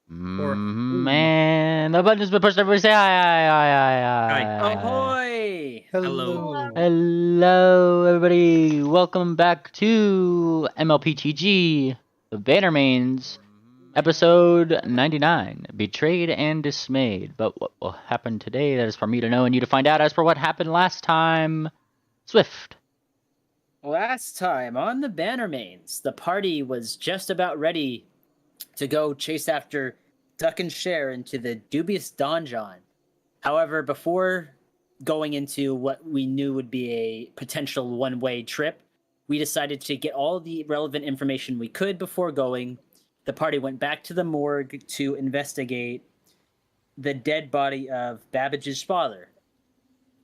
Man, the button has been pushed. Everybody say hi. Ahoy! Hello. Hello, everybody. Welcome back to mlptg, the Bannermanes, episode 99, Betrayed and Dismayed. But what will happen today, that is for me to know and you to find out. As for what happened last time, Swift. Last time on the Bannermanes, the party was just about ready to go chase after Duck and Share into the dubious donjon. However, before going into what we knew would be a potential one-way trip, we decided to get all the relevant information we could before going. The party went back to the morgue to investigate the dead body of Babbage's father.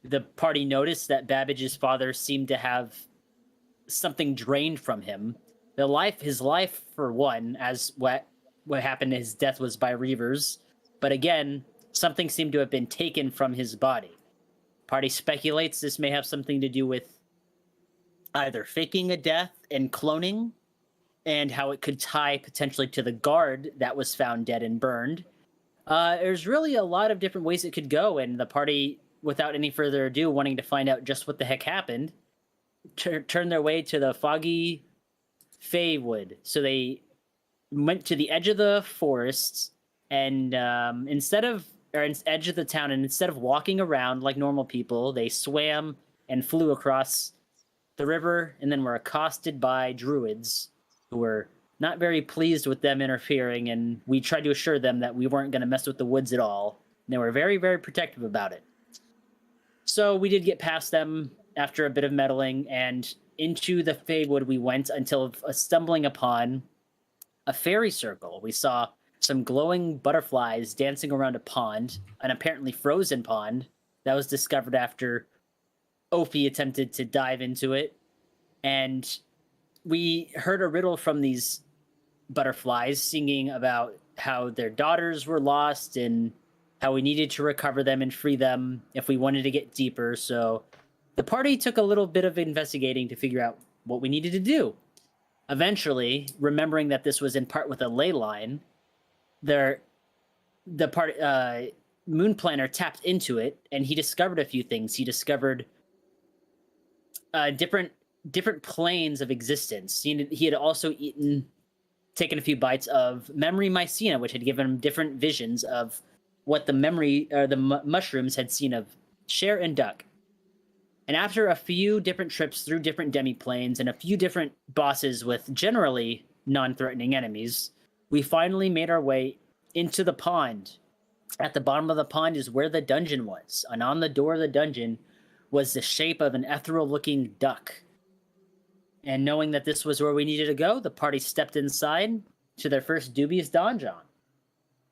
The party noticed that Babbage's father seemed to have something drained from him. His life, for one, as what happened, his death was by Reavers. But again, something seemed to have been taken from his body. Party speculates this may have something to do with either faking a death and cloning, and how it could tie potentially to the guard that was found dead and burned. There's really a lot of different ways it could go, and the party, without any further ado, wanting to find out just what the heck happened, turned their way to the foggy Feywood. So they went to the edge of the forest, and instead of the town, and instead of walking around like normal people, they swam and flew across the river, and then were accosted by druids who were not very pleased with them interfering, and we tried to assure them that we weren't going to mess with the woods at all. And they were very, very protective about it. So we did get past them after a bit of meddling, and into the Feywood we went until stumbling upon a fairy circle. We saw some glowing butterflies dancing around a pond, an apparently frozen pond that was discovered after Ophi attempted to dive into it. And we heard a riddle from these butterflies singing about how their daughters were lost and how we needed to recover them and free them if we wanted to get deeper. So the party took a little bit of investigating to figure out what we needed to do. Eventually, remembering that this was in part with a ley line, Moon Planner tapped into it, and he discovered a few things. He discovered different planes of existence. He had also taken a few bites of memory mycena, which had given him different visions of what the mushrooms had seen of Share and Duck. And after a few different trips through different demi-planes and a few different bosses with generally non-threatening enemies, we finally made our way into the pond. At the bottom of the pond is where the dungeon was, and on the door of the dungeon was the shape of an ethereal-looking duck. And knowing that this was where we needed to go, the party stepped inside to their first dubious donjon.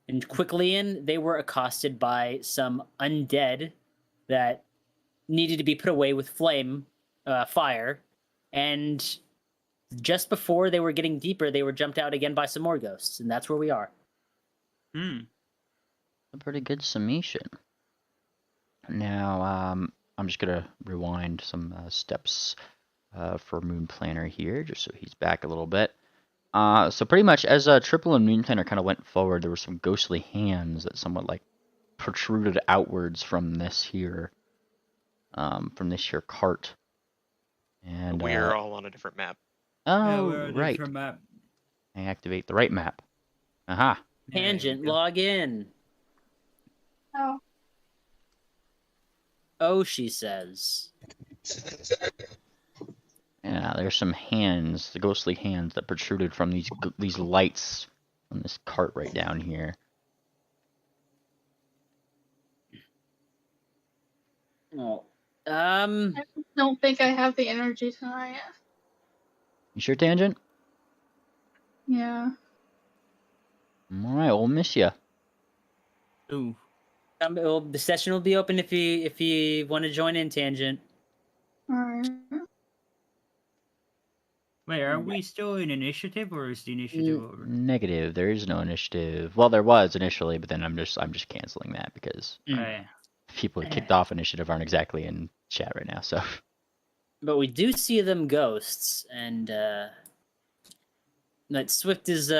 And quickly they were accosted by some undead that needed to be put away with fire. And just before they were getting deeper, they were jumped out again by some more ghosts. And that's where we are. A pretty good summation. Now, I'm just going to rewind some steps for Moon Planner here, just so he's back a little bit. So pretty much as Triple and Moon Planner kind of went forward, there were some ghostly hands that somewhat like protruded outwards from this here cart. And we're all on a different map. Oh, we're on a right. different map. I activate the right map. Aha. Tangent, log in. Oh. Oh, she says. Yeah, there's some hands, the ghostly hands that protruded from these lights on this cart right down here. Oh. I don't think I have the energy tonight. You sure, Tangent? Yeah. Alright, we'll miss you. Ooh. The session will be open if you want to join in, Tangent. Alright. Wait, are we still in initiative, or is the initiative over? Negative. There is no initiative. Well, there was initially, but then I'm just canceling that because people who kicked off initiative aren't exactly in chat right now. So. But we do see them ghosts, and that Swift is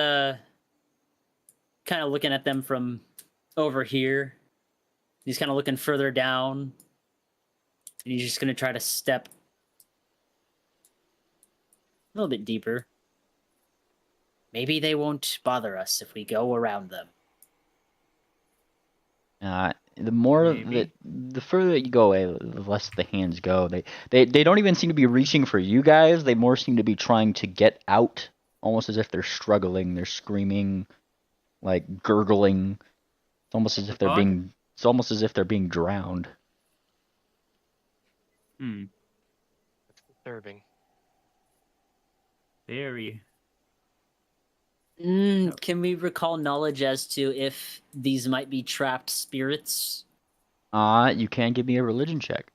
kind of looking at them from over here. He's kind of looking further down. And he's just going to try to step a little bit deeper. Maybe they won't bother us if we go around them. The more Maybe. the further that you go away, the less the hands go. They don't even seem to be reaching for you guys. They more seem to be trying to get out, almost as if they're struggling. They're screaming, like gurgling. It's almost as if they're Odd. being. It's almost as if they're being drowned. Hmm. That's disturbing. Very. Can we recall knowledge as to if these might be trapped spirits? You can give me a religion check.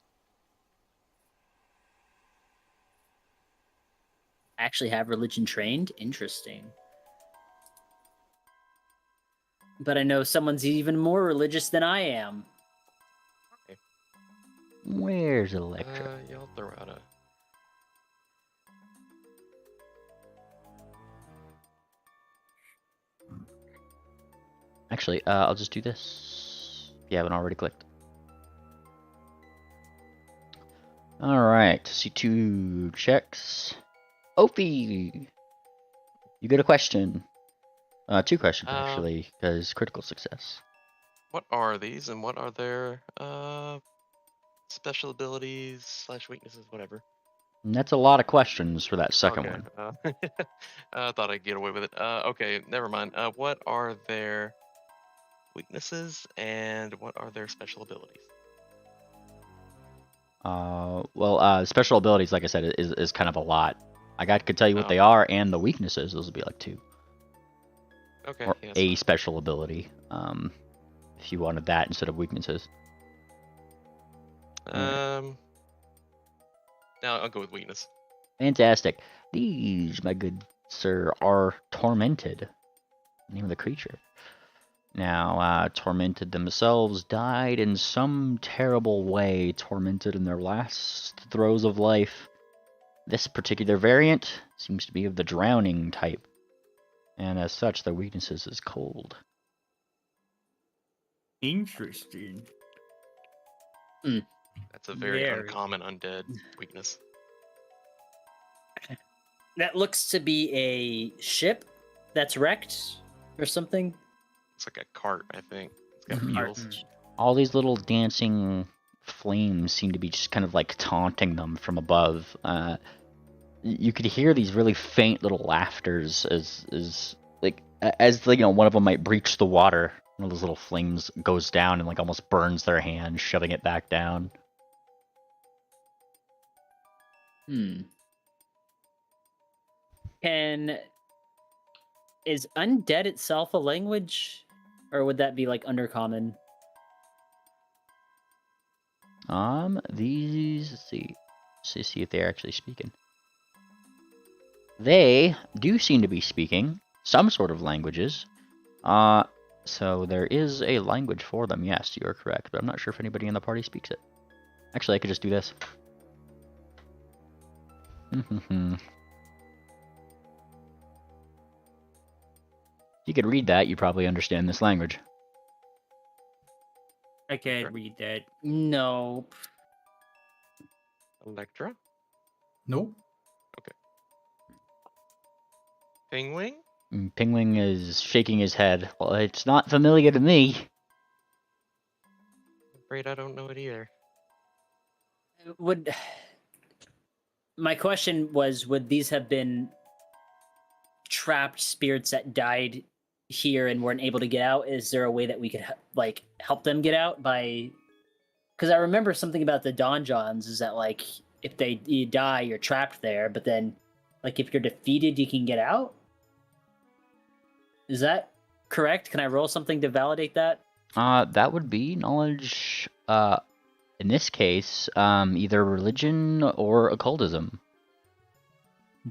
Actually have religion trained? Interesting. But I know someone's even more religious than I am. Where's Electra? Yeah, I'll throw out a. Actually, I'll just do this. If you haven't already clicked. Alright, see 2 checks. Opie! You get a question. 2 questions, actually, because critical success. What are these, and what are their special abilities / weaknesses, whatever? And that's a lot of questions for that second Okay, one. I thought I'd get away with it. Okay, never mind. What are their weaknesses, and what are their special abilities? Well, special abilities, like I said, is kind of a lot. Could tell you what Oh. they are, and the weaknesses. Those would be like 2. Okay, Or yes. a special ability, if you wanted that instead of weaknesses. No, I'll go with weakness. Fantastic. These, my good sir, are tormented. Name of the creature. Now, tormented themselves, died in some terrible way, tormented in their last throes of life. This particular variant seems to be of the drowning type, and as such, their weaknesses is cold. Interesting. That's a very Very. uncommon undead weakness. That looks to be a ship that's wrecked or something. It's like a cart, I think. It's got Mhm. wheels. All these little dancing flames seem to be just kind of like taunting them from above. You could hear these really faint little laughters as one of them might breach the water. One of those little flames goes down and like almost burns their hand, shoving it back down. Is undead itself a language? Or would that be like undercommon? These, let's see if they're actually speaking. They do seem to be speaking some sort of languages. So there is a language for them, yes, you are correct, but I'm not sure if anybody in the party speaks it. Actually, I could just do this. If you could read that, you probably understand this language. I can't Sure. read that. Nope. Electra? Nope. Pingwing? Pingwing is shaking his head. Well, it's not familiar to me. Afraid I don't know it either. My question was, would these have been trapped spirits that died here and weren't able to get out? Is there a way that we could help them get out by? Because I remember something about the donjons is that like if you die, you're trapped there, but then like if you're defeated, you can get out. Is that correct? Can I roll something to validate that? That would be knowledge. In this case, either religion or occultism.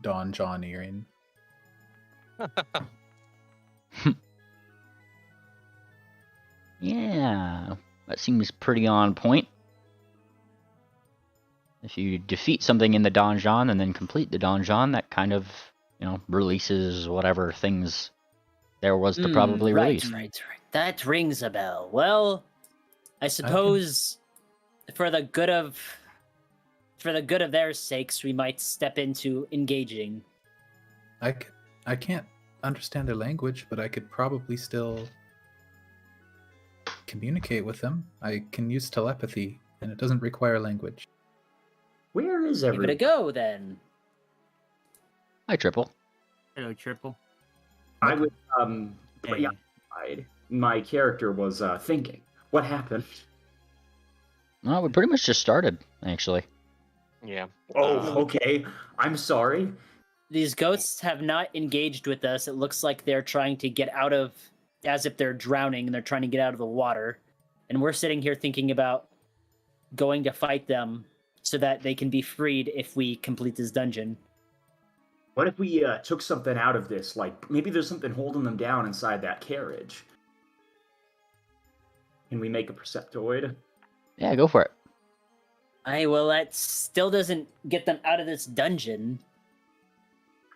Don Earring. Yeah, that seems pretty on point. If you defeat something in the donjon and then complete the donjon, that kind of, releases whatever things there was to probably right, release. right. That rings a bell. Well, I suppose for the good of their sakes, we might step into engaging. I can't understand their language, but I could probably still communicate with them. I can use telepathy, and it doesn't require language. Where is Give it a everyone? go, then. Hi, Triple. Hello, Triple. I was Hey. preoccupied. My character was thinking. What happened? Well, we pretty much just started, actually. Yeah. Oh, okay. I'm sorry. These ghosts have not engaged with us. It looks like they're trying to get out of, as if they're drowning and they're trying to get out of the water. And we're sitting here thinking about going to fight them so that they can be freed if we complete this dungeon. What if we took something out of this? Like, maybe there's something holding them down inside that carriage. Can we make a Perceptoid? Yeah, go for it. Well, that still doesn't get them out of this dungeon.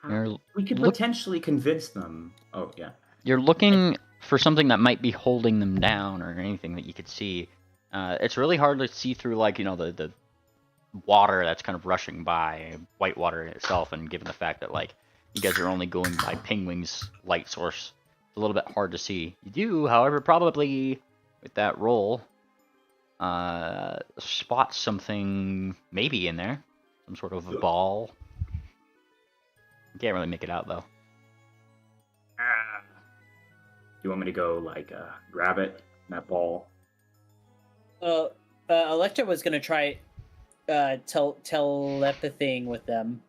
We could Look- potentially convince them. Oh, yeah. You're looking for something that might be holding them down or anything that you could see. It's really hard to see through, like, the water that's kind of rushing by, white water itself, and given the fact that, like, you guys are only going by Penguin's light source, it's a little bit hard to see. You do, however, probably, with that roll, spot something maybe in there. Some sort of a ball. You can't really make it out, though. You want me to go, like, grab it, that ball? Electra was gonna try telepathying with them.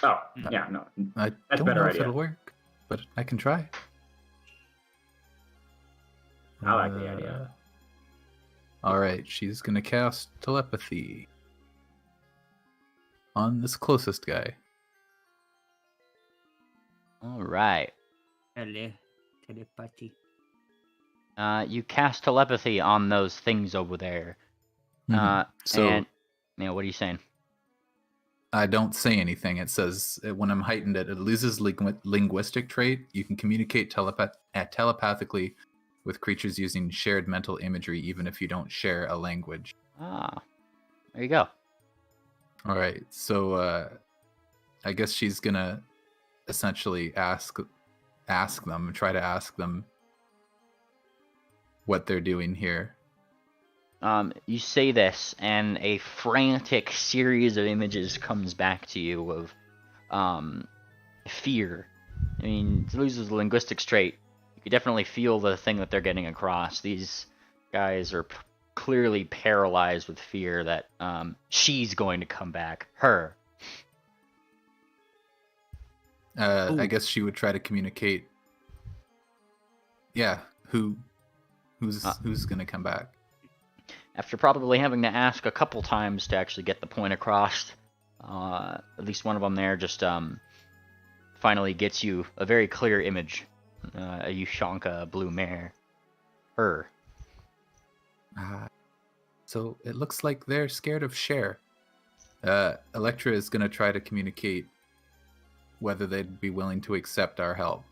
Oh, yeah, no. I That's a don't better know if idea. it'll work, but I can try. I like the idea. All right, she's gonna cast telepathy on this closest guy. All right. Telepathy. You cast telepathy on those things over there. So and, what are you saying? I don't say anything. It says when I'm heightened, it loses linguistic trait. You can communicate telepathically with creatures using shared mental imagery, even if you don't share a language. Ah, there you go. All right, so I guess she's gonna essentially try to ask them what they're doing here. You say this, and a frantic series of images comes back to you of fear. I mean, it loses the linguistics trait. You can definitely feel the thing that they're getting across. These guys are clearly paralyzed with fear that she's going to come back. Her. I guess she would try to communicate. Yeah, who's gonna come back? After probably having to ask a couple times to actually get the point across, at least one of them there just finally gets you a very clear image. A Ushanka blue mare. Her. So it looks like they're scared of Cher. Electra is gonna try to communicate whether they'd be willing to accept our help.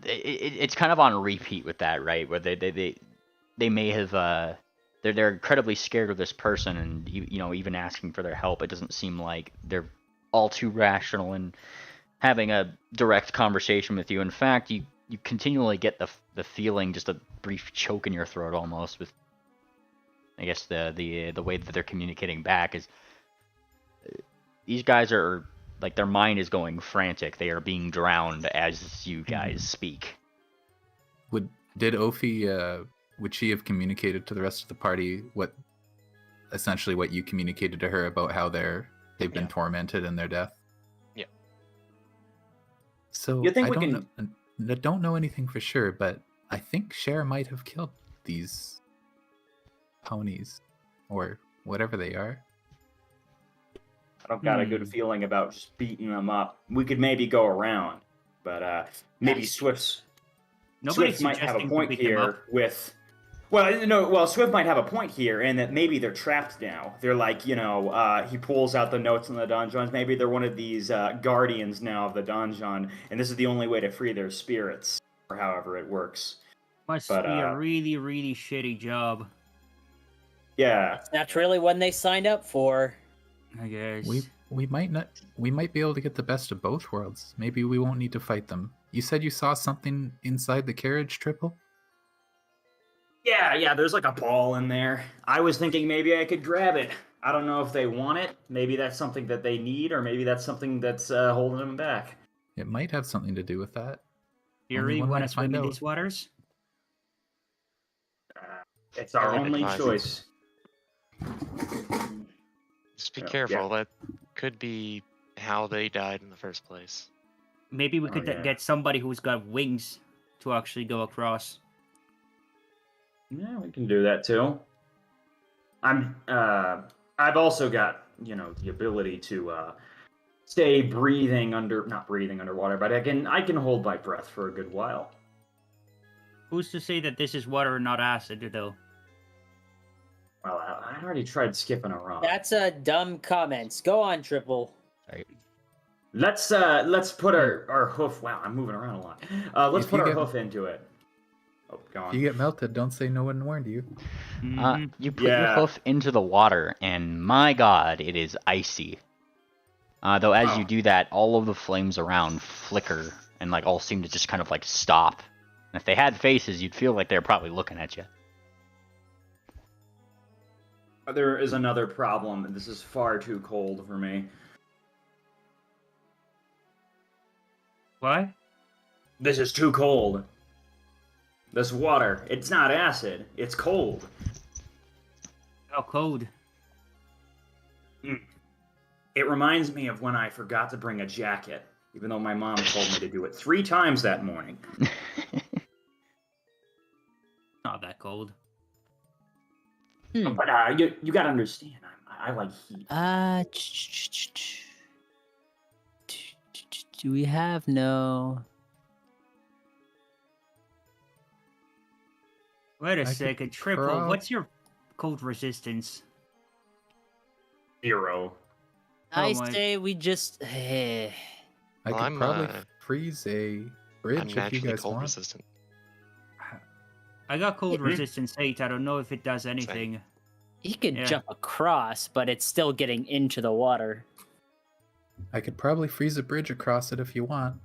It's kind of on repeat with that, right? Where they may have they're incredibly scared of this person, and even asking for their help, it doesn't seem like they're all too rational in having a direct conversation with you. In fact, you continually get the feeling, just a brief choke in your throat almost, with I guess the way that they're communicating back is these guys are like, their mind is going frantic. They are being drowned as you guys speak. Did Ophi would she have communicated to the rest of the party what you communicated to her about how they've been tormented in their death? Yeah. So You think I we don't know anything for sure, but I think Cher might have killed these ponies or whatever they are. I don't got a good feeling about just beating them up. We could maybe go around, but maybe Swift Nobody's might have a suggesting to point beat them up. here with Well, no. Well, Swift might have a point here, in that maybe they're trapped now. They're like, he pulls out the notes in the donjons. Maybe they're one of these guardians now of the donjon, and this is the only way to free their spirits, or however it works. Must But, be a really, really shitty job, Yeah. That's really one they signed up for. I guess. We might not. We might be able to get the best of both worlds. Maybe we won't need to fight them. You said you saw something inside the carriage, Triple? Yeah, there's like a ball in there. I was thinking maybe I could grab it. I don't know if they want it. Maybe that's something that they need, or maybe that's something that's holding them back. It might have something to do with that. Do you Only really one way want to to swim find in out. these waters? It's our I would only advise it. choice. Just be Yeah. careful. That could be how they died in the first place. Maybe we Oh, could yeah. get somebody who's got wings to actually go across. Yeah, we can do that too. I've also got, the ability to stay not breathing underwater, but I can hold my breath for a good while. Who's to say that this is water and not acid, though? Well, I already tried skipping around. That's a dumb comments. Go on, Triple. Let's put our hoof. Wow, I'm moving around a lot. Let's If put you our get- hoof into it. Oh, go If you on. get melted, don't say no one warned you. Mhm. You put your Yeah. hoof into the water, and my god, it is icy. Though as you Oh. do that, all of the flames around flicker and like all seem to just kind of like stop. And if they had faces, you'd feel like they're probably looking at you. There is another problem. This is far too cold for me. What? This is too cold. This water, it's not acid. It's cold. How cold? It reminds me of when I forgot to bring a jacket, even though my mom told me to do it 3 times that morning. Not that cold. But you gotta understand, I like heat. Do we have no? Wait a I could second, Triple. prob- What's your cold resistance? 0. I my- say we just. I Well, could I'm, probably uh, freeze a I'm bridge if you naturally guys cold want. resistant. I got cold Mhm. resistance 8. I don't know if it does anything. He could Yeah. jump across, but it's still getting into the water. I could probably freeze a bridge across it if you want.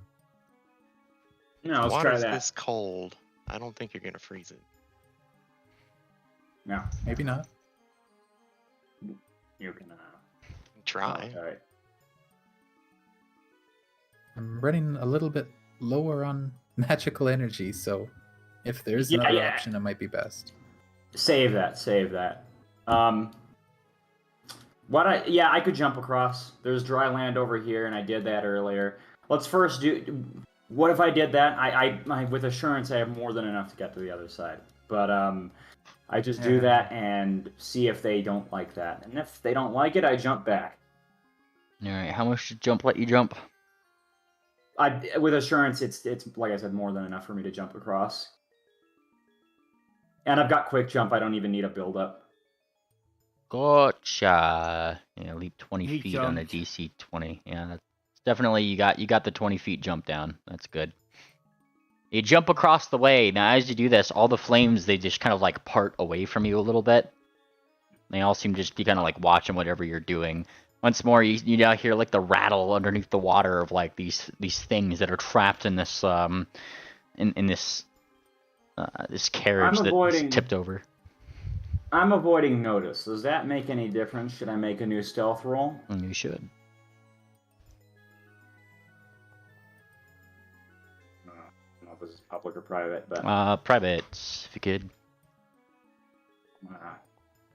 No, let's try Water's that. this cold. I don't think you're gonna freeze it. No, Maybe not. you can Try. try it. I'm running a little bit lower on magical energy, so if there's Yeah, another yeah. option, it might be best. Save that. I could jump across. There's dry land over here, and I did that earlier. Let's first do. What if I did that? I with assurance, I have more than enough to get to the other side. But I just do Yeah. that and see if they don't like that. And if they don't like it, I jump back. Alright, how much did jump let you jump? With assurance, it's like I said, more than enough for me to jump across. And I've got quick jump. I don't even need a build up. Gotcha. Yeah, leap 20 He feet on a jumped. DC 20. Yeah, that's definitely you got the 20 feet jump down. That's good. You jump across the way. Now, as you do this, all the flames they just kind of like part away from you a little bit. They all seem to just be kind of like watching whatever you're doing. Once more, you now hear like the rattle underneath the water of like these things that are trapped in this in this carriage that's avoiding- tipped over. I'm avoiding notice. Does that make any difference? Should I make a new stealth roll? You should. I don't know if this is public or private, but Privates, if you could.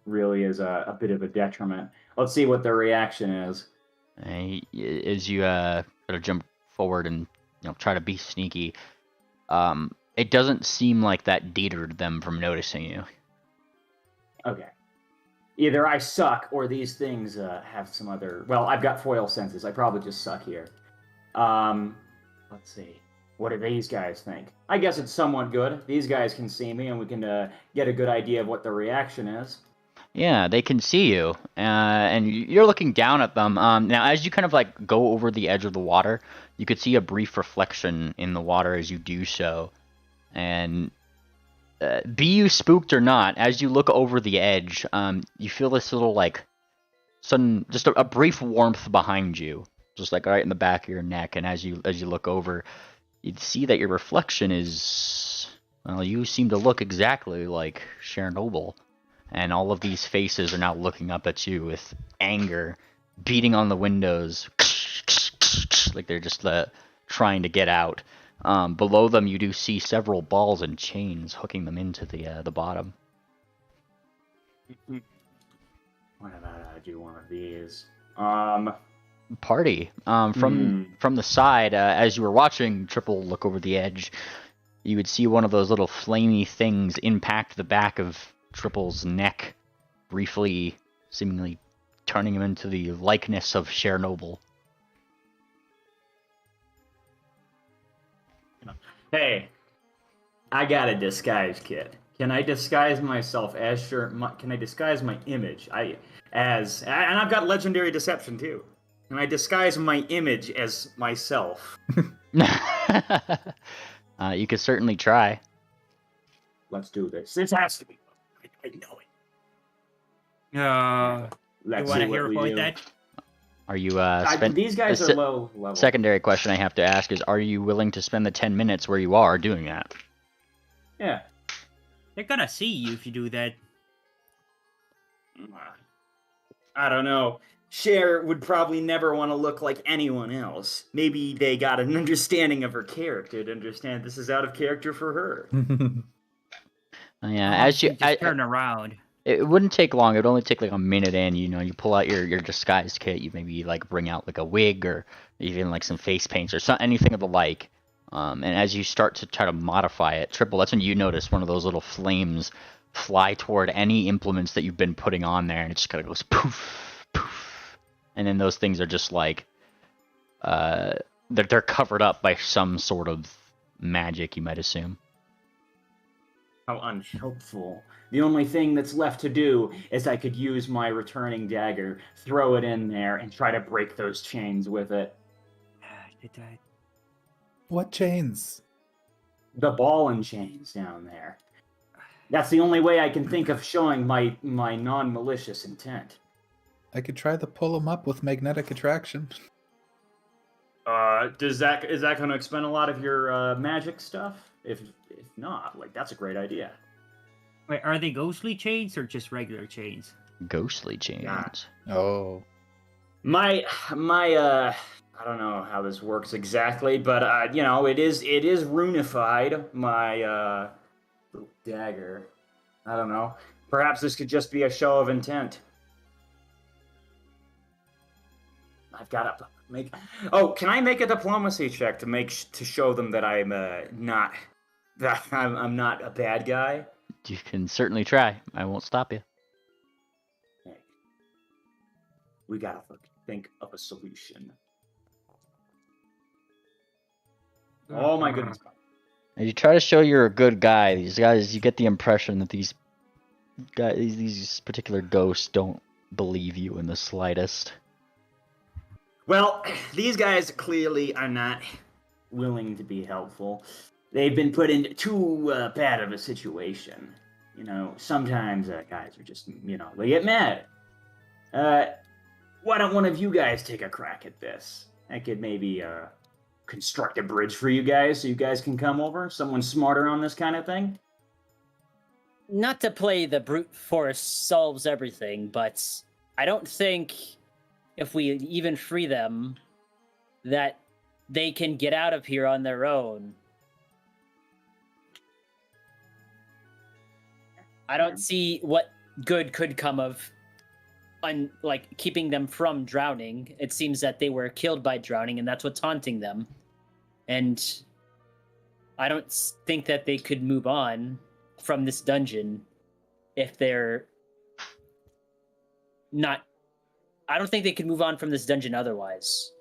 really is a bit of a detriment. Let's see what their reaction is. As you sort of jump forward and try to be sneaky, it doesn't seem like that deterred them from noticing you. Okay. Either I suck or these things have some other. Well, I've got foil senses. I probably just suck here. Let's see. What do these guys think? I guess it's somewhat good. These guys can see me, and we can get a good idea of what their reaction is. Yeah, they can see you, and you're looking down at them. Now, as you kind of like go over the edge of the water, you could see a brief reflection in the water as you do so. And be you spooked or not, as you look over the edge, you feel this little like sudden, just a brief warmth behind you, just like right in the back of your neck. And as you look over, you'd see that your reflection is, well, you seem to look exactly like Chernobyl. And all of these faces are now looking up at you with anger, beating on the windows, like they're just trying to get out. Below them, you do see several balls and chains hooking them into the bottom. What about I do one of these? Party. From the side, as you were watching Triple look over the edge, you would see one of those little flamey things impact the back of Triple's neck, briefly, seemingly turning him into the likeness of Chernobyl. Hey, I got a disguise kit. Can I disguise myself as can I disguise my image? And I've got legendary deception too. Can I disguise my image as myself? You could certainly try. Let's do this. This has to be. I know it. You want to hear about that? Are you these guys are low level. Secondary question I have to ask is, are you willing to spend the 10 minutes where you are doing that? Yeah. They're gonna see you if you do that. I don't know. Cher would probably never want to look like anyone else. Maybe they got an understanding of her character to understand this is out of character for her. Yeah, as you just turn around. It wouldn't take long. It would only take like a minute, and you pull out your disguise kit. You maybe like bring out like a wig or even like some face paints or anything of the like. And as you start to try to modify it, Triple, that's when you notice one of those little flames fly toward any implements that you've been putting on there, and it just kind of goes poof, poof. And then those things are just like, they're covered up by some sort of magic, you might assume. How unhelpful. The only thing that's left to do is I could use my returning dagger, throw it in there, and try to break those chains with it. What chains? The ball and chains down there. That's the only way I can think of showing my non-malicious intent. I could try to pull them up with magnetic attraction. Is that going to expend a lot of your magic stuff? If not, like, that's a great idea. Wait, are they ghostly chains or just regular chains? Ghostly chains. Yeah. Oh. My I don't know how this works exactly, but it is runified. My little dagger. I don't know. Perhaps this could just be a show of intent. I've got to make. Oh, can I make a diplomacy check to show them that I'm not a bad guy? You can certainly try. I won't stop you. Hey, we gotta think of a solution. Oh my goodness. As you try to show you're a good guy, these guys, you get the impression that these particular ghosts don't believe you in the slightest. Well, these guys clearly are not willing to be helpful. They've been put in too bad of a situation. Sometimes guys are just, they get mad. Why don't one of you guys take a crack at this? I could maybe construct a bridge for you guys so you guys can come over. Someone smarter on this kind of thing. Not to play the brute force solves everything, but I don't think if we even free them that they can get out of here on their own. I don't see what good could come of keeping them from drowning. It seems that they were killed by drowning, and that's what's haunting them. And I don't think that they could move on from this dungeon if they're not. I don't think they could move on from this dungeon otherwise.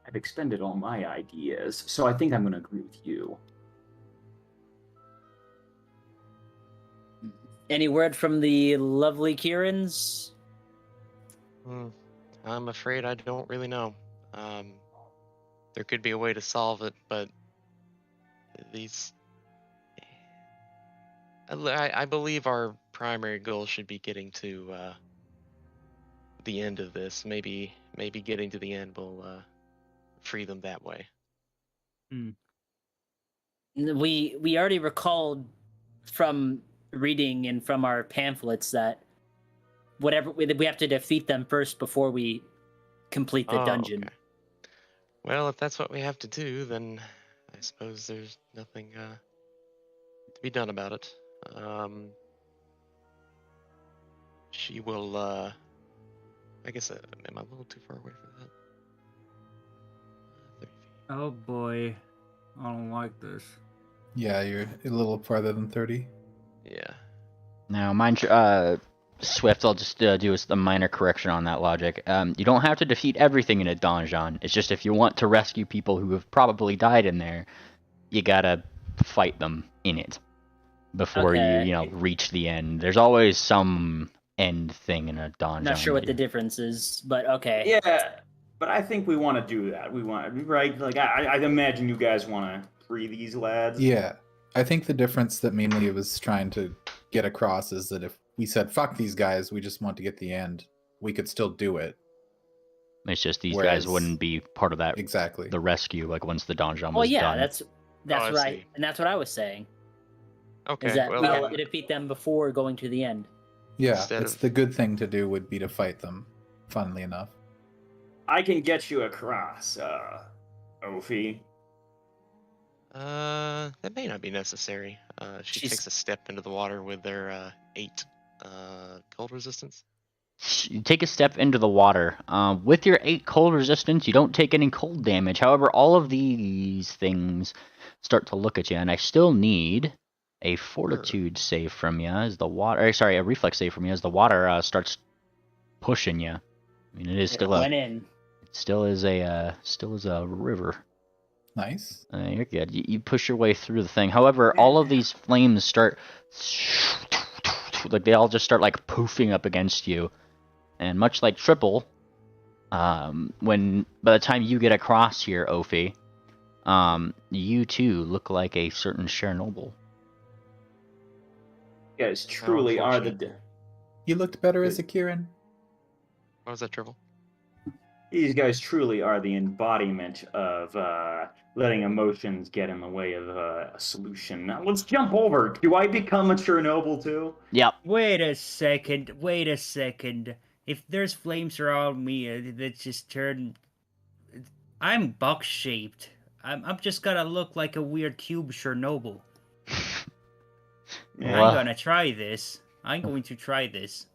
I've expended all my ideas, so I think I'm going to agree with you. Any word from the lovely Kierans? I'm afraid I don't really know. There could be a way to solve it, but these... I believe our primary goal should be getting to the end of this. Maybe getting to the end will free them that way. We already recalled from reading and from our pamphlets that whatever we have to defeat them first before we complete the dungeon. Okay. Well, if that's what we have to do, then I suppose there's nothing to be done about it. She will. I guess am I a little too far away for that? 30 feet. Oh boy, I don't like this. Yeah, you're a little farther than 30. Yeah. Now, mind Swift, I'll just do a minor correction on that logic. You don't have to defeat everything in a donjon. It's just if you want to rescue people who have probably died in there, you gotta fight them in it before you reach the end. There's always some end thing in a donjon. Not sure what the difference is, but okay. Yeah, but I think we want to do that. We want, right? Like, I imagine you guys want to free these lads. Yeah. I think the difference that mainly was trying to get across is that if we said, fuck these guys, we just want to get the end, we could still do it. It's just these guys wouldn't be part of that. Exactly. The rescue, like once the donjon was well, yeah, done. that's right, and that's what I was saying. Okay. Is that well, we have to defeat them before going to the end. Yeah, the good thing to do would be to fight them, funnily enough. I can get you across, Ophi. That may not be necessary. She takes a step into the water with their 8 cold resistance. You take a step into the water. With your 8 cold resistance, you don't take any cold damage. However, all of these things start to look at you, and I still need a fortitude save from you as the water. A reflex save from you as the water starts pushing you. I mean, it is still It still is a river. Nice. You're good. You push your way through the thing. However, all of these flames start like they all just start like poofing up against you, and much like Triple, when by the time you get across here, Ophi, you too look like a certain Chernobyl. You guys truly are the. You looked better as a Kieran. What was that, Triple? These guys truly are the embodiment of letting emotions get in the way of a solution. Now, let's jump over. Do I become a Chernobyl too? Yep. Wait a second. If there's flames around me, that just turn. I'm box shaped. I'm just gonna look like a weird cube Chernobyl. Yeah. I'm gonna try this. I'm going to try this.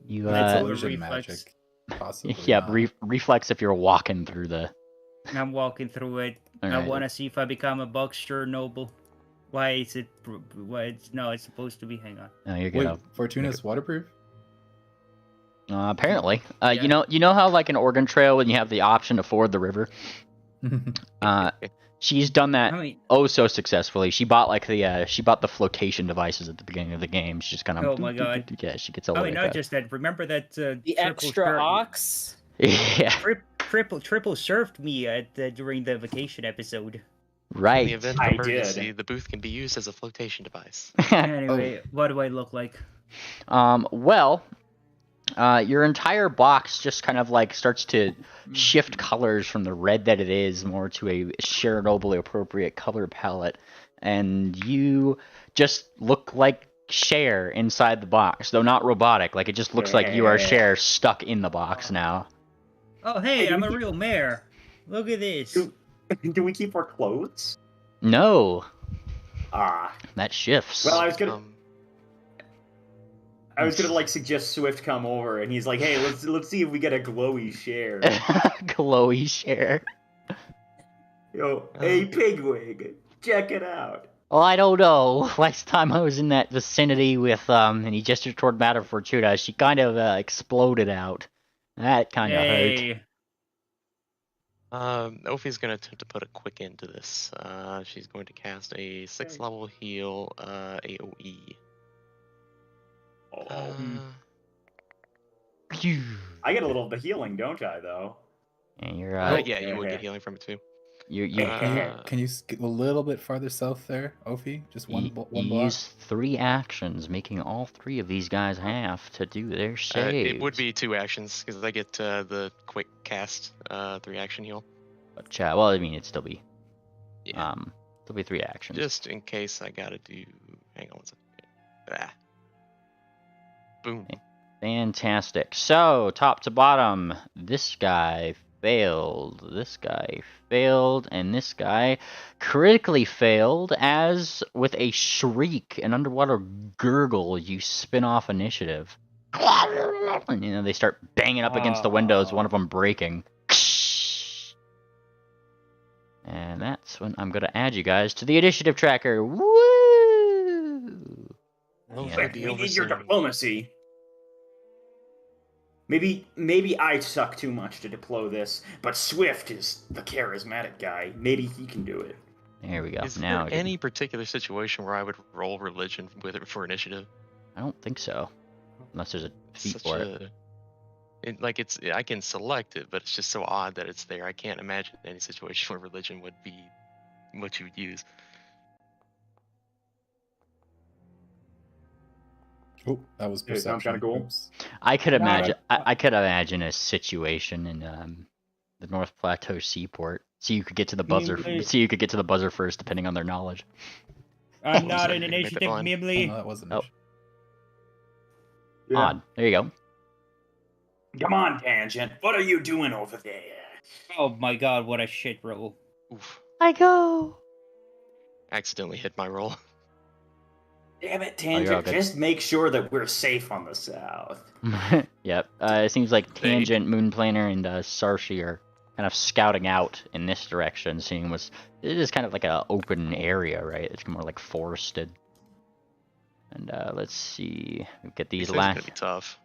You That's illusion magic. Possibly. Yeah, reflex if you're walking through the. I'm walking through it. All I right. want to see if I become a box Chernobyl. Why is it? No, it's supposed to be. Hang on. No, you're Wait, good. Fortuna's waterproof? Apparently, Yeah. you know how like an Oregon Trail when you have the option to ford the river. She's done that I mean, so successfully. She bought the flotation devices at the beginning of the game. She just kind of Oh my God. Yeah, she gets all I the mean, way not back. just that. Remember that The triple extra served- ox. Yeah, triple served me during the vacation episode. In right. the event I of emergency, did. the booth can be used as a flotation device. Anyway, what do I look like? Well, your entire box just kind of like starts to shift colors from the red that it is more to a Chernobyl appropriate color palette, and you just look like Cher inside the box, though not robotic. Like it just looks like you are Cher stuck in the box now. Oh, hey, I'm a real mayor. Look at this. Do we keep our clothes? No, Ah. that shifts. Well, I was gonna like suggest Swift come over, and he's like, "Hey, let's see if we get a glowy share." Glowy Cher. Yo, hey, Pigwig, check it out. Well, I don't know. Last time I was in that vicinity with and he gestured toward Madame Fortuna, she kind of exploded out. That kind of hurt. Hey. Ophi's going to attempt to put a quick end to this. She's going to cast a 6th level heal AoE. I get a little bit of healing, don't I? Though. And you're Yeah, you would get healing from it too. you Can you a little bit farther south there, Ophi? Just one block. use 3 actions, making all 3 of these guys have to do their saves. It would be 2 actions because I get the quick cast 3 action heal. But, well, I mean, it'd still be Yeah. still be 3 actions. Just in case I gotta do. Hang on one second. Boom. Fantastic. So, top to bottom, this guy failed, this guy failed, and this guy critically failed as, with a shriek, an underwater gurgle, you spin off initiative. And, they start banging up against the windows, one of them breaking. And that's when I'm going to add you guys to the initiative tracker. Woo! Yeah. We need your diplomacy. Maybe I suck too much to deploy this, but Swift is the charismatic guy. Maybe he can do it. There we go. Is Now there any particular situation where I would roll religion with it for initiative? I don't think so, unless there's a feat Such for it. I can select it, but it's just so odd that it's there. I can't imagine any situation where religion would be what you would use. Oh, that was Hey, sounds perception. kinda cool. Oops. I could No, imagine. I could imagine a situation in the North Plateau seaport. So you could get to the buzzer. So you could get to the buzzer first, depending on their knowledge. I'm not sorry, an make that initiative, line. Oh, Mimley. no, that wasn't. Oh. Yeah. Odd. There you go. Come on, Tangent. What are you doing over there? Oh my god, what a shit roll. Oof. I go. Accidentally hit my roll. Damn it, you're all Tangent. good. Just make sure that we're safe on the south. Yep. It seems like Tangent, Moonplaner, and Sarshi are kind of scouting out in this direction, seeing it is kind of like an open area, right? It's more like forested. And let's see. We get These these things are last. gonna be tough.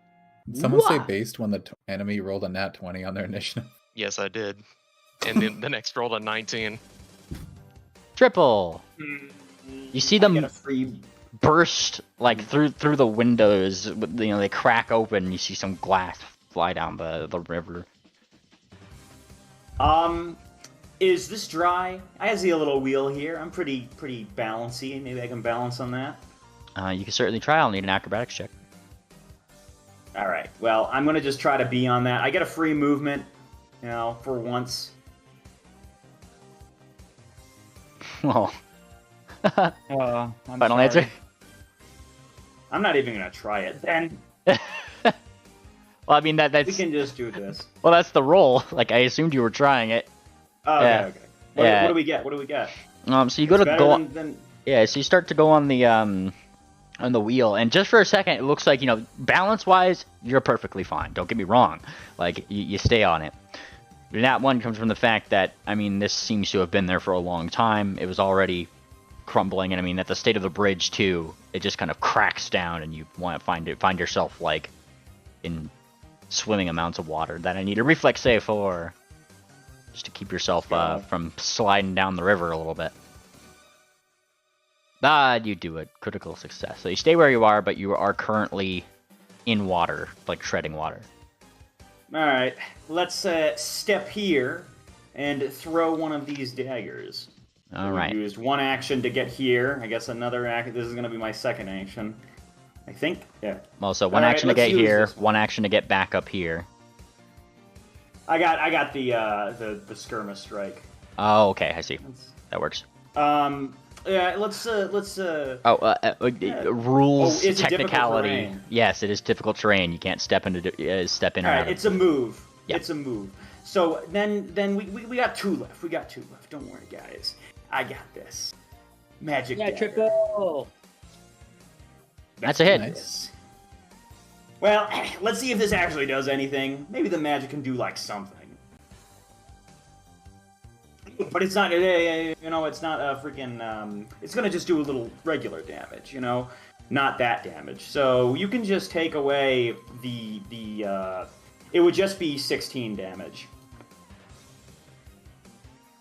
Did someone say Wha- based when the enemy rolled a nat 20 on their initiative? Yes, I did. And then the next rolled a 19. Triple. You see them I get a free. burst like through the windows. They crack open. You see some glass fly down the river. Is this dry? I see a little wheel here. I'm pretty balancy. Maybe I can balance on that. You can certainly try. I'll need an acrobatics check. All right. Well, I'm gonna just try to be on that. I get a free movement, for once. Well, I'm final sorry. answer. I'm not even gonna try it. Then Well, I mean we that's can just do this. well, that's the roll. Like I assumed you were trying it. Oh, Yeah. okay. Yeah. What do we get? What do we get? So you go It's to better go. than Yeah, so you start to go on the wheel, and just for a second, it looks like balance-wise, you're perfectly fine. Don't get me wrong. Like you stay on it. But that one comes from the fact that this seems to have been there for a long time. It was already crumbling, and at the state of the bridge too, it just kind of cracks down, and you want to find yourself like in swimming amounts of water that I need a reflex save for, just to keep yourself from sliding down the river a little bit. You do it. Critical success. So you stay where you are, but you are currently in water, like treading water. All right. Let's step here and throw one of these daggers. All We right. used one action to get here. I guess another action. This is gonna be my second action. I think. Yeah. Well, so one All right, action to let's get use here, this one action to get back up here. I got the skirmish strike. Oh, okay, I see. That works. Yeah. Let's Rules Oh, it's a difficult technicality. terrain. Yes, it is difficult terrain. You can't step in or All out right. of. It's a move. Yeah. It's a move. So then we got 2 left. We got 2 left. Don't worry, guys. I got this. Magic. Yeah, dagger. triple. That's a hit. Nice. Well, let's see if this actually does anything. Maybe the magic can do like something. But it's not, it's not a freaking, it's gonna just do a little regular damage, not that damage. So you can just take away it would just be 16 damage.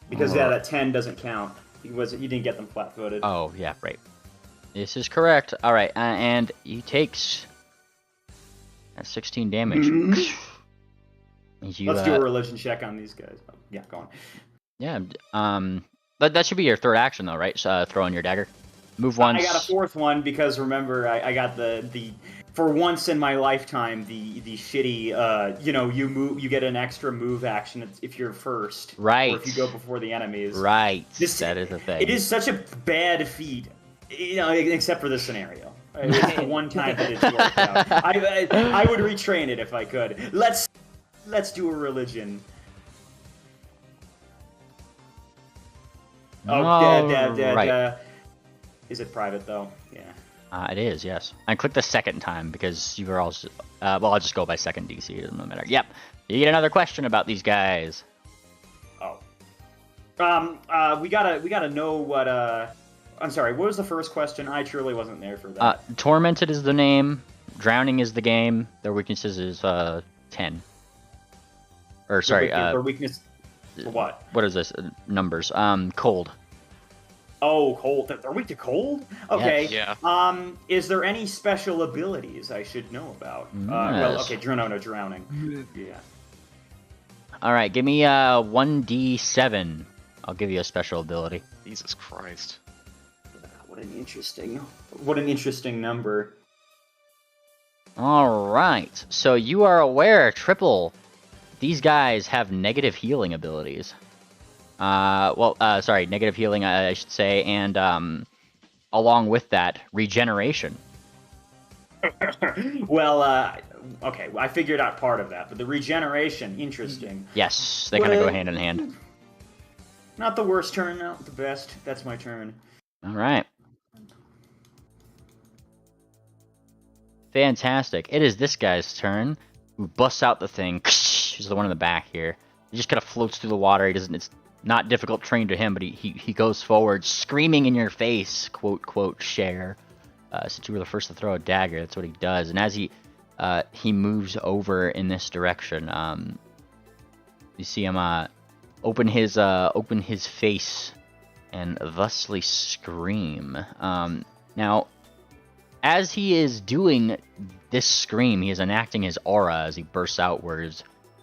Because yeah, that 10 doesn't count. He didn't get them flat-footed. Oh, yeah, right. This is correct. All right, and he takes 16 damage. Mhm. You, Let's do a religion check on these guys. Oh, yeah, go on. Yeah. But that should be your third action, though, right? Throw in your dagger. Move once. I got a fourth one because remember I got the for once in my lifetime the shitty you get an extra move action if you're first, Right. or if you go before the enemies. Right. That is a thing. It is such a bad feat, except for this scenario. It's the one time that it's worked out. I would retrain it if I could. Let's do a religion. Right. Is it private though? Yeah. It is, yes. I clicked the second time because you were all. Well, I'll just go by second DC. It doesn't matter. Yep. You get another question about these guys. Oh. We gotta know what. I'm sorry. What was the first question? I truly wasn't there for that. Tormented is the name. Drowning is the game. Their weaknesses is 10. Or sorry. Their weakness. For what? What is this? Numbers. Cold. Oh, cold. They're weak to cold? Okay. Yeah. Is there any special abilities I should know about? Well, okay, drowning. Yeah. Alright, give me 1d7. I'll give you a special ability. Jesus Christ. What an interesting number. Alright, so you are aware, Triple, these guys have negative healing abilities. Sorry, negative healing, I should say, and along with that, regeneration. Well, okay, I figured out part of that, but the regeneration, interesting. Yes, they kind of go hand in hand. Not the worst turn, not the best. That's my turn. Alright. Fantastic. It is this guy's turn, who busts out the thing. He's the one in the back here. He just kind of floats through the water. It's not difficult terrain to him, but he goes forward, screaming in your face, quote, share. Since you were the first to throw a dagger, that's what he does. And as he moves over in this direction, you see him open his face and thusly scream. Now, as he is doing this scream, he is enacting his aura as he bursts outwards.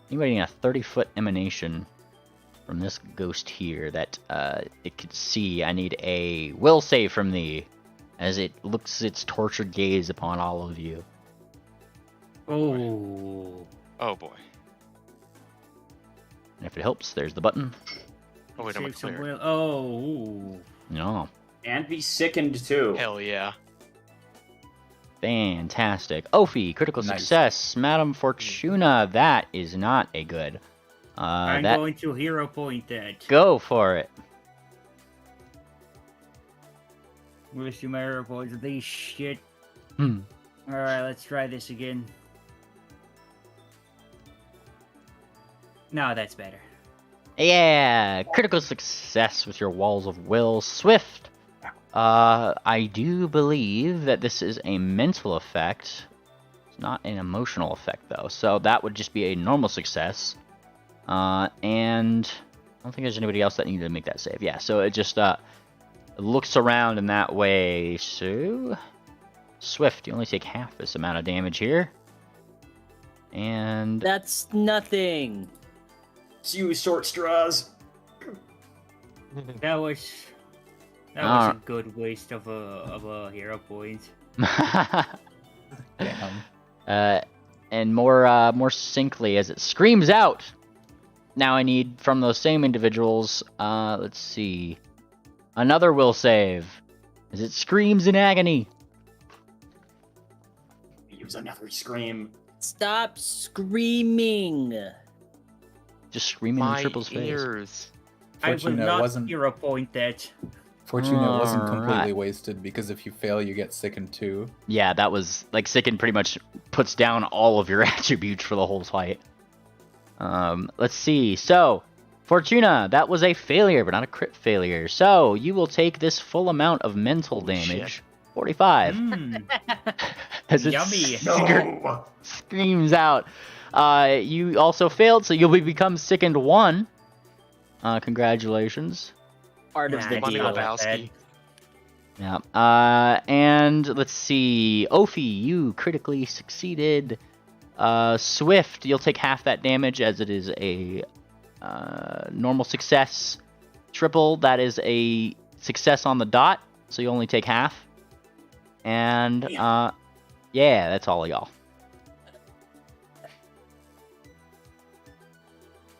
Anybody in a 30-foot emanation from this ghost here that it could see. I need a will save from thee as it looks its tortured gaze upon all of you. Oh. Oh boy. And if it helps, there's the button. Oh wait, I'm Save some clear. will. Oh. No. And be sickened too. Hell yeah. Fantastic. Ophi, critical Nice. success. Madame Fortuna, that is not a good. I'm going to hero point that. Go for it. Where's my hero points? These shit. Hmm. Alright, let's try this again. No, that's better. Yeah, critical success with your walls of will. Swift. I do believe that this is a mental effect. It's not an emotional effect, though. So that would just be a normal success. And I don't think there's anybody else that needed to make that save. Yeah, so it just looks around in that way. So, Swift, you only take half this amount of damage here. And That's nothing. It's you, short straws. That was a good waste of a hero point. Damn. And more succinctly, as it screams out. Now I need from those same individuals. Let's see, another will save, as it screams in agony. Use another scream. Stop screaming. Just screaming in My Triple's face. ears. I will Fortuna not wasn't hero point that. Fortuna wasn't completely Alright. wasted because if you fail, you get sickened too. Yeah, that was like Sicken pretty much puts down all of your attributes for the whole fight. Let's see. So, Fortuna, that was a failure, but not a crit failure. So you will take this full amount of mental damage, shit. 45, as it Yummy. No. screams out. You also failed, so you'll become sickened 1. Congratulations. Part of Nah, the it's Money deal. not that bad. Lebowski. Yeah. And let's see. Ophi, you critically succeeded. Swift, you'll take half that damage as it is a normal success. Triple, that is a success on the dot, so you only take half. And yeah, that's all of y'all.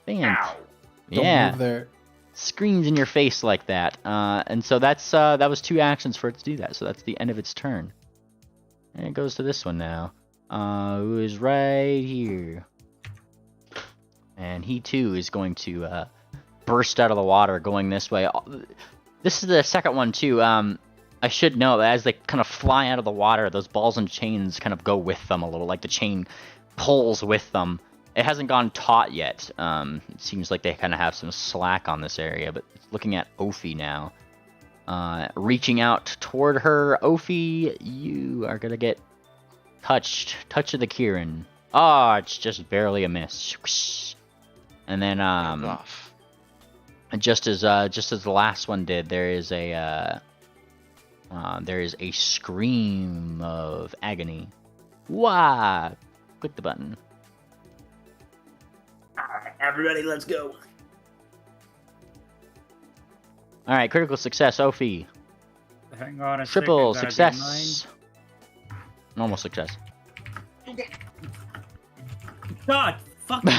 Ow. Don't Yeah. move there. Screams in your face like that. And so that was 2 actions for it to do that. So that's the end of its turn. And it goes to this one now. Who is right here. And he too is going to burst out of the water going this way. This is the second one too. I should know that as they kind of fly out of the water, those balls and chains kind of go with them a little, like the chain pulls with them. It hasn't gone taut yet. It seems like they kind of have some slack on this area, but it's looking at Ophi now. Reaching out toward her. Ophi, you are going to get touched. Touch of the Kieran. Oh, it's just barely a miss. And then, Off. just as the last one did, there is a scream of agony. Wah! Click the button. Alright, everybody, let's go. All right, critical success, Ophi. Hang on a Triple second, gotta get success. Normal success. mine. God, fucking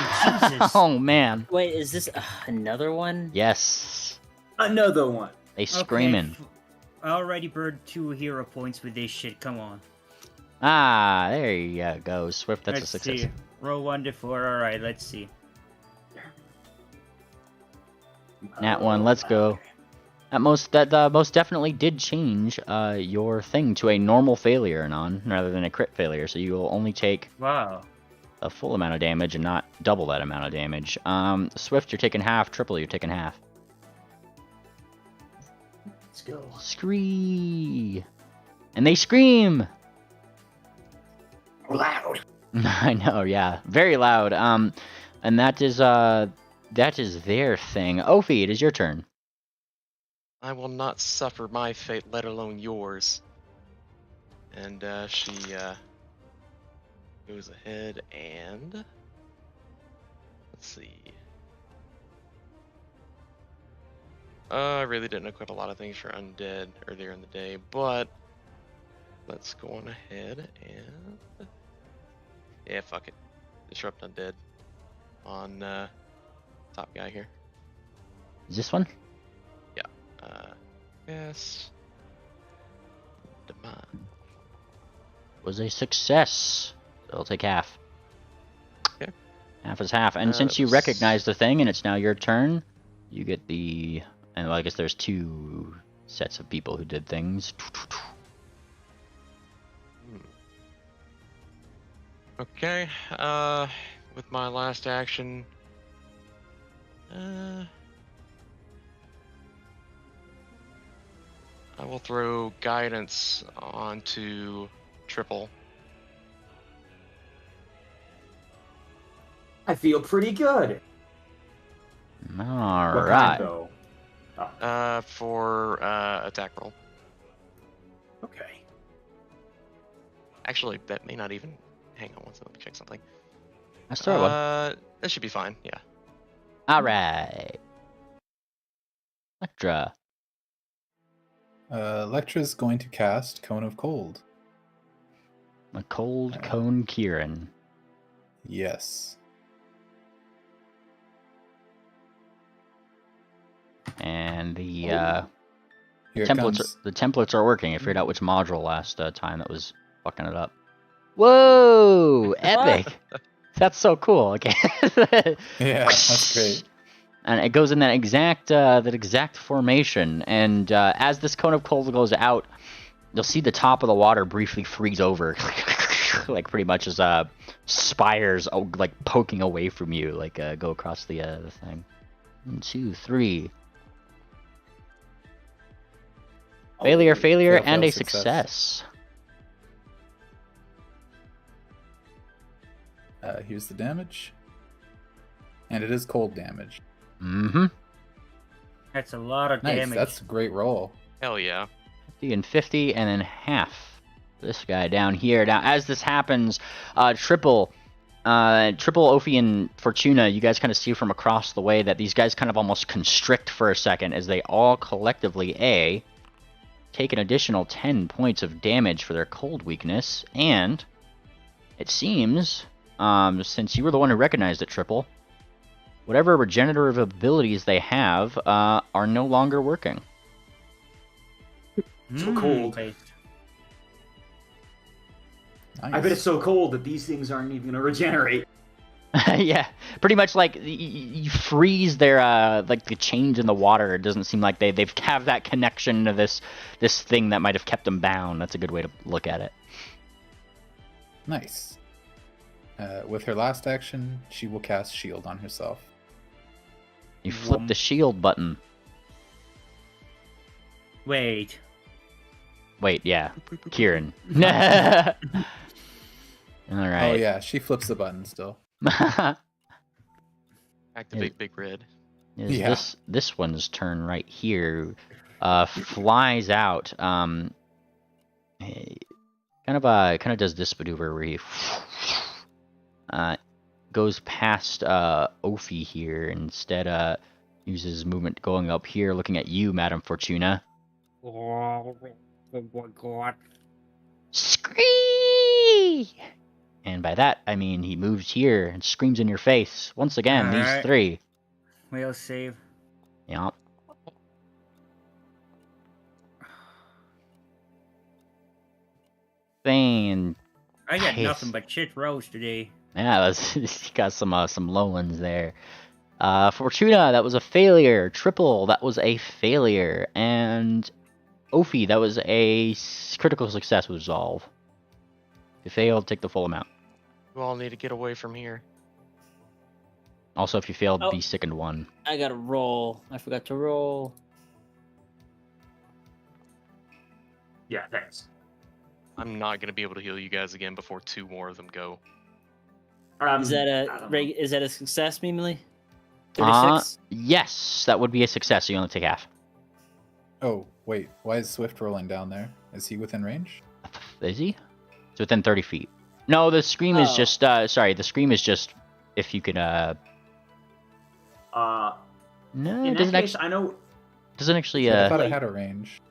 Jesus. Oh man. Wait, is this another one? Yes. Another one. They screaming. Okay, I already burned 2 hero points with this shit. Come on. Ah, there you go. Swift, that's Let's a success. see. Roll 1d4. Alright, let's see. Nat 1, let's go. That most definitely did change your thing to a normal failure, Anon, rather than a crit failure. So you will only take Wow. a full amount of damage and not double that amount of damage. Swift, you're taking half. Triple, you're taking half. Let's go. Scree! And they scream! Loud. I know, yeah. Very loud. And that is their thing. Ophi, it is your turn. I will not suffer my fate, let alone yours. And she goes ahead and let's see. I really didn't equip a lot of things for undead earlier in the day, but let's go on ahead and yeah, fuck it. Disrupt undead on top guy here. Is this one? Yes. Demand. Was a success. They'll take half. Okay. Half is half. And since you recognize the thing and it's now your turn, you get the... And well, I guess there's 2 sets of people who did things. Okay, with my last action, I will throw guidance onto Triple. I feel pretty good. What kind, Alright. though? For attack roll. Okay. Actually, that may not even. Hang on one second, let me check something. Let's throw one. That should be fine. Yeah. Alright. Electra. Electra's going to cast Cone of Cold. A cold cone Kieran. Yes. And the Here it templates comes. the templates are working. I figured out which module last time that was fucking it up. Whoa! Epic! That's so cool. Okay. Yeah, that's great. And it goes in that exact formation. And as this cone of cold goes out, you'll see the top of the water briefly freeze over, like pretty much as spires like poking away from you, like go across the thing. 1, 2, 3. Failure, failure, Fail, and fail, a success. Here's the damage. And it is cold damage. Mm-hmm. That's a lot of Nice. damage. That's a great roll. Hell yeah. 50 and 50, and then half this guy down here. Now, as this happens, Triple, Ophi, and Fortuna, you guys kind of see from across the way that these guys kind of almost constrict for a second as they all collectively, take an additional 10 points of damage for their cold weakness, and it seems, since you were the one who recognized it, Triple, whatever regenerative abilities they have are no longer working. So cold. Wait. Nice. I bet it's so cold that these things aren't even going to regenerate. Yeah, pretty much like you freeze their like the change in the water. It doesn't seem like they've have that connection to this thing that might have kept them bound. That's a good way to look at it. Nice. With her last action, she will cast Shield on herself. You flip the shield button. Wait. Wait, yeah, Kieran. All right. Oh yeah, she flips the button still. Activate Big Red. Is Yeah. this one's turn right here flies out kind of does this maneuver where he goes past Ophi here, instead uses movement going up here looking at you, Madame Fortuna. Oh my god. Scream! And by that I mean he moves here and screams in your face once again. These Alright. three. We'll save. Yeah. Fan. I got Nice. nothing but shit rolls today. Yeah, that's got some low ones there. Fortuna, that was a failure. Triple, that was a failure. And Ophi, that was a critical success with resolve. If you failed, take the full amount. You all need to get away from here. Also, if you failed, Oh. be sickened one. I gotta roll. I forgot to roll. Yeah, thanks. I'm not gonna be able to heal you guys again before 2 more of them go. Is that I don't know. is that a success, Mimily? 36? Yes, that would be a success. So you only take half. Oh wait, why is Swift rolling down there? Is he within range? Is he? It's within 30 feet. No, the scream is Oh. just. Sorry, the scream is just if you can. No, In it that doesn't case, actually. I know. Doesn't actually. I thought it had a range.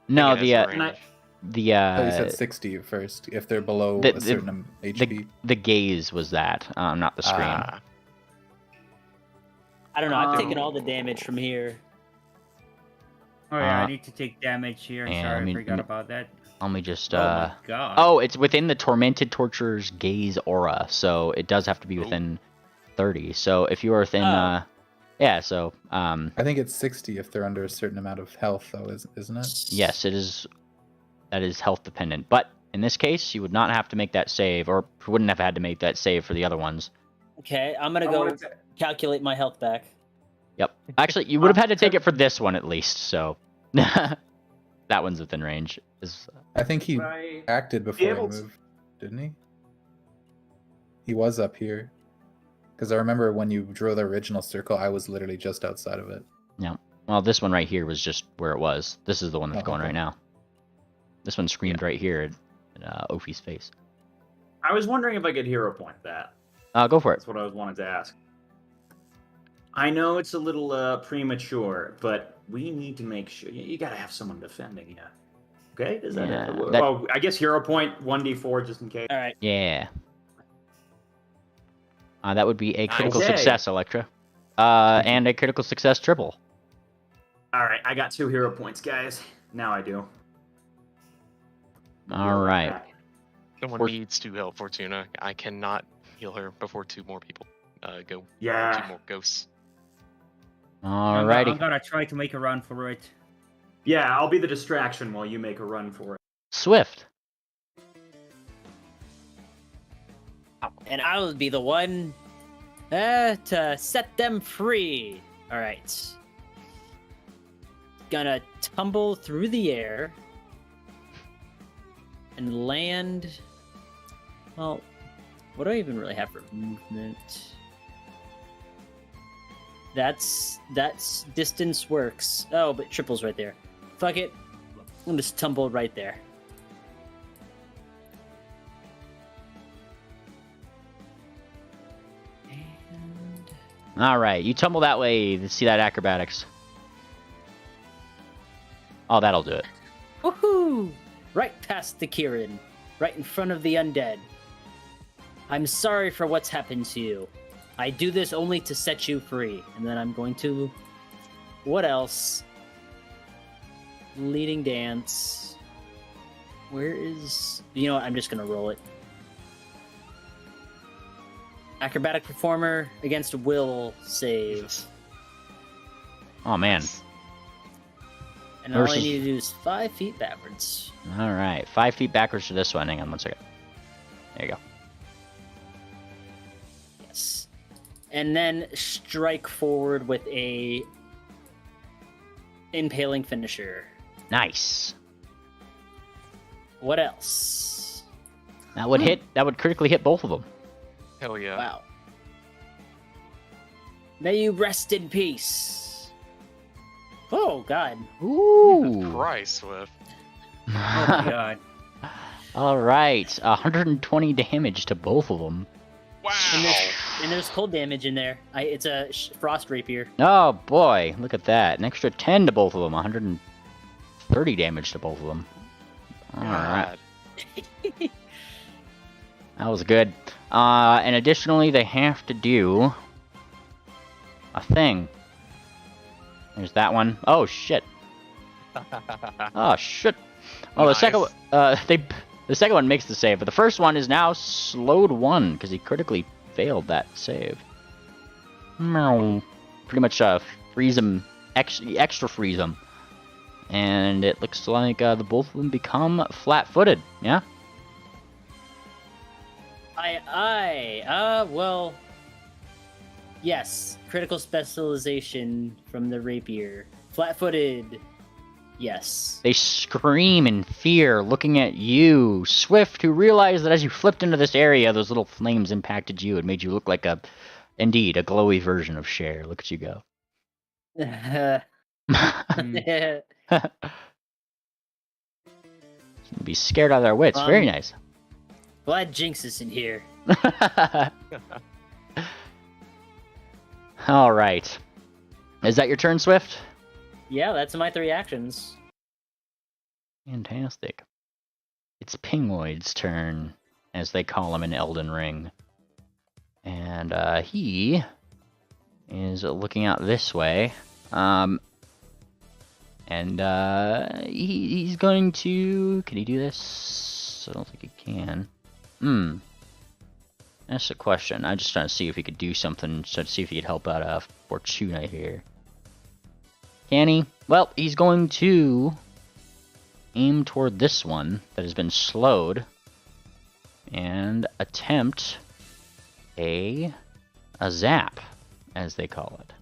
No, I think it has the range. the Oh, you said 60 at first. If they're below The- a certain HP. the gaze was that, not the scream. Ah, I don't know. I've taken Um, all the damage from here. Oh yeah, I Uh, need to take damage here. and Sorry, let me- I forgot about that. Let me just. Oh my god. Oh, it's within the tormented torturer's gaze aura, so it does have to be Oh. within 30. So if you are within, Oh. yeah. So I think it's 60 if they're under a certain amount of health, though, isn't it? yes, it is. That is health dependent, but in this case, you would not have to make that save, or wouldn't have had to make that save for the other ones. Okay, I'm gonna I go wanted to- calculate my health back. Yep. Actually, you would have had to take it for this one at least. So that one's within range. I think he Right. acted before he able to- moved, didn't he? He was up here. Because I remember when you drew the original circle, I was literally just outside of it. Well, this one right here was just where it was. This is the one that's Oh, going okay. right now. This one screamed right here in Ophi's face. I was wondering if I could hero point that. Go for it. That's what I was wanted to ask. I know it's a little premature, but we need to make sure you gotta have someone defending you. Okay? Is that Yeah, it? that- Oh, I guess hero point 1d4 just in case. All right. Yeah. That would be a critical Okay. success, Electra. And a critical success triple. All right, I got 2 hero points, guys. Now I do. All right. someone Or- needs to help Fortuna. I cannot heal her before 2 more people go. 2 Yeah. more ghosts. I'm Alrighty. gonna try to make a run for it. Yeah, I'll be the distraction while you make a run for it. Swift. And I will be the one to set them free. All right. Gonna tumble through the air and land. Well, what do I even really have for movement? That's distance works. Oh, but triple's right there. Fuck it. I'm just tumbled right there. And All right, you tumble that way to see that acrobatics. Oh, that'll do it. woohoo! Right past the Kirin, right in front of the undead. I'm sorry for what's happened to you. I do this only to set you free. And then I'm going to... What else? Leading dance. Where is... You know what? I'm just going to roll it. Acrobatic performer against will save. Jesus. Oh man. And all I Versus- need to do is 5 feet backwards. All right, 5 feet backwards to this one. Hang on 1 second. There you go. Yes. And then strike forward with a impaling finisher. Nice. What else? That would hit. That would critically hit both of them. Hell yeah. Wow. May you rest in peace. Oh God. Ooh. Christ, Swift. Oh my god. All right, 120 damage to both of them. Wow. And there's cold damage in there. It's a frost rapier. Oh boy, look at that. An extra 10 to both of them. 130 damage to both of them. All right. God. That was good. And additionally, they have to do a thing. There's that one. Oh shit. Oh shit. Oh, the second Nice. the second one makes the save, but the first one is now slowed 1 because he critically failed that save. Meow. Pretty much freeze him, extra freeze him, and it looks like the both of them become flat-footed. Yeah. Well, yes, critical specialization from the rapier. Flat-footed, yes. They scream in fear, looking at you, Swift, who realized that as you flipped into this area, those little flames impacted you and made you look like indeed, a glowy version of Cher. Look at you go. Be scared out of their wits. Very nice. Glad Jinx isn't here. All right. Is that your turn, Swift? Yeah, that's my 3 actions. Fantastic. It's Pingoid's turn, as they call him in Elden Ring. And he is looking out this way. And he's going to... Can he do this? I don't think he can. That's the question. I'm just trying to see if he could do something, to see if he could help out Fortuna here. Can he? Well, he's going to aim toward this one that has been slowed and attempt a zap, as they call it.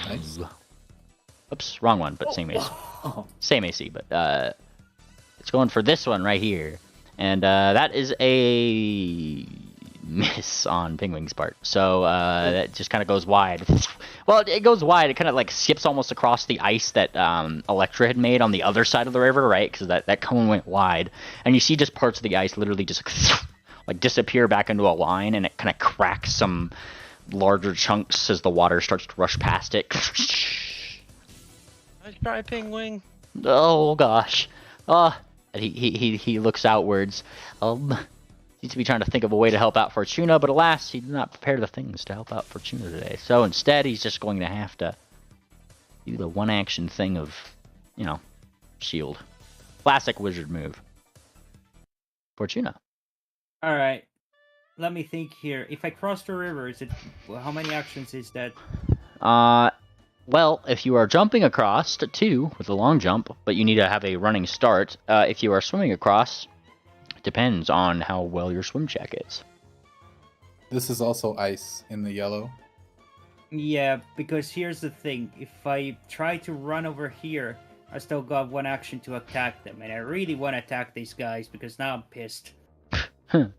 Nice. Oops, wrong one, but same AC. Same AC, but it's going for this one right here. And that is a miss on Pingwing's part. So that just kind of goes wide. Well, it goes wide. It kind of like skips almost across the ice that Electra had made on the other side of the river, right? Because that cone went wide. And you see just parts of the ice literally just like disappear back into a line, and it kind of cracks some larger chunks as the water starts to rush past it. Nice try, Pingwing. Oh gosh. He looks outwards. Seems to be trying to think of a way to help out Fortuna, but alas, he did not prepare the things to help out Fortuna today. So instead, he's just going to have to do the one-action thing of, shield. Classic wizard move. Fortuna. Alright. Let me think here. If I cross the river, how many actions is that? Well, if you are jumping across to 2 with a long jump, but you need to have a running start, if you are swimming across, it depends on how well your swim check is. This is also ice in the yellow. Yeah, because here's the thing. If I try to run over here, I still got 1 action to attack them. And I really want to attack these guys because now I'm pissed. A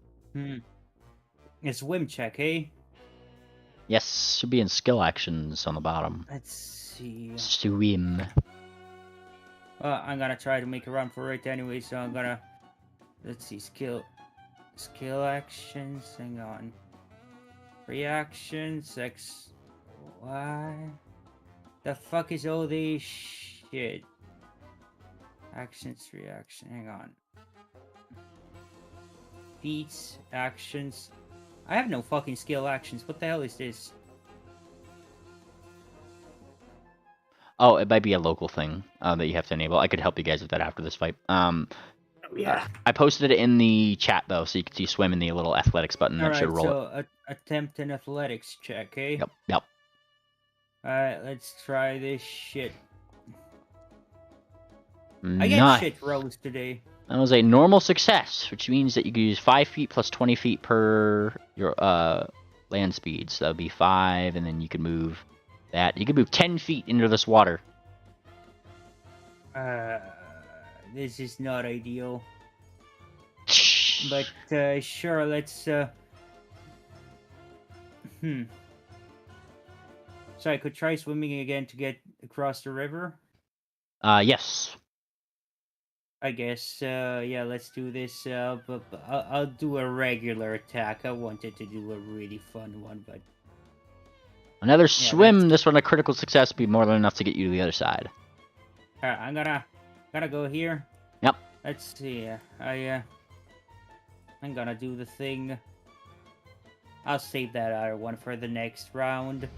swim check, eh? Yes, should be in skill actions on the bottom. Let's see. Swim. Well, I'm gonna try to make a run for it anyway, so I'm gonna... Let's see, skill actions, hang on. Reactions, X, Y... The fuck is all this shit? Actions, reaction, hang on. Feats, actions... I have no fucking skill actions, what the hell is this? Oh, it might be a local thing that you have to enable. I could help you guys with that after this fight. Yeah. I posted it in the chat though, so you can see swim in the little athletics button. That should Alright, roll it. so attempt an athletics check, eh? Yep, yep. Alright, let's try this shit. I Nice. get shit rolls today. That was a normal success, which means that you can use 5 feet plus 20 feet per your land speed. So that would be 5, and then you can move that. You can move 10 feet into this water. This is not ideal. But sure, let's So I could try swimming again to get across the river. Yes. I guess. Yeah, let's do this. But I'll do a regular attack. I wanted to do a really fun one, but Another swim. This one a critical success would be more than enough to get you to the other side. alright, I'm gonna go here. Yep. Let's see. I'm gonna do the thing. I'll save that other one for the next round.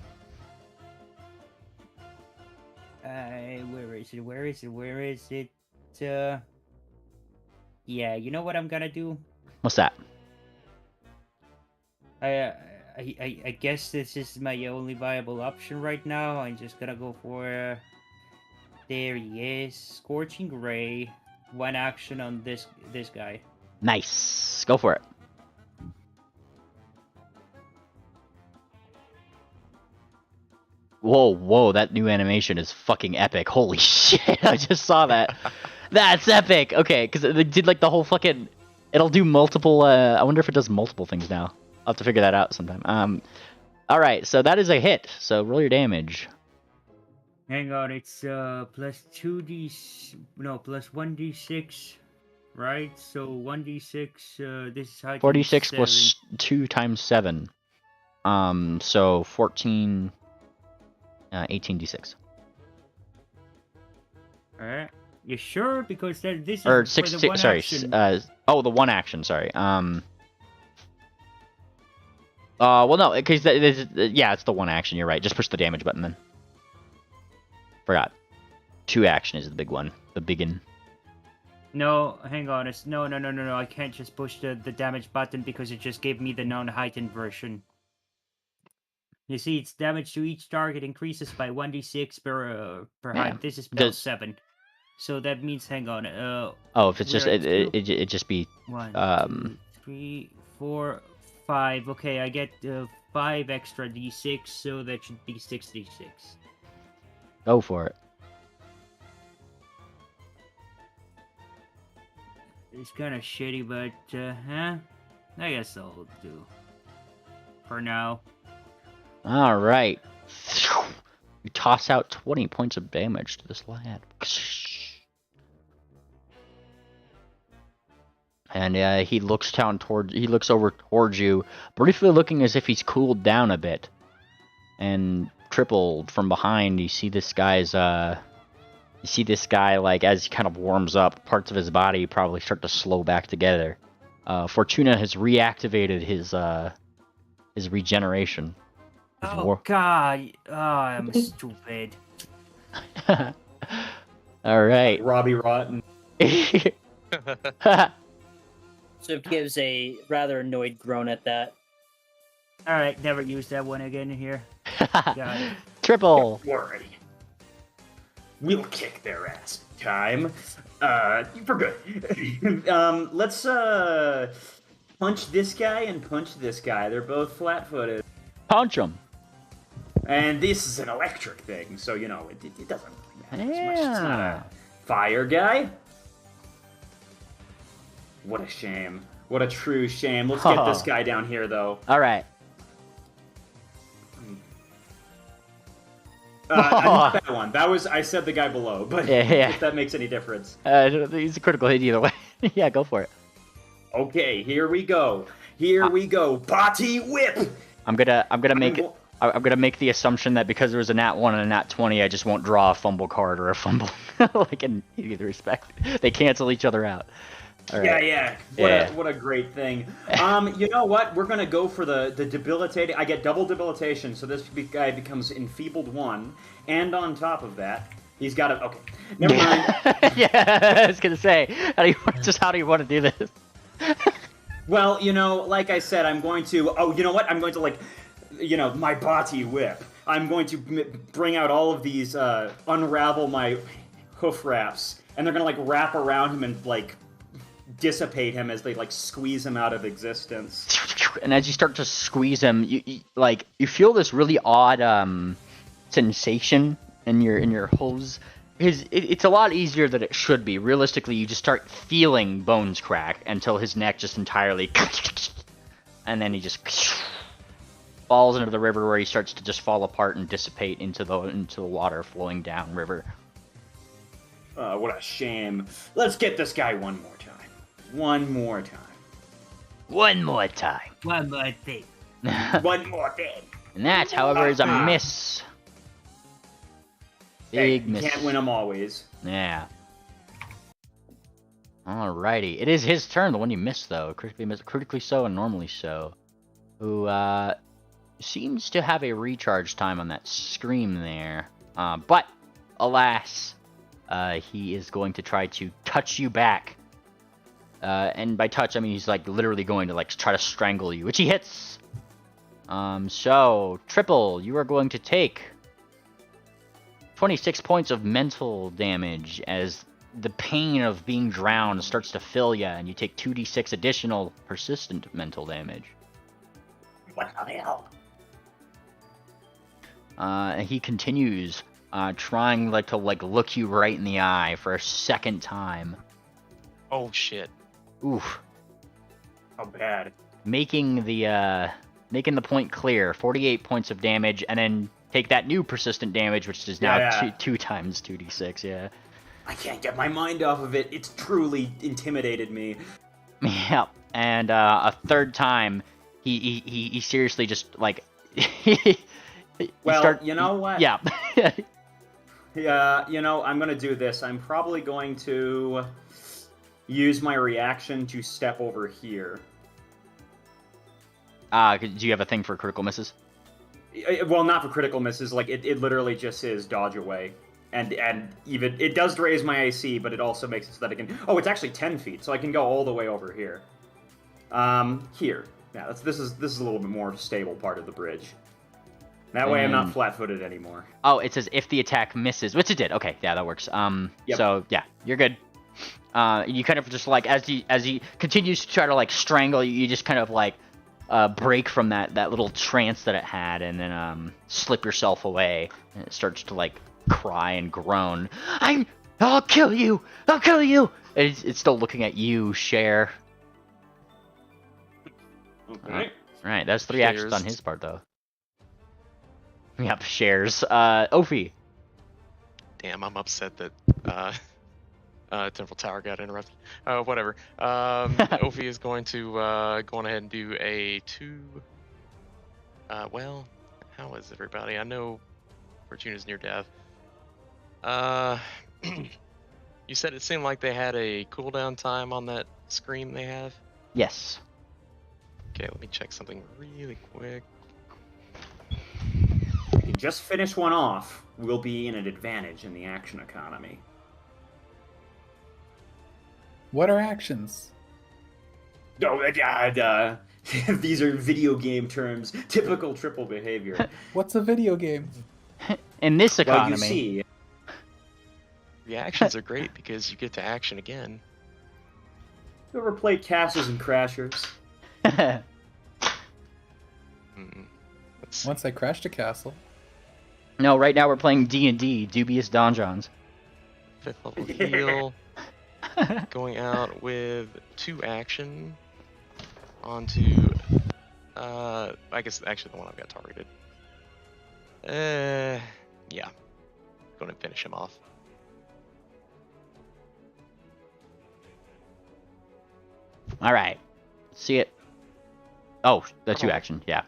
Where is it? Where is it? Where is it? Yeah, you know what I'm gonna do? What's that? I guess this is my only viable option right now. I'm just gonna go for... there he is. Scorching Ray. One action on this guy. Nice. Go for it. Whoa, whoa, that new animation is fucking epic. Holy shit, I just saw that. That's epic. Okay, because it did like the whole fucking... It'll do multiple... I wonder if it does multiple things now. I'll have to figure that out sometime. Alright, so that is a hit. So roll your damage. Hang on, it's plus 2d... No, plus 1d6, right? So 1d6, this is how 46 plus 2 times 7. So 14... 18d6. Alright. You sure? Because this is Or for the 16... one Sorry. action. Oh, the one action, sorry. Well, no, because yeah, it's the one action. You're right. Just push the damage button then. Forgot. 2 action is the big one. The biggin. No, hang on. It's no. I can't just push the damage button because it just gave me the non-heightened version. You see, its damage to each target increases by 1d6 per height. This is spell 7. So that means, hang on. Oh, if it's just it just be 1, 2, 3, 4, 5. Okay, I get 5 extra d6, so that should be 6d6. Go for it. It's kind of shitty, but I guess I'll do for now. All right. You toss out 20 points of damage to this lad. And he looks over towards you, briefly looking as if he's cooled down a bit. And Triple, from behind, you see this guy like as he kind of warms up, parts of his body probably start to slow back together. Fortuna has reactivated his regeneration. Oh god! Oh, I'm stupid. All right. Robbie Rotten. So it gives a rather annoyed groan at that. Alright, never use that one again here. Got it. Triple. Don't worry. We'll kick their ass. Time. For good. Let's punch this guy and punch this guy. They're both flat-footed. Punch him. And this is an electric thing, so, you know, it doesn't really matter as much. It's not Yeah. a fire guy. What a shame. What a true shame. Let's get this guy down here, though. All right. Not that one. That was I said the guy below, but Yeah. if that makes any difference. He's a critical hit either way. Yeah, go for it. Okay, here we go. Here we go. Body whip. I'm gonna make the assumption that because there was a nat 1 and a nat 20, I just won't draw a fumble card or a fumble like in either respect. They cancel each other out. All right. Yeah. What a great thing. You know what? We're gonna go for the debilitating. I get double debilitation, so this guy becomes enfeebled 1, and on top of that, he's got a. Okay, never mind. Yeah, I was gonna say, how do you want to do this? Well, like I said, I'm going to. Oh, you know what? I'm going to my body whip. I'm going to bring out all of these, unravel my hoof wraps, and they're gonna wrap around him and dissipate him as they squeeze him out of existence. And as you start to squeeze him, you feel this really odd sensation in your hooves. It's a lot easier than it should be. Realistically, you just start feeling bones crack until his neck just entirely, and then he just falls into the river where he starts to just fall apart and dissipate into the water flowing down river. What a shame. Let's get this guy one more time. One more time. One more time. One more thing. One more thing. And that, however, is a miss. Big miss. Can't win them always. Yeah. Alrighty. It is his turn, the one you missed, though. Critically so and normally so. Who, seems to have a recharge time on that scream there. But, alas, he is going to try to touch you back. And by touch, I mean he's literally going to try to strangle you, which he hits. So Triple, you are going to take 26 points of mental damage as the pain of being drowned starts to fill you, and you take 2d6 additional persistent mental damage. What the hell? And he continues, trying to look you right in the eye for a second time. Oh shit. Oof. How bad? Making the point clear, 48 points of damage, and then take that new persistent damage, which is now 2 times 2d6. Yeah. I can't get my mind off of it. It's truly intimidated me. Yep. And a third time, he seriously just you know what? Yeah. Yeah. I'm gonna do this. I'm probably going to use my reaction to step over here. Do you have a thing for critical misses? Well, not for critical misses. It literally just says dodge away, and even it does raise my AC, but it also makes it so that I can. Oh, it's actually 10 feet, so I can go all the way over here. Here. Yeah, this is a little bit more stable part of the bridge. That way, I'm not flat-footed anymore. Oh, it says if the attack misses, which it did. Okay, yeah, that works. Yep. So yeah, you're good. You kind of just as he continues to try to strangle you, you just kind of break from that little trance that it had, and then slip yourself away, and it starts to cry and groan. I'll kill you! I'll kill you! It's still looking at you, Cher. Okay. Right, that's 3 actions on his part, though. Yep, shares. Ophi. Damn, I'm upset that Temple Tower got interrupted. Whatever. Ophi is going to go on ahead and do a 2. Well, how is everybody? I know Fortuna's near death. You said it seemed like they had a cooldown time on that scream they have? Yes. Okay, let me check something really quick. If you just finish one off, we'll be in an advantage in the action economy. What are actions? No, these are video game terms. Typical Triple behavior. What's a video game? In this economy. Well, you see. Reactions are great because you get to action again. You ever played Castles and Crashers? Once I crashed a castle. No, right now we're playing D&D, Dubious Donjons. 5th level heal. Going out with 2 action onto, I guess actually the one I've got targeted. Yeah. go and finish him off. All right. See it. Oh, the 2 action. Yeah.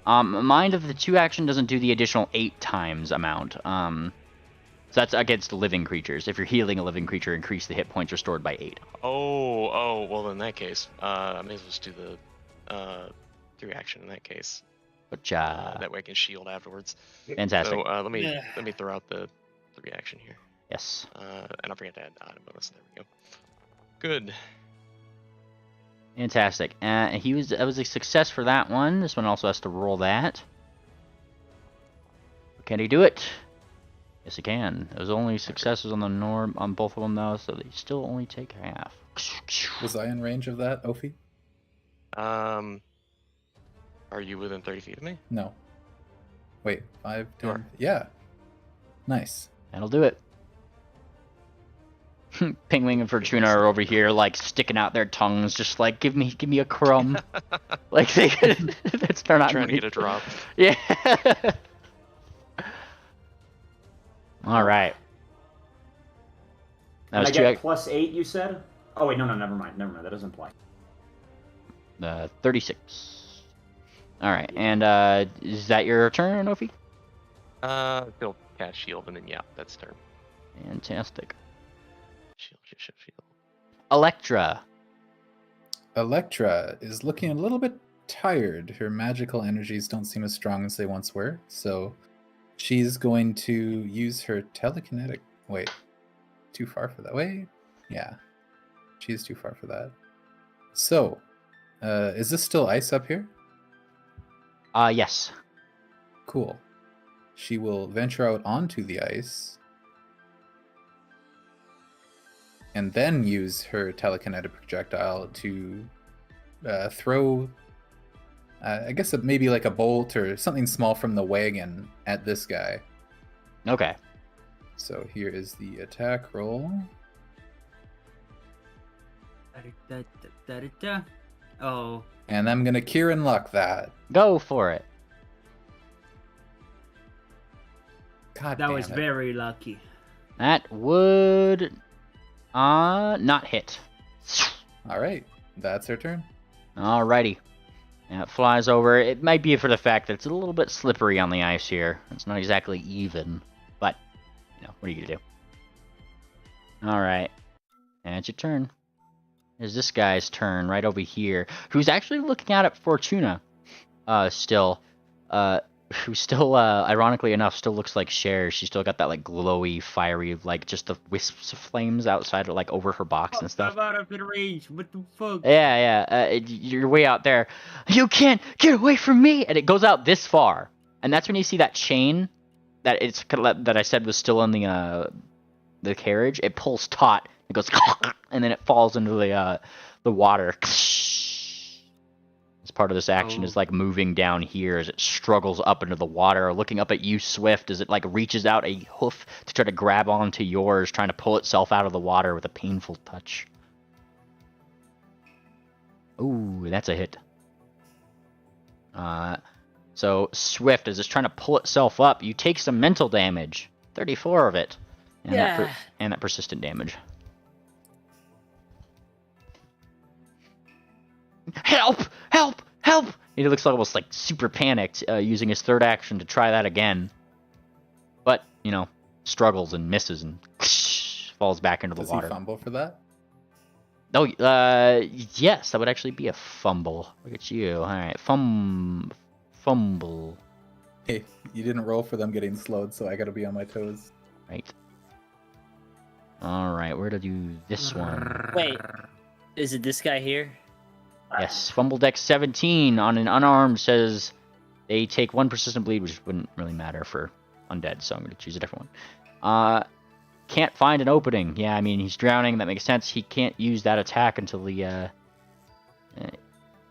Mind of the 2 action doesn't do the additional 8 times amount. So that's against living creatures. If you're healing a living creature, increase the hit points restored by 8. Oh, well, in that case, I may as well just do the 3 action in that case. But That way I can shield afterwards. fantastic. So let me throw out the 3 action here. Yes. And I'll forget to add item bonus. There we go. Good. Fantastic. That was a success for that one. This one also has to roll that. Can he do it? Yes, he can. There's only successes on the norm on both of them though, so they still only take half. Was I in range of that, Ophi? Are you within 30 feet of me? No. Wait, 5, You 10. are. Yeah. Nice. That'll do it. Pingwing and Fortuna are over here, like sticking out their tongues, just like give me a crumb. Like they're not Trying to get a drop. Yeah. All right. That And was I two. get +8, you said? Oh, wait, no, never mind. That doesn't apply. 36. All right, and is that your turn, Ophi? He'll cast shield, and then yeah, that's turn. Fantastic. Shield. Electra. Electra is looking a little bit tired. Her magical energies don't seem as strong as they once were, so she's going to use her telekinetic. Wait, too far for that. Wait, yeah, she's too far for that. So, is this still ice up here? Yes. Cool. She will venture out onto the ice and then use her telekinetic projectile to throw, I guess maybe like a bolt or something small from the wagon at this guy. Okay. So here is the attack roll. Oh. And I'm going to Kieran Luck that. Go for it. God That damn was it. very lucky. That would not hit. All right. That's her turn. Alrighty. And it flies over. It might be for the fact that it's a little bit slippery on the ice here. It's not exactly even, but what are you gonna do? Alright. And it's your turn. It's this guy's turn right over here, who's actually looking out at Fortuna still. Who still, ironically enough, still looks like Cher. She's still got that, like, glowy, fiery, like, just the wisps of flames outside, like, over her box and stuff. I'm out of the range. What the fuck? Yeah. You're way out there. You can't get away from me! And it goes out this far. And that's when you see that chain that I said was still in the carriage. It pulls taut. It goes, and then it falls into the water. As part of this action is like moving down here as it struggles up into the water, looking up at you, Swift, as it like reaches out a hoof to try to grab onto yours, trying to pull itself out of the water with a painful touch. Ooh, that's a hit. So Swift, as it's trying to pull itself up, you take some mental damage, 34 of it, and that persistent damage. Help! Help! Help! He looks almost like super panicked, using his third action to try that again. But, struggles and misses and falls back into the water. Does he fumble for that? Oh, yes, that would actually be a fumble. Look at you. Alright, fumble. Hey, you didn't roll for them getting slowed, so I gotta be on my toes. Right. Alright, where to do this one? Wait, is it this guy here? Yes, fumble dex 17 on an unarmed says they take 1 persistent bleed, which wouldn't really matter for undead, so I'm going to choose a different one. Can't find an opening. Yeah, I mean, he's drowning. That makes sense. He can't use that attack until I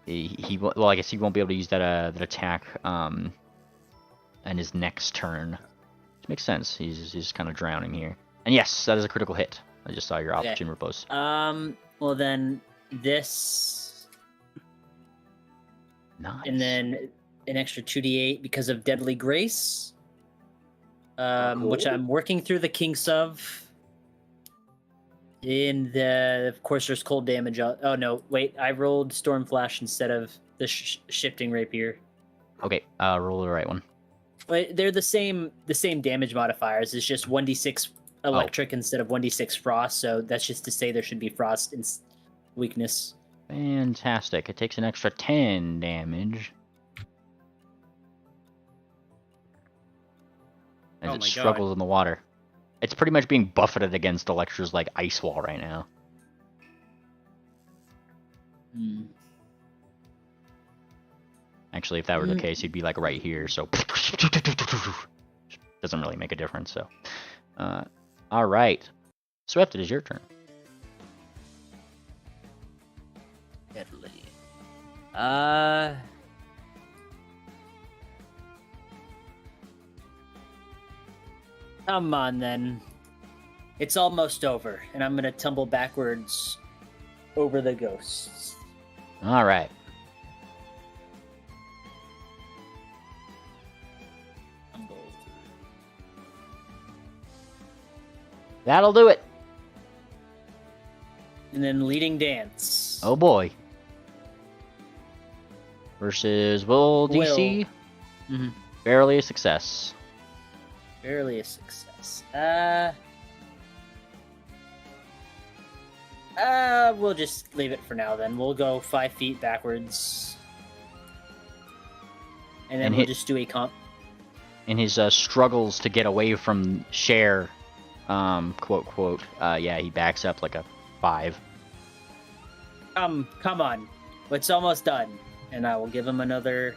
guess he won't be able to use that attack in his next turn. Which makes sense. He's kind of drowning here. And yes, that is a critical hit. I just saw your opportune repose. Well then, this... Nice. And then an extra 2d8 because of Deadly Grace. which Cool. I'm working through the kinks of. Of course, there's cold damage. Oh no, wait, I rolled Storm Flash instead of the shifting rapier. Okay, roll the right one. But they're the same damage modifiers. It's just 1d6 electric instead of 1d6 frost. So that's just to say there should be frost in weakness. Fantastic. It takes an extra 10 damage. As Oh it my God. struggles in the water. It's pretty much being buffeted against Electra's like ice wall right now. Hmm. Actually, if that were the case, he'd be like right here, so doesn't really make a difference. So, all right, Swift, it is your turn. Deadly. Come on then. It's almost over, and I'm gonna tumble backwards over the ghosts. All right. Tumble That'll do it. And then leading dance. Oh boy. Versus Will DC. Mm-hmm. Barely a success. Barely a success. We'll just leave it for now then. We'll go 5 feet backwards. And then And we'll hit- just do a comp. In his struggles to get away from Cher, quote, quote, yeah, he backs up like a 5. Come on. It's almost done. And I will give him another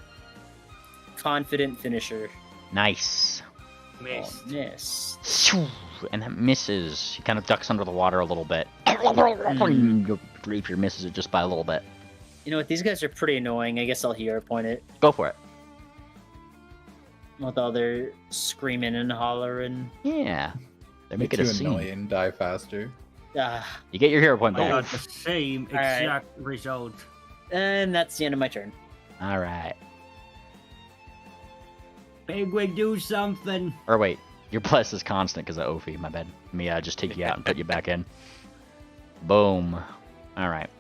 confident finisher. Nice. Missed. Oh, miss. And that misses. He kind of ducks under the water a little bit. Your rapier misses it just by a little bit. You know what? These guys are pretty annoying. I guess I'll hero point it. Go for it. With all their screaming and hollering. Yeah. They make Make it a too scene. annoying. Die faster. You get your hero point I got back. the same Alright. exact result. And that's the end of my turn. All right. Penguin, do something. Or wait, your bless is constant because of Ophi. My bad. Let me just take you out and put you back in. Boom. All right.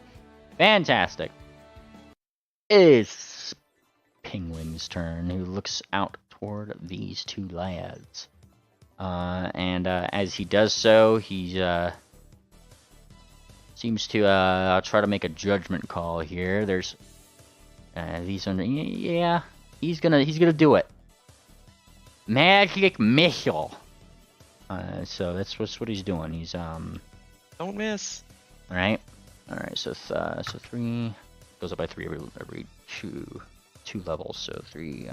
Fantastic. It's Penguin's turn, who looks out toward these two lads. And as he does so, he seems to try to make a judgment call here. There's these under. Yeah, he's gonna do it. Magic missile. So that's what he's doing. He's Don't miss. All right. So 3 goes up by 3 every two levels. So 3.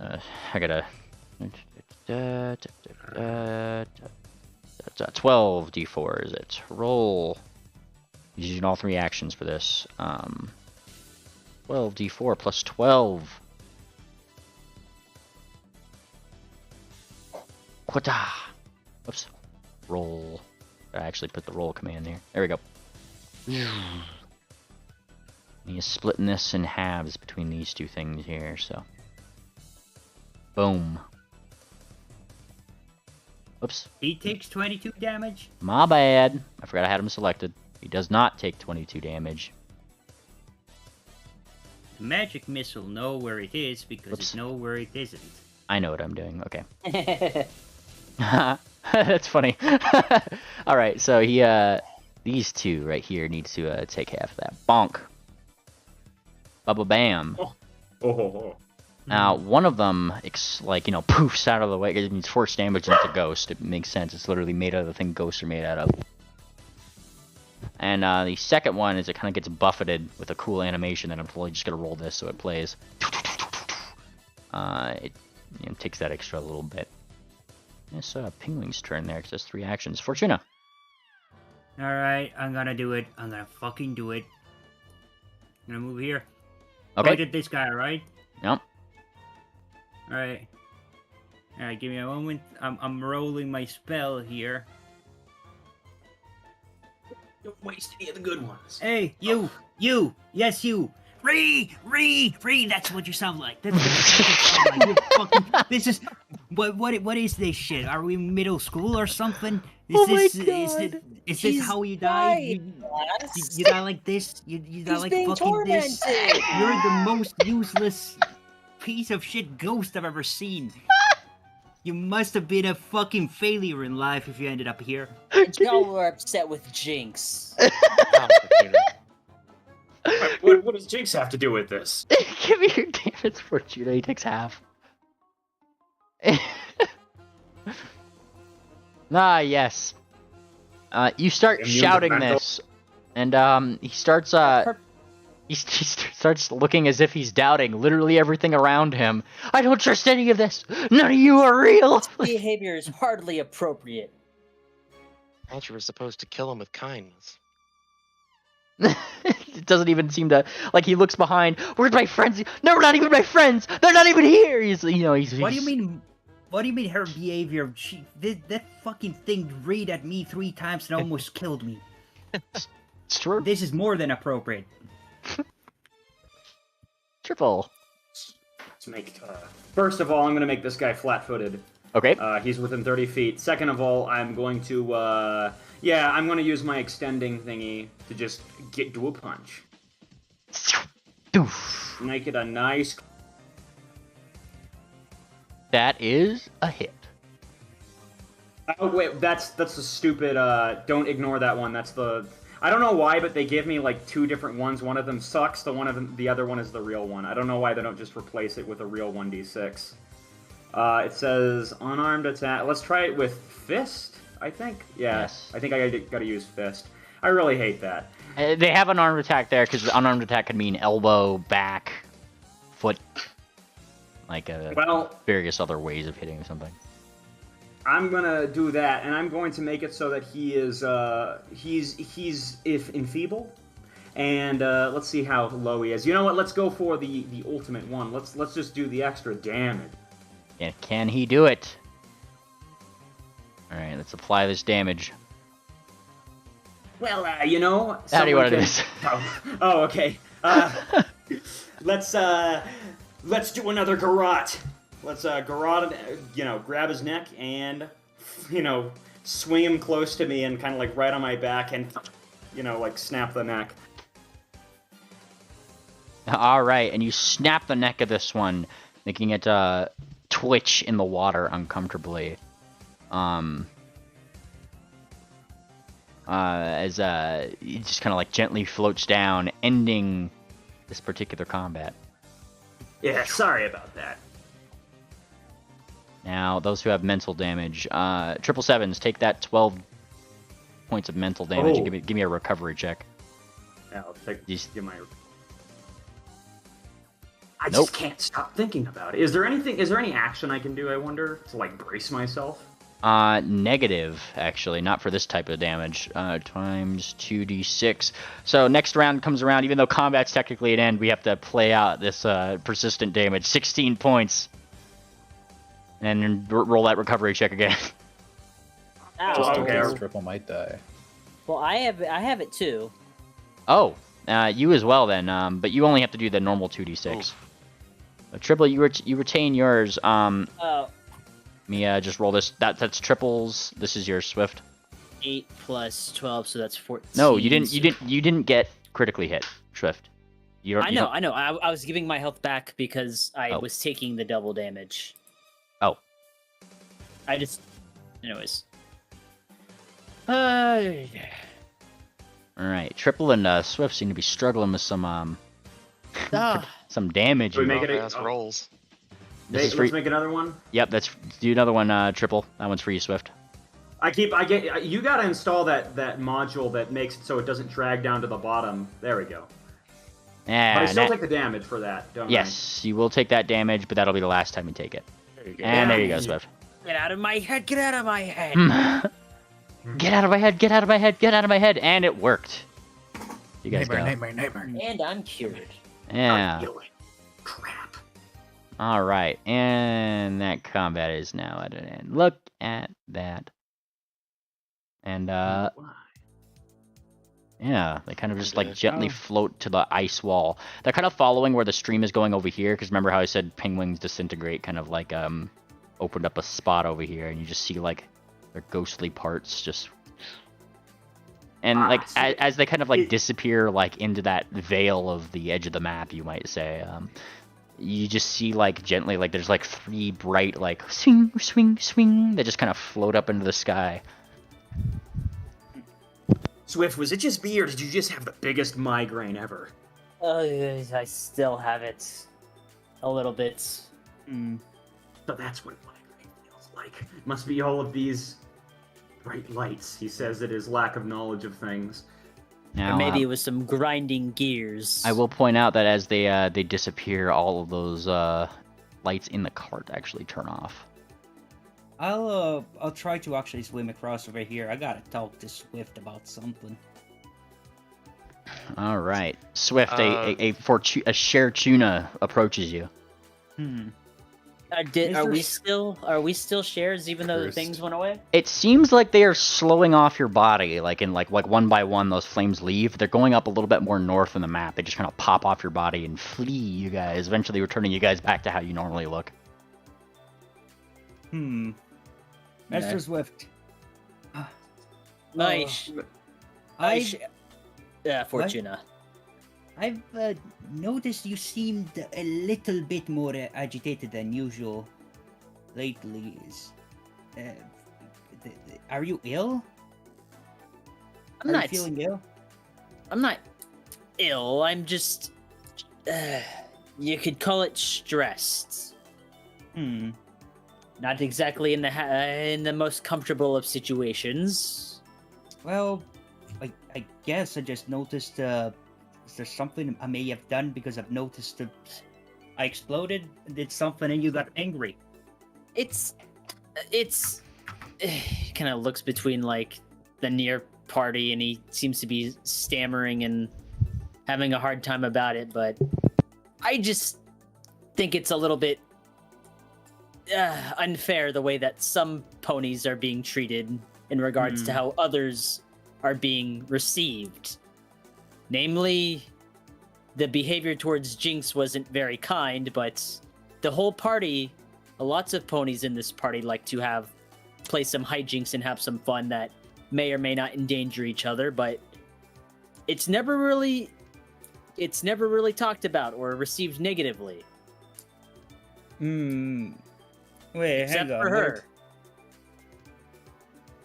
I gotta 12 d4 is it? Roll. He's using all 3 actions for this. 12 d4 plus 12. Quata. Whoops. Roll. I actually put the roll command there. There we go. He is splitting this in halves between these two things here, so. Boom. Whoops. He takes 22 damage. My bad. I forgot I had him selected. He does not take 22 damage. Magic missile know where it is because Whoops. it know where it isn't. I know what I'm doing. Okay. That's funny. Alright, so he, these two right here needs to take half of that. Bonk. Bubba bam. Oh. Now, one of them, poofs out of the way. It means force damage and it's a ghost. It makes sense. It's literally made out of the thing ghosts are made out of. And the second one is it kind of gets buffeted with a cool animation that I'm totally just going to roll this so it plays. It takes that extra little bit. It's Penguin's turn there because there's 3 actions. Fortuna. Alright, I'm gonna do it. I'm gonna fucking do it. I'm gonna move here. Okay. Point at this guy, right? Yep. Alright. Alright, give me a moment. I'm rolling my spell here. Don't waste any of the good ones. Hey, you! Yes, you! Ree, that's what you sound like. That's what you sound like. You're fucking, this is, what is this shit? Are we middle school or something? Oh my God. Is this how you die? You die like this? You die He's like being fucking this? tormented. You're the most useless piece of shit ghost I've ever seen. You must have been a fucking failure in life if you ended up here. And y'all were upset with Jinx. What does Jinx have to do with this? Give me your damage fortune. He takes half. Yes. You start Immune to shouting mental- this, and he starts he starts looking as if he's doubting literally everything around him. I don't trust any of this. None of you are real. Behavior is hardly appropriate. I thought you were supposed to kill him with kindness. It doesn't even seem to, like, he looks behind. Where's my friends? No, not even my friends. They're not even here. He's What do you mean? What do you mean her behavior? That fucking thing read at me 3 times and almost killed me. It's true. This is more than appropriate. Triple. Let's make. First of all, I'm gonna make this guy flat-footed. Okay. He's within 30 feet. Second of all, I'm going to. I'm gonna use my extending thingy to just do a punch. Doof. Make it a nice. That is a hit. Oh wait, that's the stupid. Don't ignore that one. That's the. I don't know why, but they give me like 2 different ones. One of them sucks. The other one is the real one. I don't know why they don't just replace it with a real 1d6. It says unarmed attack. Let's try it with fist. I think. Yeah. Yes. I think I gotta use fist. I really hate that. They have an unarmed attack there because unarmed attack could mean elbow, back, foot, like various other ways of hitting something. I'm gonna do that, and I'm going to make it so that he is he's enfeebled, and let's see how low he is. You know what? Let's go for the ultimate one. Let's just do the extra damage. Yeah, can he do it? All right, let's apply this damage. Well, you know. How do you want to do someone this? Oh, okay. Let's do another garrote. Let's garrote, grab his neck and, swing him close to me and kind of like right on my back and, like snap the neck. All right, and you snap the neck of this one, making it twitch in the water uncomfortably. As he just kind of like gently floats down, ending this particular combat. Yeah, sorry about that. Now, those who have mental damage, 777s, take that 12 points of mental damage and give me a recovery check. Yeah, I'll give my. I Nope. just can't stop thinking about it. Is there any action I can do, I wonder, to like brace myself? Negative, actually, not for this type of damage. Times 2d6. So next round comes around, even though combat's technically an end, we have to play out this persistent damage. 16 points. And then roll that recovery check again. Ow. Just in okay. case Triple might die. Well, I have it too. Oh, you as well then, but you only have to do the normal 2d6. Triple, you retain yours. Oh, Let me just roll this. That's triples. This is your Swift. 8 plus 12, so that's 14. No, you didn't get critically hit, Swift. I know. I was giving my health back because I was taking the double damage. Oh. Anyways. All right, Triple and Swift seem to be struggling with some some damage. Do we make it Fast rolls. Let's make another one. Yep, do another one, Triple. That one's for you, Swift. You gotta install that module that makes it so it doesn't drag down to the bottom. There we go. Yeah, But I still take the damage for that, don't I? yes, you will take that damage, but that'll be the last time you take it. There you go. And there you go, Swift. Get out of my head! Get out of my head! Get out of my head! Get out of my head! Get out of my head! And it worked. You guys go. Nightmare. And I'm cured. Yeah. Crap. All right, and that combat is now at an end. Look at that. And Yeah, they kind of just like Okay. gently Oh. float to the ice wall. They're kind of following where the stream is going over here, because remember how I said penguins disintegrate, kind of like opened up a spot over here, and you just see like their ghostly parts just. And like so as they kind of like it- disappear like into that veil of the edge of the map, you might say, you just see like gently like there's like 3 bright like swing swing swing that just kind of float up into the sky. Swift, was it just me, or did you just have the biggest migraine ever? I still have it. A little bit. Hmm. So that's what migraine feels like. Must be all of these bright lights. He says it is lack of knowledge of things. Now, Or maybe it was some grinding gears. I will point out that as they disappear, all of those lights in the cart actually turn off. I'll try to actually swim across over here. I gotta talk to Swift about something. All right, Swift, Uh, a share tuna approaches you. Hmm. Are we still shares even though the First. things went away? It seems like they are slowing off your body, like in like one by one those flames leave. They're going up a little bit more north in the map. They just kind of pop off your body and flee you guys, eventually returning you guys back to how you normally look. Hmm. Okay. Mr. Swift. Nice. Fortuna. I've noticed you seemed a little bit more agitated than usual lately. Are you ill? I'm Are not. you feeling ill? I'm not ill. I'm just. You could call it stressed. Hmm. Not exactly in the most comfortable of situations. Well, I guess I just noticed. Is there something I may have done because I've noticed that I exploded, did something, and you got angry? It's kind of looks between like the near party, and he seems to be stammering and having a hard time about it. But I just think it's a little bit unfair the way that some ponies are being treated in regards to how others are being received. Namely, the behavior towards Jinx wasn't very kind, but the whole party, lots of ponies in this party like to play some hijinks and have some fun that may or may not endanger each other, but it's never really talked about or received negatively. Hmm. Wait, Except hang on. for her.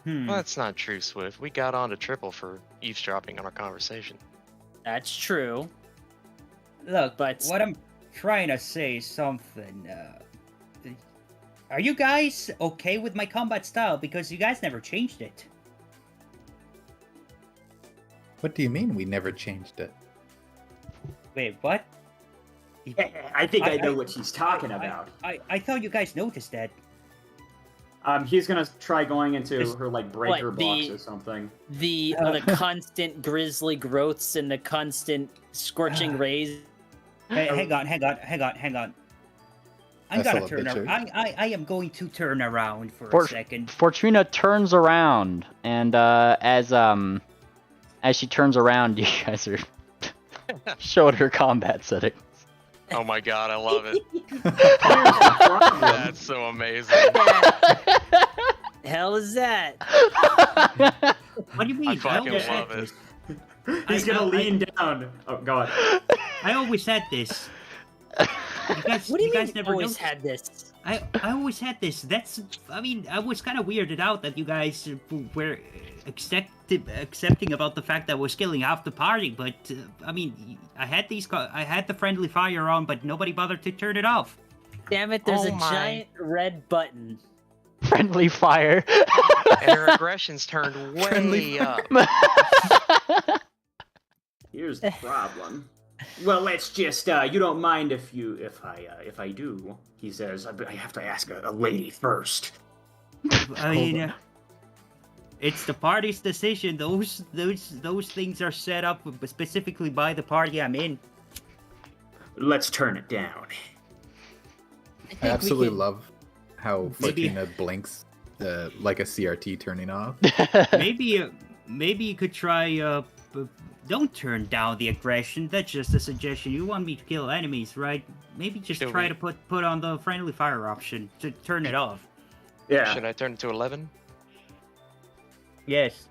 Well, that's not true, Swift. We got on to Triple for eavesdropping on our conversation. That's true. Look, But- what I'm trying to say is something. Are you guys okay with my combat style? Because you guys never changed it. What do you mean we never changed it? Wait, what? I think I I- know what she's talking about. I thought you guys noticed that. He's gonna try going into Is- her like breaker what, box the- or something. The constant grisly growths and the constant scorching rays. Hey, hang on. I'm I saw gonna a turn picture. around. I am going to turn around for a second. Fortuna turns around, and as she turns around, you guys are showing her combat settings. Oh my god, I love it. Here's the problem. That's so amazing. Hell is that? What do you mean? I fucking always love had it. this. He's gonna lean down. Oh god. I always had this. You guys, What do you guys mean never always noticed? had this? I always had this. I mean, I was kind of weirded out that you guys were accepting about the fact that we're killing half the party. But I mean, I had the friendly fire on, but nobody bothered to turn it off. Damn it, there's Oh a my. giant red button. Friendly fire. And her aggression's turned way up. Here's the problem. Well, let's just you don't mind if I do, he says. I have to ask a lady first. I mean, it's the party's decision. Those things are set up specifically by the party I'm in. Let's turn it down. I absolutely can- love how Maybe- Fortuna blinks like a CRT turning off. Maybe you could try don't turn down the aggression. That's just a suggestion. You want me to kill enemies, right? Maybe just Should try we- to put on the friendly fire option to turn it off. Yeah. Should I turn it to 11? Yes.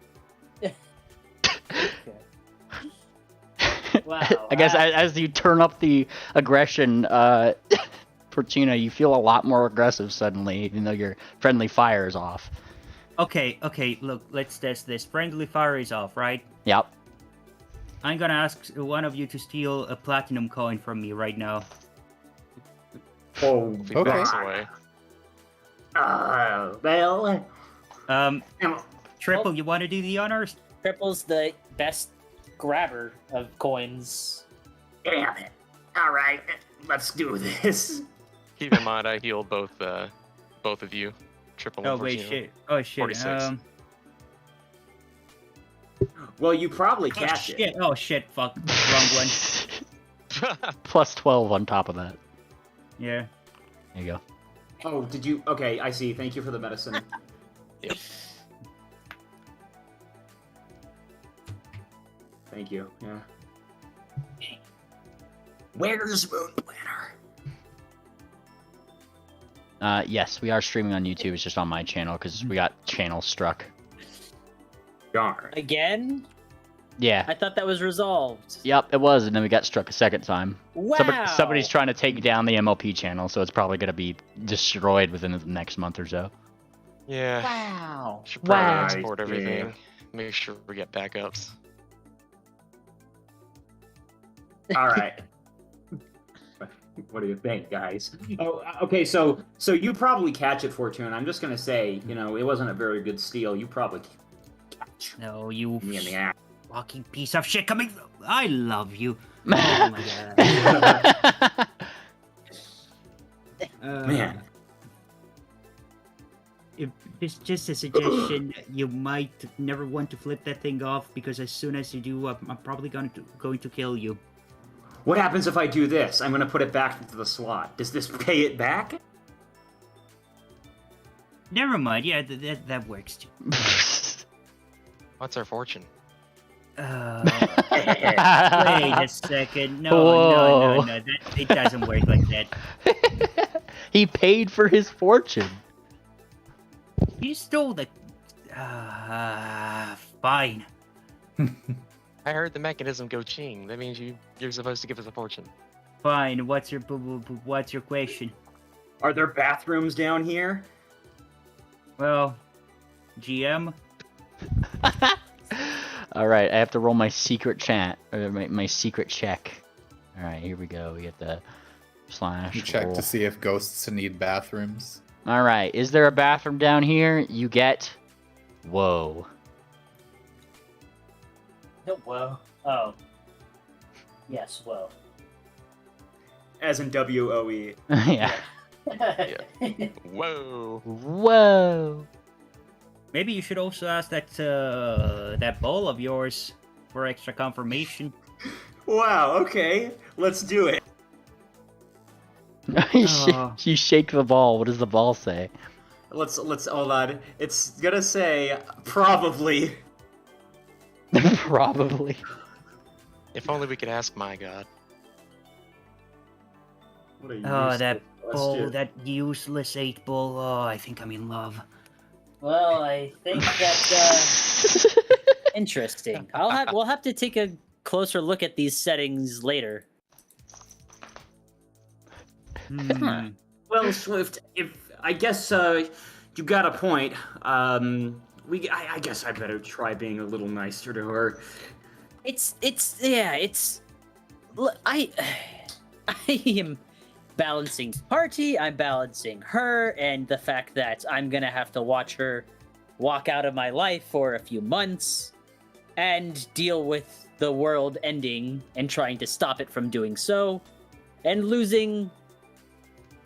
Wow. I guess as you turn up the aggression, Fortuna, you feel a lot more aggressive suddenly, even though your friendly fire is off. Okay, look, let's test this. Friendly fire is off, right? Yep. I'm gonna ask one of you to steal a platinum coin from me right now. Oh, If he Okay. backs away. well. Triple, you want to do the honors? Triple's the best grabber of coins. Damn it. All right, let's do this. Keep in mind, I heal both of you. Triple Oh and wait, Fortuna. shit. Oh shit. 46. Well, you probably Oh catch it. shit. Oh shit. Fuck. Wrong one. Plus 12 on top of that. Yeah. There you go. Oh, did you? Okay, I see. Thank you for the medicine. Yep. Thank you. Yeah. Where's Moon Planner? Yes, we are streaming on YouTube. It's just on my channel because we got channel struck. Darn. Again? Yeah. I thought that was resolved. Yep, it was, and then we got struck a second time. Wow. Somebody's trying to take down the MLP channel, so it's probably going to be destroyed within the next month or so. Yeah. Wow. Should probably Wow. export Yeah. everything. Make sure we get backups. All right. What do you think, guys? Oh, okay. So you probably catch it, Fortune. I'm just gonna say, it wasn't a very good steal. You probably catch No, you me in the act. fucking piece of shit coming. I love you. Oh my god. Man. If it's just a suggestion, you might never want to flip that thing off because as soon as you do, I'm probably going to kill you. What happens if I do this? I'm gonna put it back into the slot. Does this pay it back? Never mind. Yeah, that works too. What's our fortune? Wait a second. No, that, it doesn't work like that. He paid for his fortune. You stole the. Fine. I heard the mechanism go ching. That means you're supposed to give us a fortune. Fine. What's your question? Are there bathrooms down here? Well, GM. All right, I have to roll my secret chat, or my secret check. All right, here we go. We get the slash. You check roll. to see if ghosts need bathrooms. All right, is there a bathroom down here? You get. Whoa. Whoa. Oh. Yes, whoa. As in WOE. Yeah. Whoa. Whoa. Maybe you should also ask that bowl of yours for extra confirmation. Wow. Okay. Let's do it. You shake the ball. What does the ball say? Let's hold on. It's gonna say probably. Probably. If only we could ask my god. What a Oh, useless that bowl, question. that useless 8-ball. Oh, I think I'm in love. Well, I think that's interesting. We'll have to take a closer look at these settings later. Hmm. Well, Swift, if I guess you got a point. I guess I better try being a little nicer to her. I am balancing party, I'm balancing her, and the fact that I'm gonna have to watch her walk out of my life for a few months and deal with the world ending and trying to stop it from doing so, and losing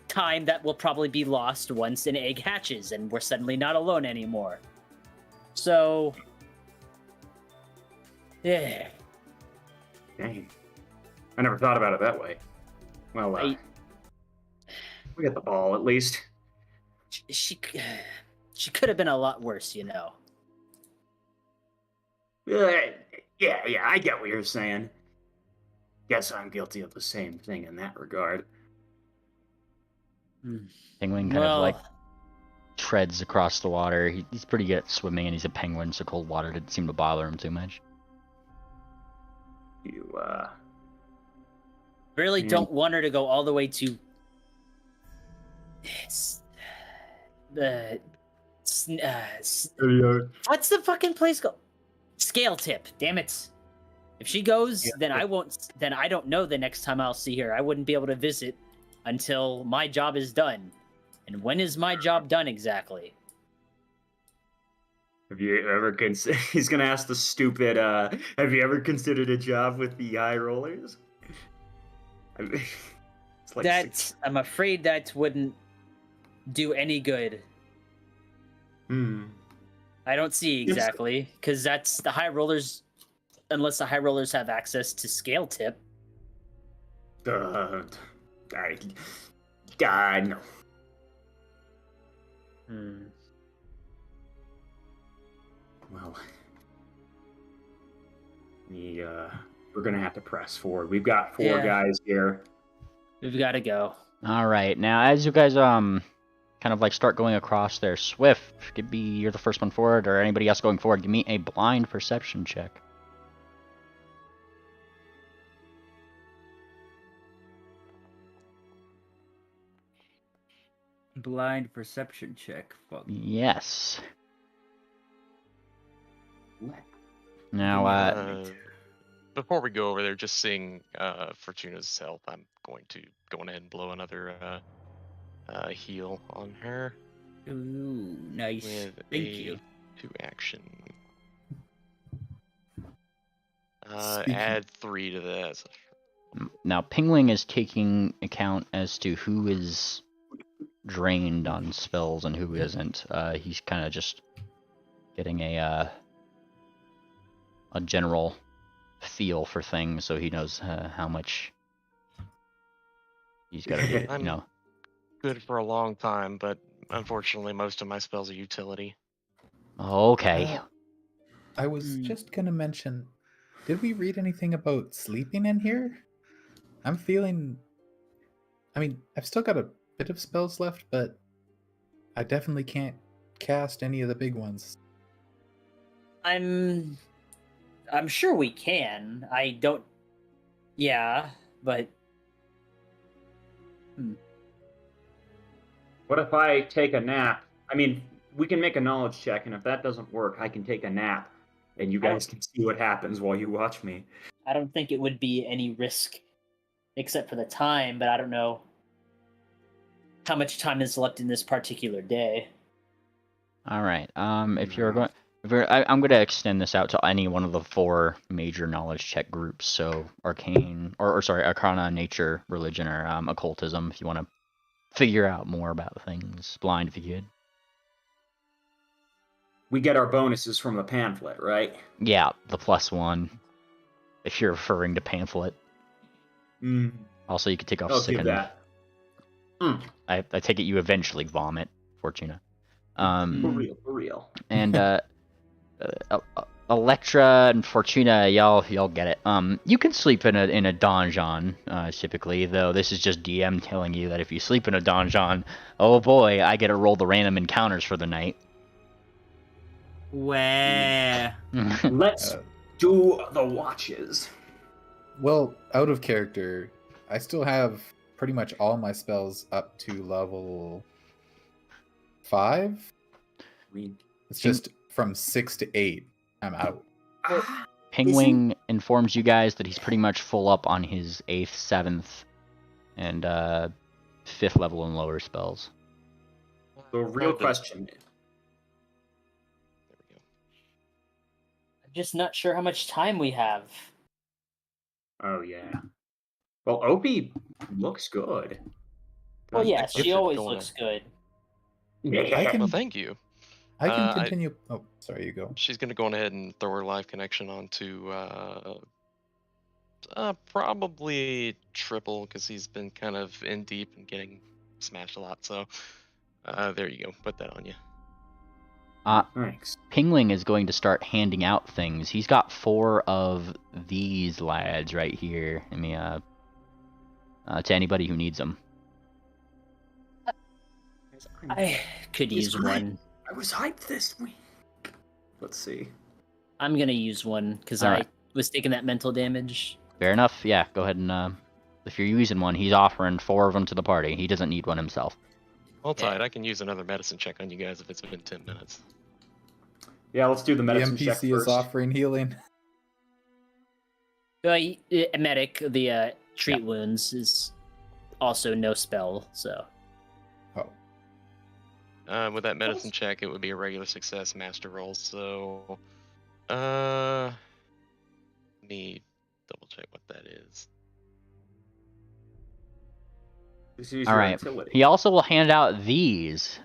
time that will probably be lost once an egg hatches and we're suddenly not alone anymore. So, yeah. Dang. I never thought about it that way. Well, we got the ball at least. She could have been a lot worse, you know. Yeah, I get what you're saying. Guess I'm guilty of the same thing in that regard. Penguin kind of like Well, treads across the water. He's pretty good at swimming, and he's a penguin, so cold water didn't seem to bother him too much. You, really Man. don't want her to go all the way to the what's the fucking place called? Scale Tip. Damn it! If she goes, then I won't. Then I don't know the next time I'll see her. I wouldn't be able to visit until my job is done. And when is my job done exactly? Have you ever considered? He's gonna ask the stupid. Have you ever considered a job with the high rollers? I mean, it's like I'm afraid that wouldn't do any good. I don't see exactly, because that's the high rollers, unless the high rollers have access to Scale Tip. No. Well, we're gonna have to press forward. We've got four guys here. We've got to go. All right, now as you guys kind of like start going across there, Swift, you're the first one forward, or anybody else going forward, give me a blind perception check. Blind perception check. Fuck. Yes. Now, before we go over there, just seeing Fortuna's health, I'm going to go ahead and blow another heal on her. Ooh, nice. With Thank you. 2 action. Speaking- Add 3 to this. now Pingling is taking account as to who is drained on spells and who isn't. He's kind of just getting a general feel for things, so he knows how much he's got to do. I'm good for a long time, but unfortunately, most of my spells are utility. Okay. I was just gonna mention, did we read anything about sleeping in here? I'm feeling... I mean, I've still got a bit of spells left, but I definitely can't cast any of the big ones. I'm sure we can. I don't. Yeah, but. What if I take a nap? I mean, we can make a knowledge check, and if that doesn't work, I can take a nap, and you guys can see what happens while you watch me. I don't think it would be any risk, except for the time. But I don't know how much time is left in this particular day. All right. If you're going, I'm going to extend this out to any one of the 4 major knowledge check groups. So arcane, or sorry, arcana, nature, religion, or occultism. If you want to figure out more about things, blind if you could. We get our bonuses from the pamphlet, right? Yeah, the +1. If you're referring to pamphlet. Also, you could take off I'll sicken. give that. I take it you eventually vomit, Fortuna. For real. And Electra and Fortuna, y'all get it. You can sleep in a donjon, typically, though this is just DM telling you that if you sleep in a donjon, oh boy, I get to roll the random encounters for the night. Where? Let's do the watches. Well, out of character, I still have pretty much all my spells up to level 5. It's just from 6 to 8, I'm out. Pingwing informs you guys that he's pretty much full up on his 8th, 7th, and 5th level and lower spells. The real question. There we go. I'm just not sure how much time we have. Oh yeah. Well, Opie looks good. Well, yeah, If she you're always going looks good. I can, Well, thank you. I can I- continue. Oh, sorry, you go. She's gonna go on ahead and throw her live connection onto probably triple because he's been kind of in deep and getting smashed a lot. So there you go. Put that on you. Thanks. Pingling is going to start handing out things. He's got 4 of these lads right here. Let me, to anybody who needs them. I could He's use right. one. I was hyped this week. Let's see. I'm gonna use one because I Alright. was taking that mental damage. Fair enough. Yeah, go ahead and, if you're using one, he's offering 4 of them to the party. He doesn't need one himself. Hold tight. I can use another medicine check on you guys if it's been 10 minutes. Yeah, let's do the The medicine check NPC first. is offering healing. A medic, the treat wounds is also no spell, so. Oh. With that medicine check, it would be a regular success master roll. So, let me double check what that is. Just use All your right. utility. He also will hand out these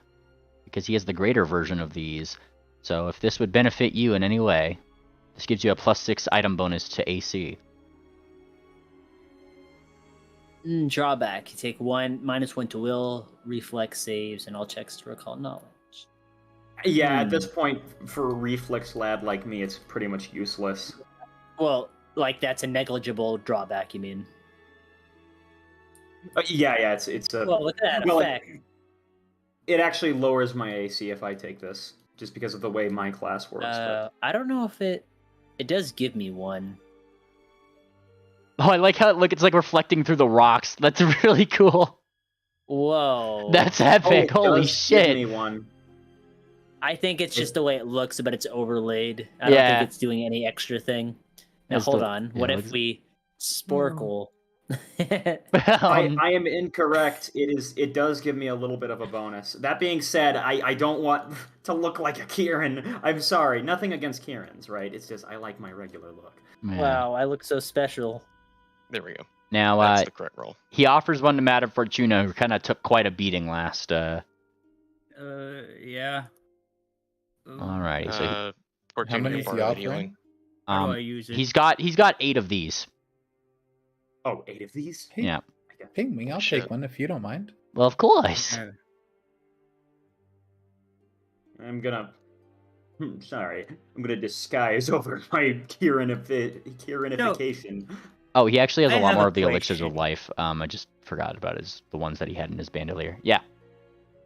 because he has the greater version of these. So if this would benefit you in any way, this gives you a +6 item bonus to AC. Drawback: you take -1 to will, reflex saves, and all checks to recall knowledge. Yeah, at this point, for a reflex lad like me, it's pretty much useless. Well, like that's a negligible drawback. You mean? Yeah, it's a. Well, look at that well, effect. it actually lowers my AC if I take this, just because of the way my class works. But I don't know if it does give me one. Oh, I like how it's like reflecting through the rocks. That's really cool. Whoa. That's oh, epic. it Holy does shit. Give me one. I think it's just the way it looks, but it's overlaid. I don't think it's doing any extra thing. Now That's hold the- on. yeah, What looks- if we sporkle? I am incorrect. It does give me a little bit of a bonus. That being said, I don't want to look like a Kieran. I'm sorry. Nothing against Kierans, right? It's just I like my regular look. Yeah. Wow, I look so special. There we go. Now, That's the correct roll. he offers one to Madame Fortuna, who kind of took quite a beating last. Yeah. Alrighty, so How Fortuna, many you're is part he of the healing. offering? How do I um, use it? he's got 8 of these. Oh, 8 of these? Hey, Yeah. Ping me, I'll Shit. take one if you don't mind. Well, of course. I'm gonna. Sorry, I'm gonna disguise over my Kieranification. Oh, he actually has I a lot have more a of the elixirs of question. life. I just forgot about the ones that he had in his bandolier. Yeah.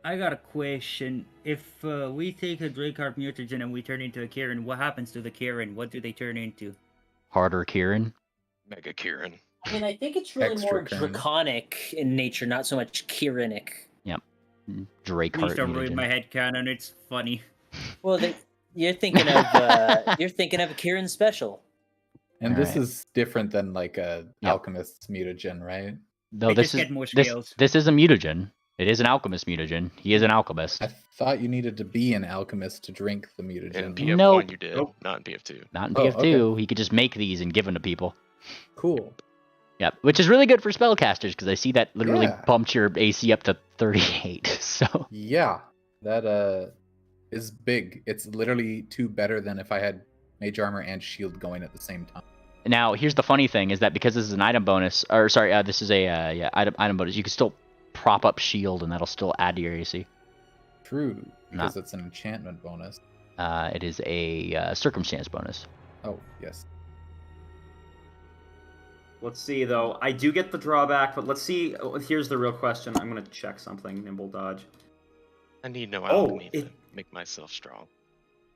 I got a question. If we take a Dracard mutagen and we turn into a Kieran, what happens to the Kieran? What do they turn into? Harder Kieran. Mega Kieran. I mean, I think it's really Extra more current. draconic in nature, not so much Kieranic. Drake Please heart don't ruin mutagen. my head canon. It's funny. Well, you're thinking of a Kieran special. And this Alright. is different than like a Yep. alchemist's mutagen, right? No, They this just is get more this, scales. this is a mutagen. It is an alchemist mutagen. He is an alchemist. I thought you needed to be an alchemist to drink the mutagen. In PF1 Nope. you did, Nope. not in PF2. Not in Oh, PF2. He could just make these and give them to people. Cool. Yep, which is really good for spellcasters because I see that literally Yeah. bumped your AC up to 38. So Yeah, that is big. It's literally 2 better than if I had mage armor and shield going at the same time. now here's the funny thing: is that because this is an item bonus, or sorry, this is a item bonus, you can still prop up shield and that'll still add to your AC. True, because it's an enchantment bonus. It is a circumstance bonus. Oh, yes. Let's see, though. I do get the drawback, but let's see. Here's the real question. I'm gonna check something. Nimble dodge. I need no Oh, alchemy to it- make myself strong.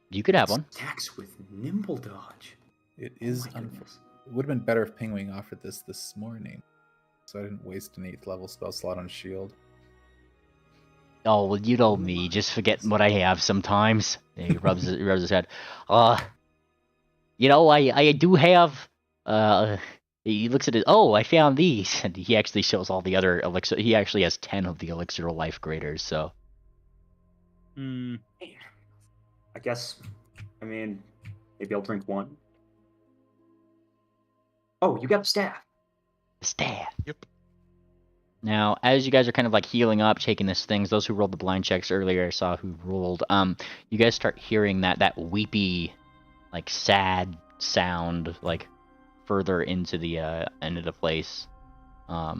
You could have one. Attacks with nimble dodge. It Oh is my unfortunate. goodness. It would have been better if Pingwing offered this morning, so I didn't waste an 8th level spell slot on shield. Oh well, you know me, just forgetting what I have sometimes. Yeah, he rubs his head. You know, I do have. He looks at it. Oh, I found these, and he actually shows all the other elixir. He actually has 10 of the elixir of life graders. So Hmm. I guess. I mean, maybe I'll drink one. Oh, you got the staff. staff. Yep. Now, as you guys are kind of like healing up, taking this things, those who rolled the blind checks earlier, I saw who rolled. You guys start hearing that weepy, like sad sound, like further into the end of the place. Yeah.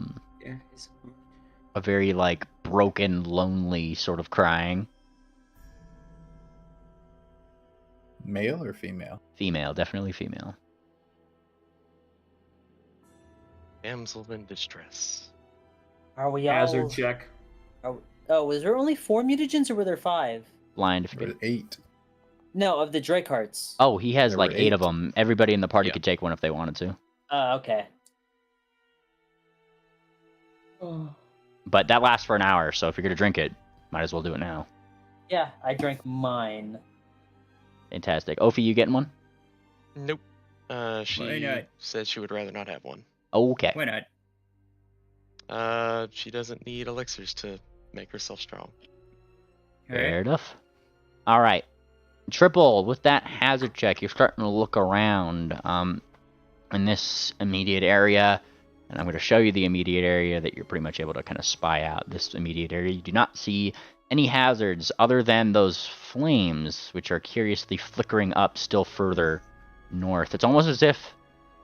A very like broken, lonely sort of crying. male or female? Female, definitely female. Damsel in distress. Are we all? Hazard check. Oh, was there only 4 mutagens or were there 5? Blind if Or you 8? No, of the Drake hearts. Oh, he has There like were 8 of 8. them. Everybody in the party Yeah. could take one if they wanted to. Okay. But that lasts for an hour, so if you're gonna drink it, might as well do it now. Yeah, I drank mine. Fantastic. Ophi, you getting one? Nope. Why She not? said she would rather not have one. Okay. Why not? She doesn't need elixirs to make herself strong. Fair enough. All right. Triple, with that hazard check, you're starting to look around in this immediate area. And I'm going to show you the immediate area that you're pretty much able to kind of spy out. This immediate area, you do not see any hazards other than those flames, which are curiously flickering up still further north. It's almost as if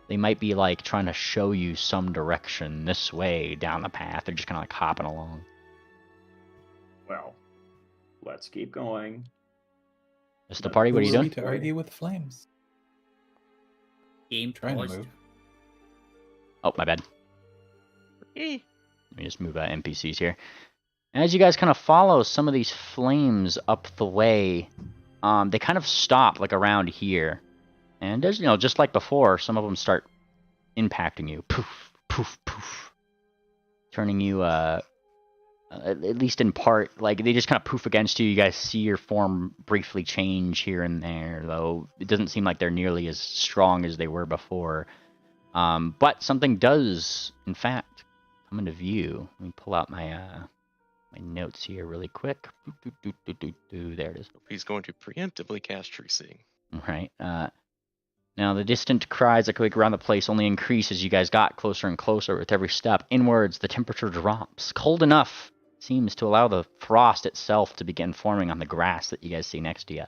they might be like trying to show you some direction this way down the path. They're just kind of like hopping along. Well, let's keep going. Mr. Party, what are you Who are we doing? to argue with flames? Game Trying to paused. move. Oh, my bad. Eh. Let me just move NPCs here. As you guys kind of follow some of these flames up the way, they kind of stop like around here. And as you know, just like before, some of them start impacting you. Poof, poof, poof. Turning you, at least in part, like they just kind of poof against you. You guys see your form briefly change here and there, though it doesn't seem like they're nearly as strong as they were before. But something does, in fact, come into view. Let me pull out my my notes here really quick. There it is. He's going to preemptively cast Tree Seeing. Right. Now, the distant cries that quake around the place only increase as you guys got closer and closer with every step. Inwards, the temperature drops. Cold enough seems to allow the frost itself to begin forming on the grass that you guys see next to you.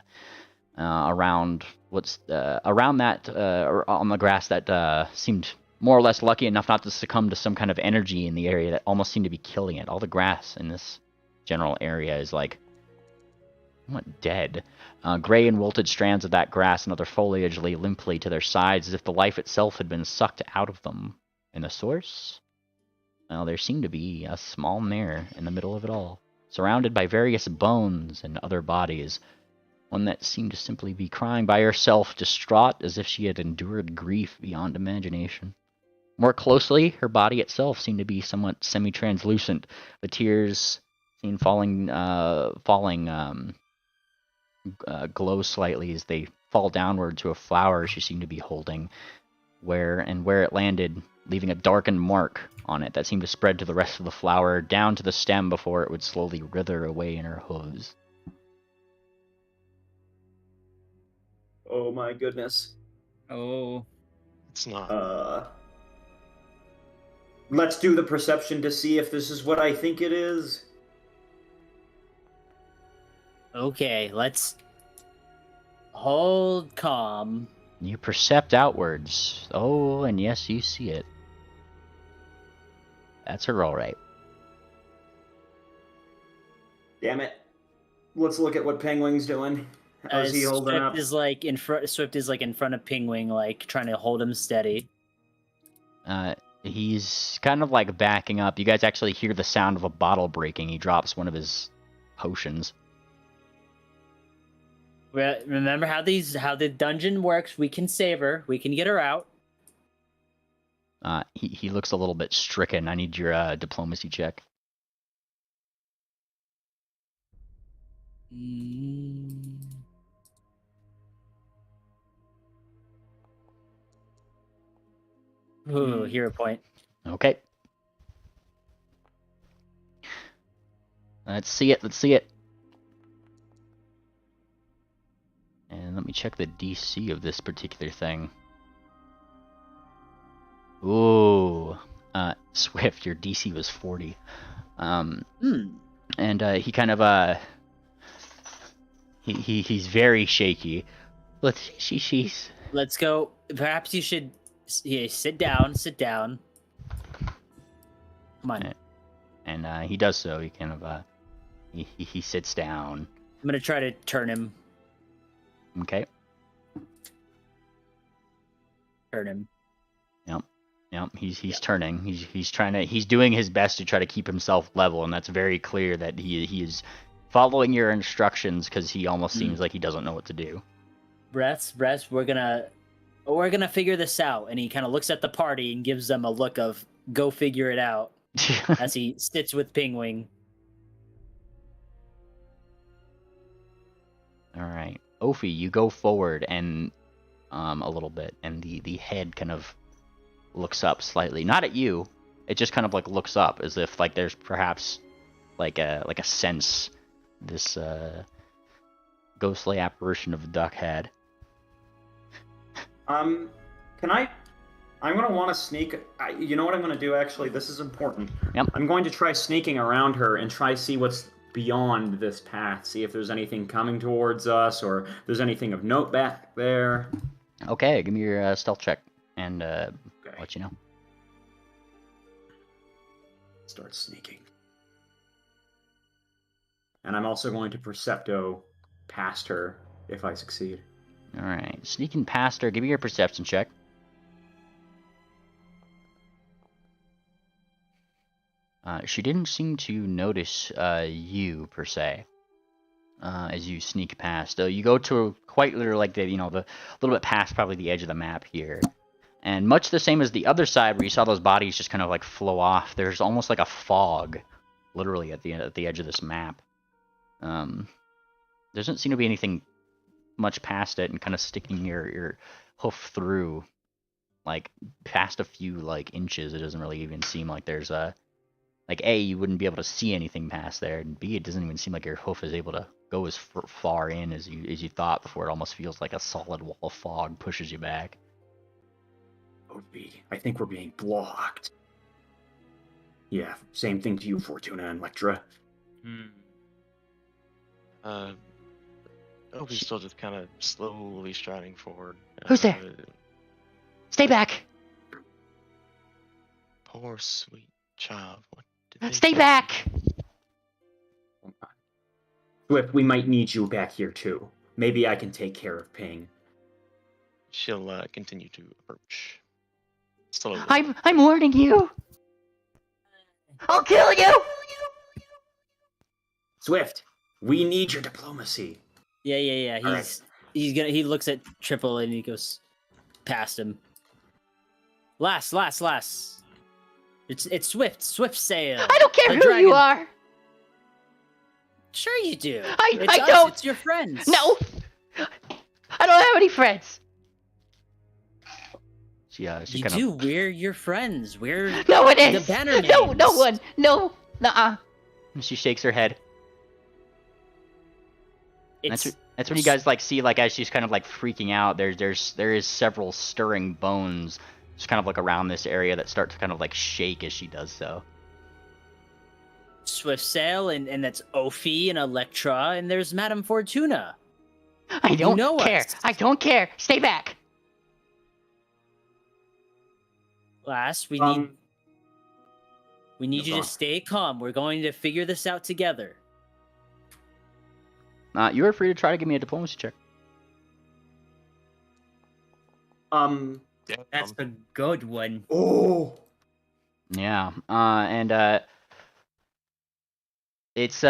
Around that, or on the grass that seemed more or less lucky enough not to succumb to some kind of energy in the area that almost seemed to be killing it. All the grass in this general area is like somewhat dead. Gray and wilted strands of that grass and other foliage lay limply to their sides as if the life itself had been sucked out of them. And the source? Well, there seemed to be a small mare in the middle of it all, surrounded by various bones and other bodies. One that seemed to simply be crying by herself, distraught as if she had endured grief beyond imagination. More closely, her body itself seemed to be somewhat semi-translucent, the tears seen falling glow slightly as they fall downward to a flower she seemed to be holding, where it landed, leaving a darkened mark on it that seemed to spread to the rest of the flower, down to the stem before it would slowly wither away in her hooves. Oh my goodness. Oh. It's not. Let's do the perception to see if this is what I think it is. Okay, let's hold calm. You percept outwards. Oh, and yes, you see it. That's her all right. Damn it. Let's look at what Penguin's doing. How's he holding Swift up? is like in front. Swift is like in front of Pingwing, like trying to hold him steady. He's kind of like backing up. You guys actually hear the sound of a bottle breaking. He drops one of his potions. Remember how the dungeon works? We can save her. We can get her out. He looks a little bit stricken. I need your diplomacy check. Ooh, hero point. Okay. Let's see it. Let's see it. And let me check the DC of this particular thing. Ooh. Swift, your DC was 40. And he kind of he's very shaky. Let's go. Perhaps you should sit down. Sit down. Come on. And he does so. He kind of he sits down. I'm gonna try to turn him. Okay. Turn him. Yep, he's turning. He's doing his best to try to keep himself level, and that's very clear that he is following your instructions because he almost seems like he doesn't know what to do. Breaths, we're gonna figure this out. And he kind of looks at the party and gives them a look of go figure it out as he sits with Pingwing. All right, Ophi, you go forward and a little bit, and the head kind of looks up slightly, not at you. It just kind of like looks up as if like there's perhaps like a sense this ghostly apparition of a duck head. I'm gonna want to sneak. You know what I'm gonna do? Actually, this is important. Yep. I'm going to try sneaking around her and try see what's beyond this path. See if there's anything coming towards us, or if there's anything of note back there. Okay, give me your stealth check, and I'll let you know. Start sneaking. And I'm also going to Percepto past her if I succeed. All right, sneaking past her. Give me your perception check. She didn't seem to notice you per se as you sneak past. You go to quite literally like the little bit past probably the edge of the map here, and much the same as the other side where you saw those bodies just kind of like flow off. There's almost like a fog, literally at the edge of this map. There doesn't seem to be anything much past it, and kind of sticking your hoof through, like past a few like inches. It doesn't really even seem like there's a like A, you wouldn't be able to see anything past there, and B, it doesn't even seem like your hoof is able to go as far in as you thought before. It almost feels like a solid wall of fog pushes you back. I think we're being blocked. Yeah, same thing to you, Fortuna and Electra. Opie's still just kind of slowly striding forward. Who's there? Stay back! Poor sweet child. What did they Stay do? back! Swift, we might need you back here too. Maybe I can take care of Ping. She'll continue to approach. Slowly. I'm warning you! I'll kill you! Swift, we need your diplomacy. Yeah. All right. He looks at Triple and he goes past him. Last. It's Swift Sail. I don't care the who dragon. you are! Sure you do. I us, don't. It's your friends. No! I don't have any friends! She You kind do. We're your friends. We're No, it is! the Bannermanes. No one! No! Nuh-uh. And she shakes her head. That's when you guys like see like as she's kind of like freaking out. There is several stirring bones just kind of like around this area that start to kind of like shake as she does so. Swift Sail and that's Ophi and Electra and there's Madame Fortuna. I don't know care. us. I don't care. Stay back. Last, we No, need you go to on. stay calm. We're going to figure this out together. You are free to try to give me a diplomacy check. That's a good one. Oh. Yeah. And it's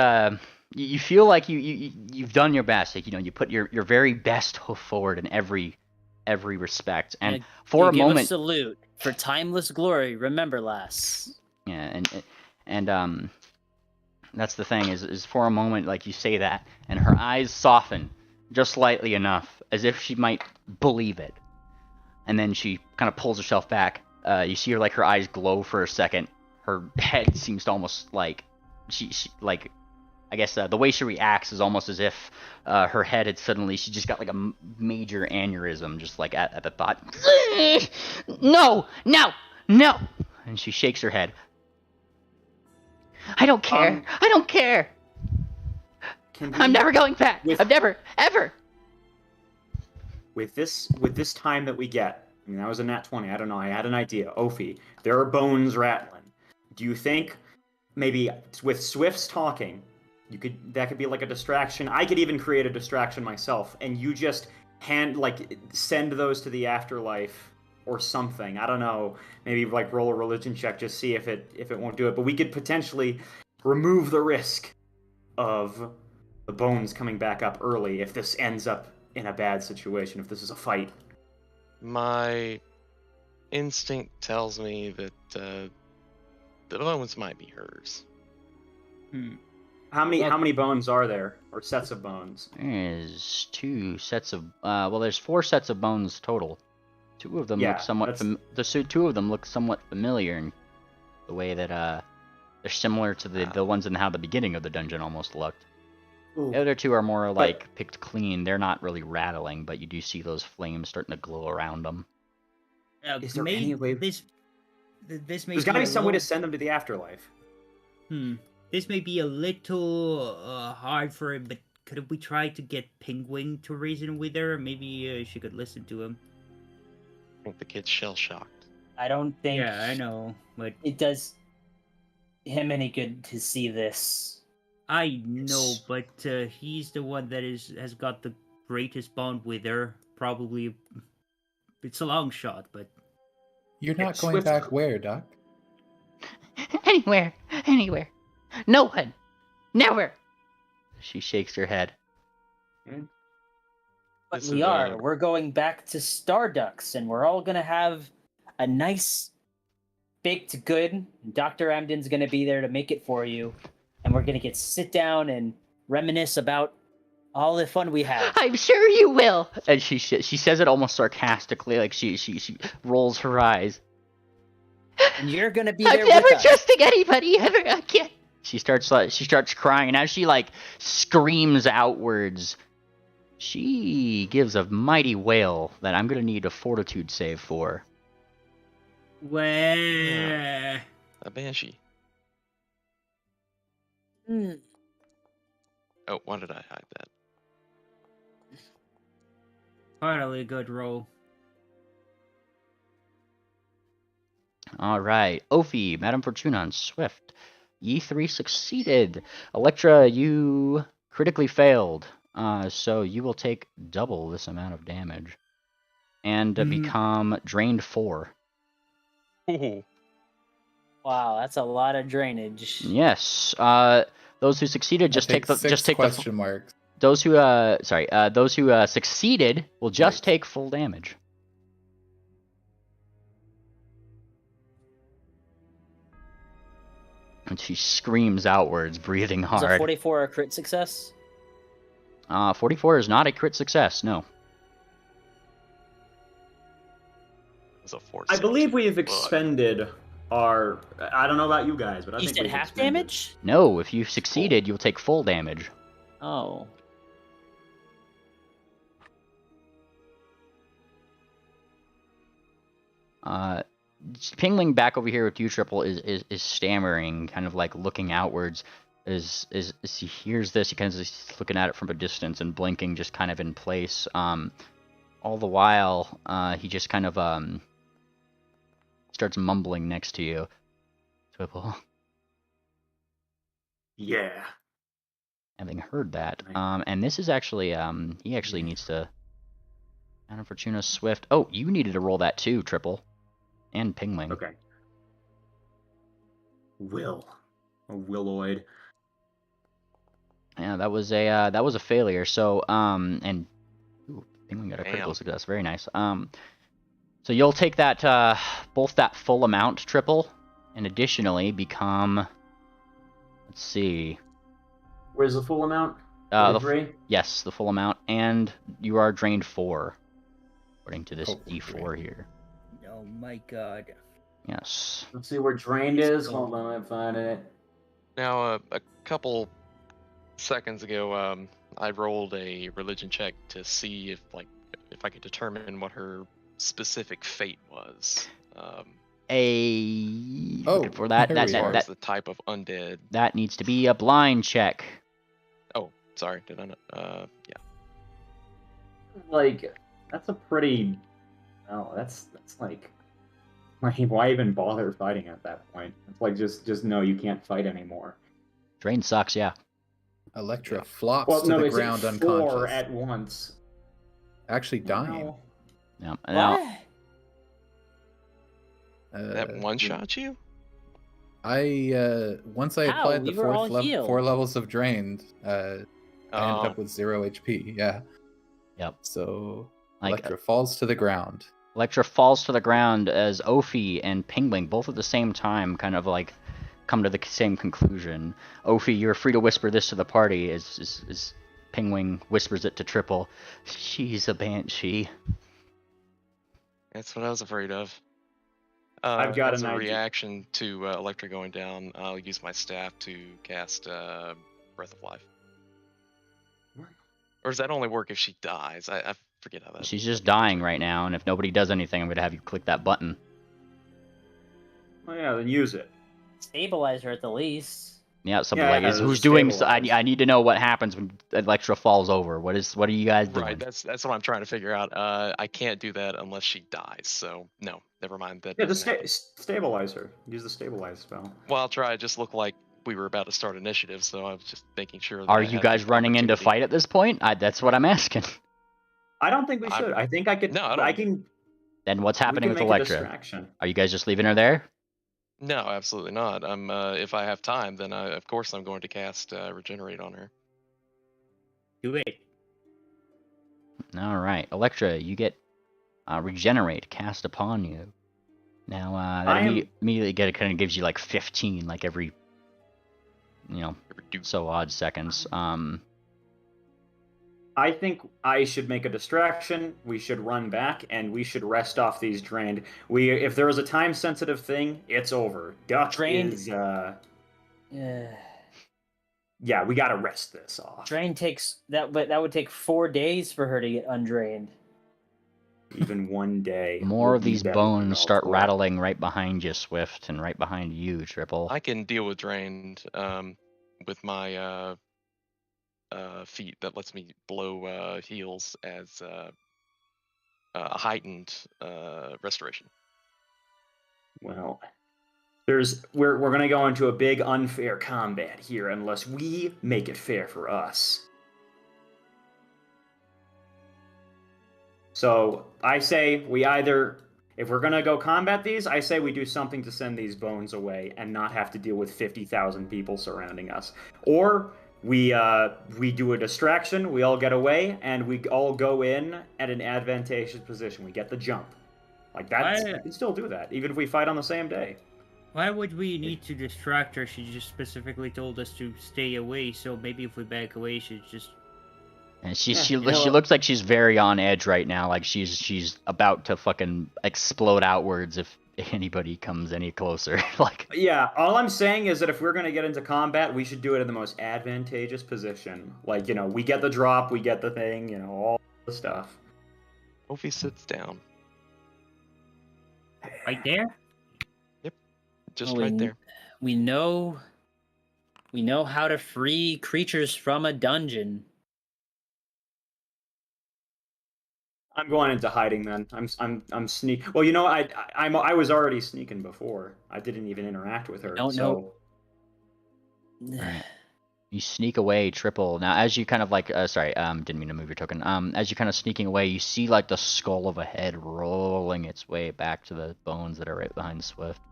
you feel like you've done your best. Like, you put your very best hoof forward in every respect. And for a give moment, a salute for timeless glory. Remember, lass. yeah, and that's the thing is for a moment, like you say that, and her eyes soften just slightly enough, as if she might believe it, and then she kind of pulls herself back. You see her like her eyes glow for a second. Her head seems to almost like she like. I guess the way she reacts is almost as if her head had suddenly, she just got like a major aneurysm just like at the thought. No! And she shakes her head. I don't care. I don't care. I'm never going back. I'm never, ever. With this time that we get, I mean, that was a nat 20. I don't know. I had an idea. Ophi, there are bones rattling. Do you think maybe with Swift's talking, that could be like a distraction? I could even create a distraction myself, and you just send those to the afterlife or something. I don't know. Maybe like roll a religion check, just see if it won't do it. But we could potentially remove the risk of the bones coming back up early if this ends up in a bad situation, if this is a fight. My instinct tells me that the bones might be hers. How many bones are there, or sets of bones? There's 2 sets of there's 4 sets of bones total. 2 of them Yeah, look somewhat two of them look somewhat familiar in the way that they're similar to the ones in how the beginning of the dungeon almost looked. Ooh. The other 2 are more like picked clean. They're not really rattling, but you do see those flames starting to glow around them. Is there any way? This may There's got to be be some way to send them to the afterlife. This may be a little hard for him, but could we try to get Penguin to reason with her? Maybe she could listen to him. I think the kid's shell-shocked. I don't think. Yeah, I know, but It does him any good to see this. I know, but he's the one that has got the greatest bond with her. Probably, it's a long shot, but You're not going back where, Doc? Anywhere. No one. Never. She shakes her head. But This we is, are. We're going back to Starducks, and we're all gonna have a nice baked good. Dr. Amden's gonna be there to make it for you, and we're gonna sit down and reminisce about all the fun we had. I'm sure you will. And she says it almost sarcastically, like she rolls her eyes. And you're gonna be I'm there never with us. trusting anybody ever again. She starts crying, and as she screams outwards, she gives a mighty wail that I'm gonna need a fortitude save for. where A banshee. Hmm. Oh, why did I hide that? finally a good roll. All right, Ophi, Madame Fortuna, and Swift. Ye 3 succeeded. Electra, you critically failed. So you will take double this amount of damage. And become drained 4. Ooh. Wow, that's a lot of drainage. Yes. Those who succeeded just take the question marks. those who succeeded will just take full damage. And she screams outwards, breathing Was a hard. 44 a crit success? 44 is not a crit success, no. It's a force. I believe we've expended our. I don't know about you guys, but I You think said we've half expended- damage? No, if you succeeded, you'll take full damage. Oh. Pingling back over here with you, Triple, is stammering, kind of like looking outwards. As he hears this, he kind of is looking at it from a distance and blinking, just kind of in place. All the while, he just kind of starts mumbling next to you. Triple. Yeah. Having heard that, and this is actually, he actually needs to. Madame Fortuna, Swift. Oh, you needed to roll that too, Triple. And Pingling. Okay. Will. A willoid. Yeah, that was a failure. So and ooh, Pingling got a critical Damn. success. Very nice. So you'll take that both that full amount, Triple, and additionally become. Let's see. Where's the full amount? The 3? yes, the full amount, and you are drained 4, according to this Oh, D4 here. Oh my god. Yes. Let's see where drained is. Hold on, I'm finding it. Now, a couple seconds ago, I rolled a religion check to see if I could determine what her specific fate was. Looking for that. here we are. As the type of undead. That needs to be a blind check. Oh, sorry, did I not? Yeah. Like, that's a pretty. Oh, that's like. Why even bother fighting at that point? It's like just no, you can't fight anymore. Drain sucks, yeah. Electra flops Well, to no, the it's ground 4 unconscious. at once. Actually dying. No. Now, What? That one shot you? I once I How? applied We the were all healed. 4 levels of drained, I ended Oh, up with 0 HP. Yeah. Yep. So Like, Electra falls to the ground. Electra falls to the ground as Ophi and Pingwing, both at the same time, kind of like come to the same conclusion. Ophi, you're free to whisper this to the party as Pingwing whispers it to Triple. She's a banshee. that's what I was afraid of. I've got as an a idea. reaction to Electra going down, I'll use my staff to cast Breath of Life. Or does that only work if she dies? I forget how that. She's just dying right now, and if nobody does anything, I'm gonna have you click that button. Oh yeah, then use it. Stabilize her at the least. Yeah, something Yeah, like yeah, is there's who's a doing. stabilize. I need to know what happens when Electra falls over. What are you guys doing? Right, that's what I'm trying to figure out. I can't do that unless she dies. So no, never mind. That Yeah, doesn't just happen. stabilize her. Use the stabilize spell. Well, I'll try. It just looked like we were about to start initiative, so I was just making sure. That Are I you had guys the running into opportunity. fight at this point? That's what I'm asking. I don't think we should. I think I could. No, I I don't. can. Then what's We happening can with make a Electra? distraction. Are you guys just leaving her there? No, absolutely not. I'm. If I have time, then of course I'm going to cast Regenerate on her. Do it. All right, Electra, you get Regenerate cast upon you. Now that immediately kind of gives you like 15, like every, so odd seconds. I think I should make a distraction. We should run back, and we should rest off these drained. If there is a time-sensitive thing, it's over. Duck Drained- is. Yeah, we gotta rest this off. Drain takes that, but that would take 4 days for her to get undrained. Even one day. More will of be these better than bones no start four. rattling right behind you, Swift, and right behind you, Triple. I can deal with drained with my feat that lets me blow heals as a heightened restoration. Well, we're gonna go into a big unfair combat here unless we make it fair for us. So I say if we're gonna go combat these, I say we do something to send these bones away and not have to deal with 50,000 people surrounding us. Or we do a distraction, we all get away, and we all go in at an advantageous position. We get the jump. Like that, we can still do that, even if we fight on the same day. Why would we need to distract her? She just specifically told us to stay away, so maybe if we back away, she's just... And she looks like she's very on edge right now, like she's about to fucking explode outwards if anybody comes any closer. Like, yeah, all I'm saying is that if we're gonna get into combat, we should do it in the most advantageous position. Like, we get the drop, we get the thing, all the stuff. Ophi sits down. Right there? Yep, just right there. We know how to free creatures from a dungeon. I'm going into hiding then. I'm sneak. Well, I was already sneaking before. I didn't even interact with her. Don't know. Alright. You sneak away, Triple. Now, as you kind of like, didn't mean to move your token. As you're kind of sneaking away, you see like the skull of a head rolling its way back to the bones that are right behind Swift.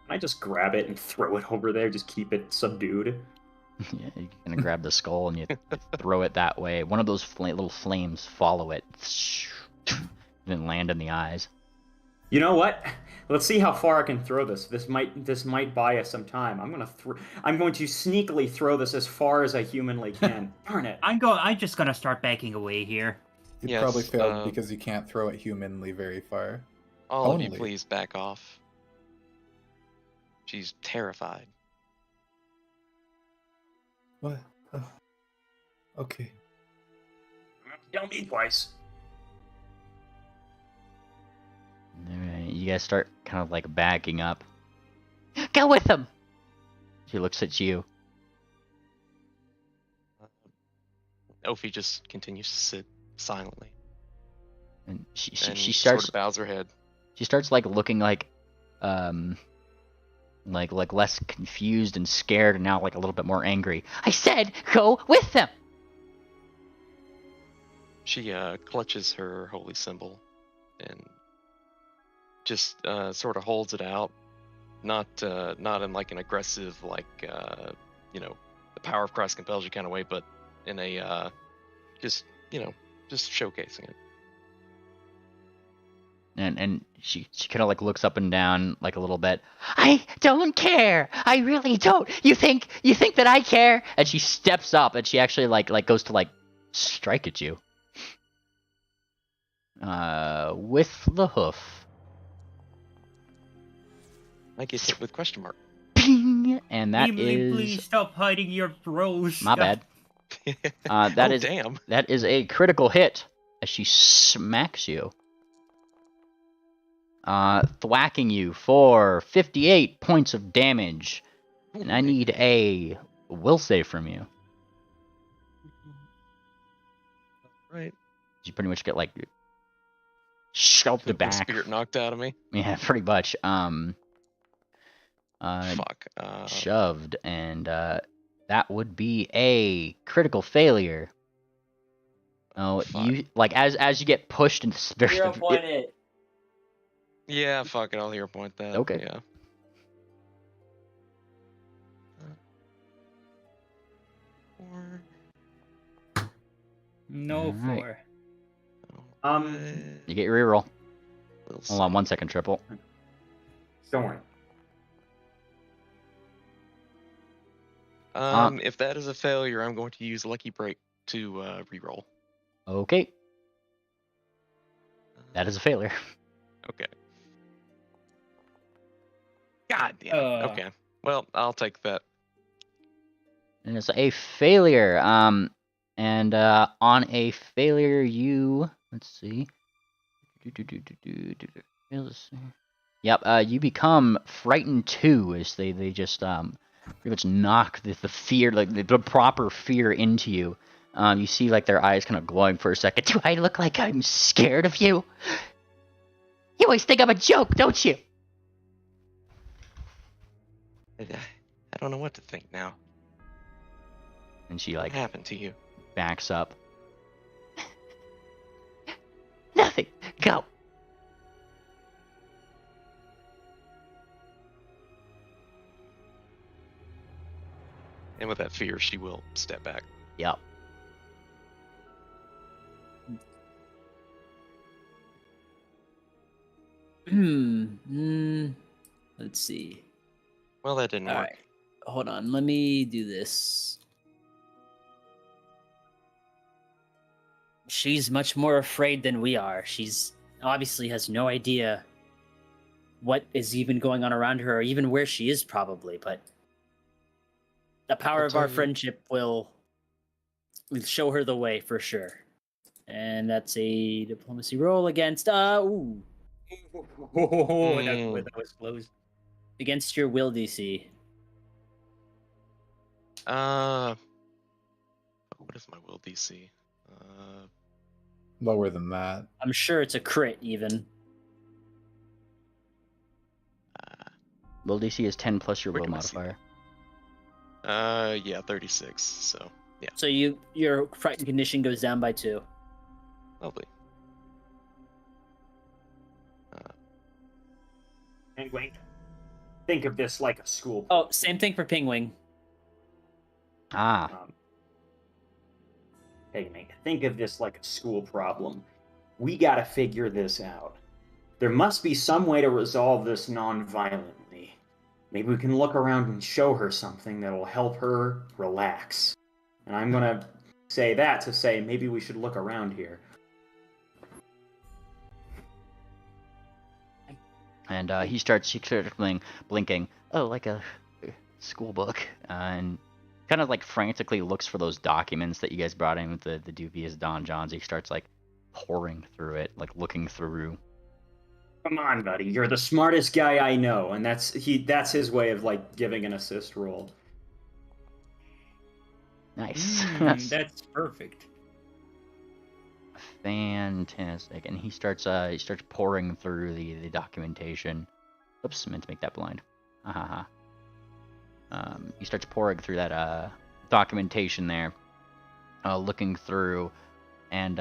Can I just grab it and throw it over there? Just keep it subdued. Yeah, you kind of grab the skull and you throw it that way. One of those little flames follow it, then land in the eyes. You know what? Let's see how far I can throw this. This might buy us some time. I'm going to sneakily throw this as far as I humanly can. Darn it! I'm just gonna start backing away here. You probably failed because you can't throw it humanly very far. All of you, please back off. She's terrified. What? Okay. Tell me twice. Alright, you guys start kind of like backing up. Go with them! She looks at you. Ophi just continues to sit silently. And she Sort starts of bows her head. She starts like looking like less confused and scared, and now like a little bit more angry. I said go with them! She clutches her holy symbol and just sort of holds it out, not in like an aggressive, like the power of Christ compels you kind of way, but in a just just showcasing it. And she kind of like looks up and down like a little bit. I don't care. I really don't. You think that I care? And she steps up and she actually like goes to like strike at you. With the hoof. I get hit with question mark. Ping! And that Emily, is please stop hiding your bros. my bad. Damn. That is a critical hit as she smacks you. Thwacking you for 58 points of damage. And I need a will save from you. Right. You pretty much get like shoved The back. spirit knocked out of me. Yeah, pretty much. Fuck. Shoved, and that would be a critical failure. Oh, Fuck. you like as you get pushed into spirit. 0 point it. Yeah, fuck it. I'll hero point that. Okay. Yeah. No Alright. 4. You get your reroll. We'll Hold on 1 second, Triple. Don't worry. If that is a failure, I'm going to use Lucky Break to reroll. Okay, that is a failure. Okay. God damn. Okay. Well, I'll take that. And it's a failure. And on a failure, you let's see. Yep. You become frightened too, as they just pretty much knock the fear, like the proper fear, into you. You see like their eyes kind of glowing for a second. Do I look like I'm scared of you? You always think I'm a joke, don't you? I don't know what to think now. And she What like happened to you? backs up. Nothing. Go. And with that fear, she will step back. Yep. Let's see. Well, that didn't All work. right. Hold on. Let me do this. She's much more afraid than we are. She's obviously has no idea what is even going on around her or even where she is probably, but the power I'll of our tell you. friendship will show her the way for sure. And that's a diplomacy roll against Oh, that was close. against your will DC. What is my will DC? Lower than that. I'm sure it's a crit even. Will DC is 10 plus your Where will do I see modifier. Yeah, 36. So yeah, So your frightened condition goes down by 2. lovely. Anyway, think of this like a school. Oh, same thing for Pingwing. Ah. Hey, mate, think of this like a school problem. We gotta figure this out. There must be some way to resolve this non-violently. Maybe we can look around and show her something that'll help her relax. And I'm gonna say that to say maybe we should look around here. And he starts blinking. Oh, like a school book. And kind of like frantically looks for those documents that you guys brought in with the dubious Don Johns. He starts like pouring through it, like looking through. Come on, buddy, you're the smartest guy I know, and that's his way of like giving an assist roll. Nice. That's perfect. Fantastic. And he starts pouring through the documentation. Oops, meant to make that blind. He starts pouring through that documentation there, looking through, and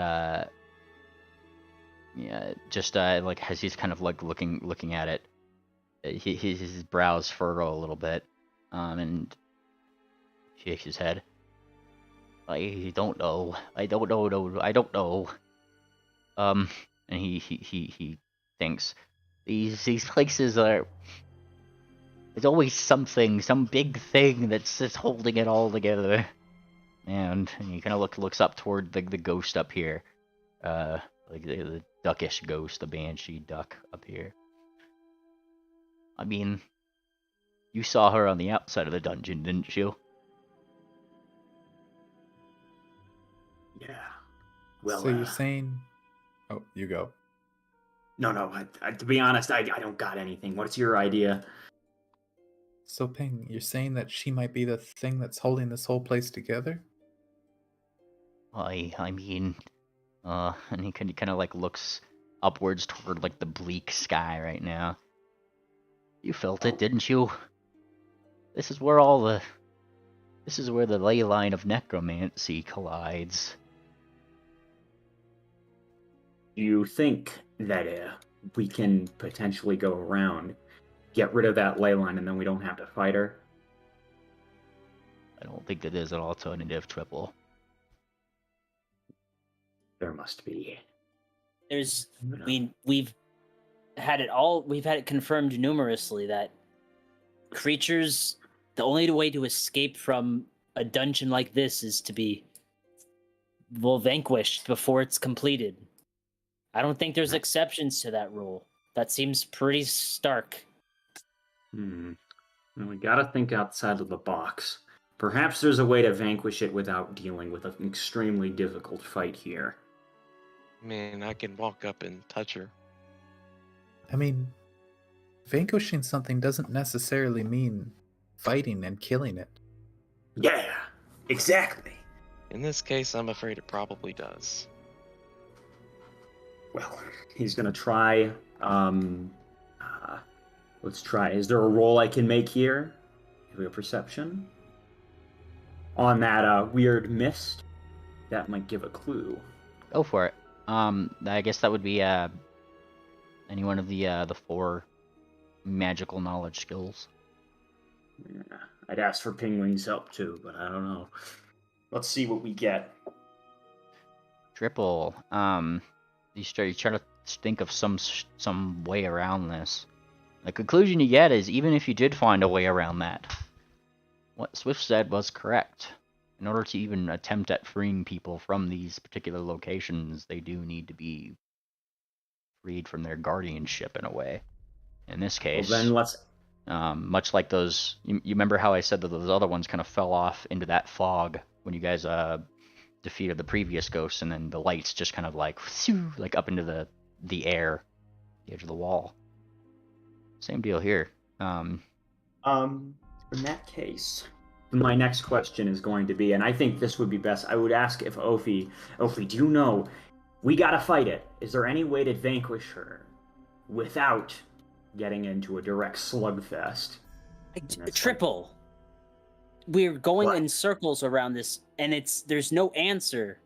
Yeah, just like as he's kind of like looking at it, his brows furrow a little bit, and shakes his head. I don't know. I don't know. No, I don't know. And he thinks these places are. There's always something, some big thing that's holding it all together. And he kind of looks up toward the ghost up here, like the duckish ghost, the banshee duck up here. I mean, you saw her on the outside of the dungeon, didn't you? Yeah. Well, So you're saying? Oh, you go. no. To be honest, I don't got anything. What's your idea? So Ping, you're saying that she might be the thing that's holding this whole place together? I mean, and he kind of like looks upwards toward like the bleak sky right now. You felt it, didn't you? This is where the ley line of necromancy collides. Do you think that we can potentially go around, get rid of that ley line, and then we don't have to fight her? I don't think that there's an alternative, Triple. There must be. There's we've had it confirmed numerously that creatures, the only way to escape from a dungeon like this is to be vanquished before it's completed. I don't think there's exceptions to that rule. That seems pretty stark. Well, we gotta think outside of the box. Perhaps there's a way to vanquish it without dealing with an extremely difficult fight here. Man, I can walk up and touch her. I mean, vanquishing something doesn't necessarily mean fighting and killing it. Yeah, exactly. In this case, I'm afraid it probably does. Well, he's gonna try. Let's try. Is there a roll I can make here? Give me a perception. On that weird mist, that might give a clue. Go for it. I guess that would be any one of the 4 magical knowledge skills. Yeah, I'd ask for Pingwing's help too, but I don't know. Let's see what we get. Triple. You try to think of some way around this. The conclusion you get is even if you did find a way around that, what Swift said was correct. In order to even attempt at freeing people from these particular locations, they do need to be freed from their guardianship in a way. In this case, Well, then let's. much like those, you remember how I said that those other ones kind of fell off into that fog when you guys defeated the previous ghosts, and then the lights just kind of like up into the air, the edge of the wall. Same deal here. In that case, my next question is going to be, and I think this would be best. I would ask if Ophi, do you know? We gotta fight it. Is there any way to vanquish her without getting into a direct slugfest? Triple. We're going What? in circles around this, and there's no answer.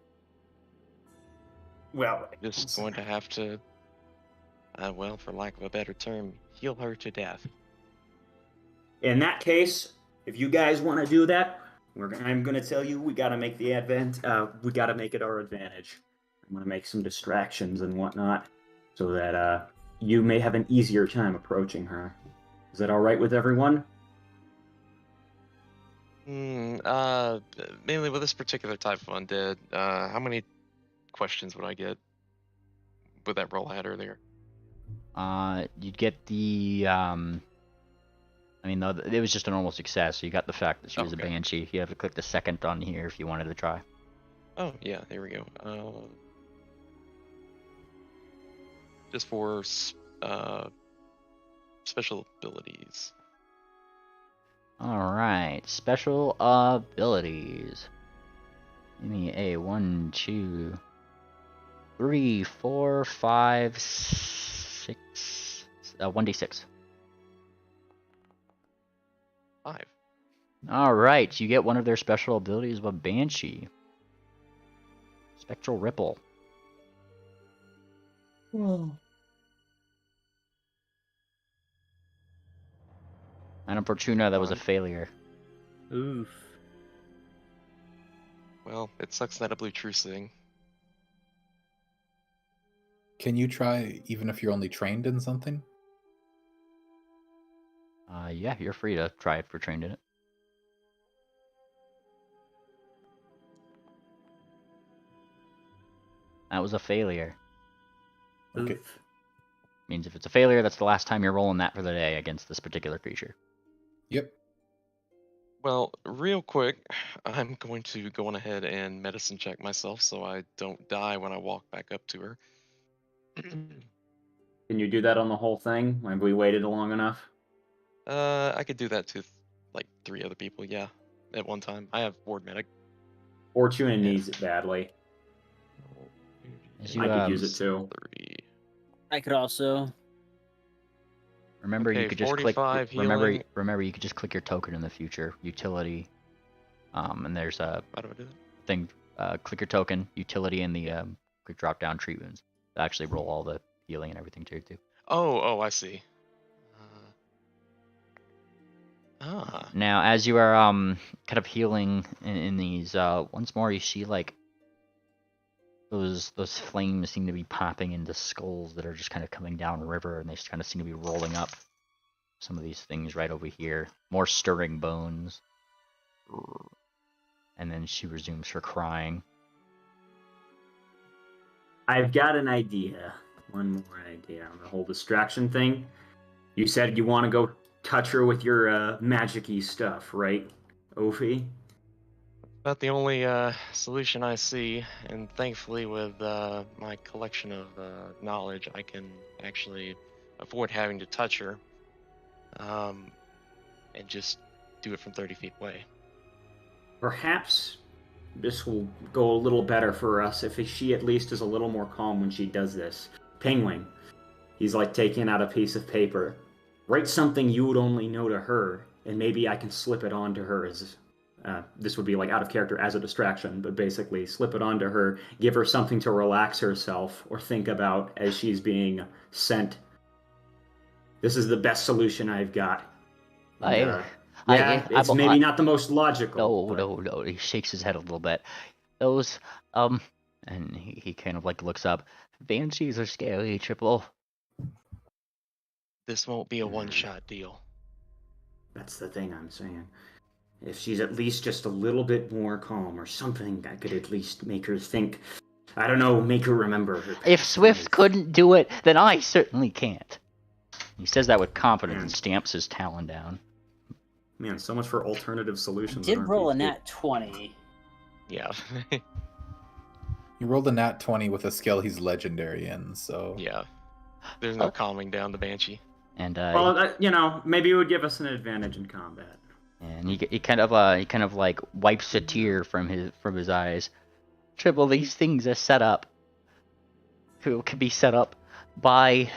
Well, Just going to have to, well, for lack of a better term, heal her to death. in that case, if you guys want to do that, I'm going to tell you we got to make the we got to make it our advantage. I'm going to make some distractions and whatnot so that you may have an easier time approaching her. Is that all right with everyone? Mainly with this particular type of undead, how many questions would I get with that roll I had earlier? You'd get the it was just a normal success, so you got the fact that she was a Okay. banshee. You have to click the second on here if you wanted to try. Oh, yeah, there we go. Just for special abilities. Alright, special abilities. Give me a 1, 2, 3, 4, 5, 6, 1d6. 5. Alright, you get one of their special abilities of a banshee. Spectral Ripple. And on Fortuna, that was a failure. Oof. Well, it sucks that a blue truce thing. Can you try even if you're only trained in something? Yeah, you're free to try if you're trained in it. That was a failure. Okay. Oof. Means if it's a failure, that's the last time you're rolling that for the day against this particular creature. Yep. Well, real quick, I'm going to go on ahead and medicine check myself so I don't die when I walk back up to her. Can you do that on the whole thing? Have we waited long enough? I could do that to like 3 other people, yeah, at one time. I have ward medic. Fortuna Yeah. needs it badly. As I you, could use it too. 3. I could also. remember, you Okay, could just click. 45 healing. Remember, you could just click your token in the future utility. And there's a How do I do that? thing. Click your token utility in the quick drop down treat wounds. To actually roll all the healing and everything too. Oh, I see. Ah, Now, as you are kind of healing in these, once more you see like those flames seem to be popping into skulls that are just kind of coming down river, and they just kind of seem to be rolling up some of these things right over here. More stirring bones. And then she resumes her crying. I've got an idea. One more idea on the whole distraction thing. You said you want to go touch her with your magic-y stuff, right, Ophi? about the only solution I see, and thankfully with my collection of knowledge, I can actually avoid having to touch her, and just do it from 30 feet away. Perhaps this will go a little better for us if she at least is a little more calm when she does this. Penguin, he's like taking out a piece of paper. Write something you would only know to her, and maybe I can slip it onto her as this would be like out of character as a distraction, but basically slip it onto her, give her something to relax herself or think about as she's being sent. This is the best solution I've got. And, it's maybe not the most logical. No. He shakes his head a little bit. Those, and he kind of like looks up. Banshees are scary, Triple. This won't be a one-shot deal. That's the thing I'm saying. If she's at least just a little bit more calm or something, I could at least make her think. I don't know, make her remember her. If Swift couldn't do it, then I certainly can't. He says that with confidence and stamps his talon down. Man, so much for alternative I solutions. did roll a nat 20. Yeah. He rolled a nat 20 with a skill he's legendary in, so... Yeah. There's no calming down the Banshee. And well, maybe it would give us an advantage in combat. And he kind of like wipes a tear from his eyes. Triple, these things are set up. Can be set up by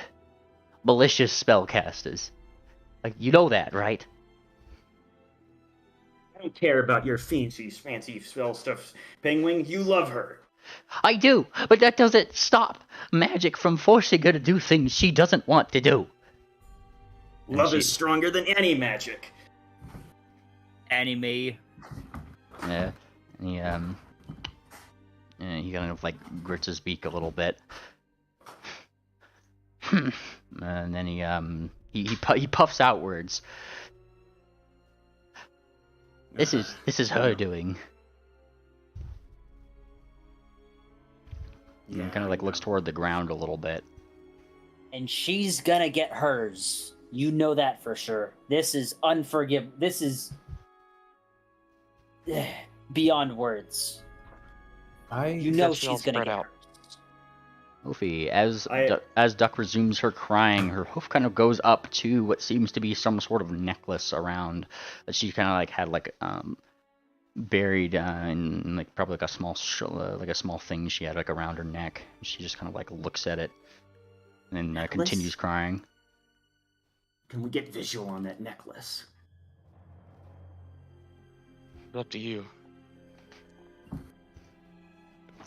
malicious spellcasters. Like, you know that, right? I don't care about your fancy spell stuff, Penguin. You love her. I do, but that doesn't stop magic from forcing her to do things she doesn't want to do. Love is stronger than any magic. Anime. Yeah, he kind of like grits his beak a little bit, and then he puffs outwards. This is her doing. Yeah, and kind of like looks toward the ground a little bit. And she's gonna get hers. You know that for sure. This is unforgivable. This is beyond words. You know she's gonna get hers. Ophie, as Duck resumes her crying, her hoof kind of goes up to what seems to be some sort of necklace around that she kind of like had like buried in like probably like a small thing she had like around her neck. She just kind of like looks at it and then continues crying. Can we get visual on that necklace? It's up to you. I'll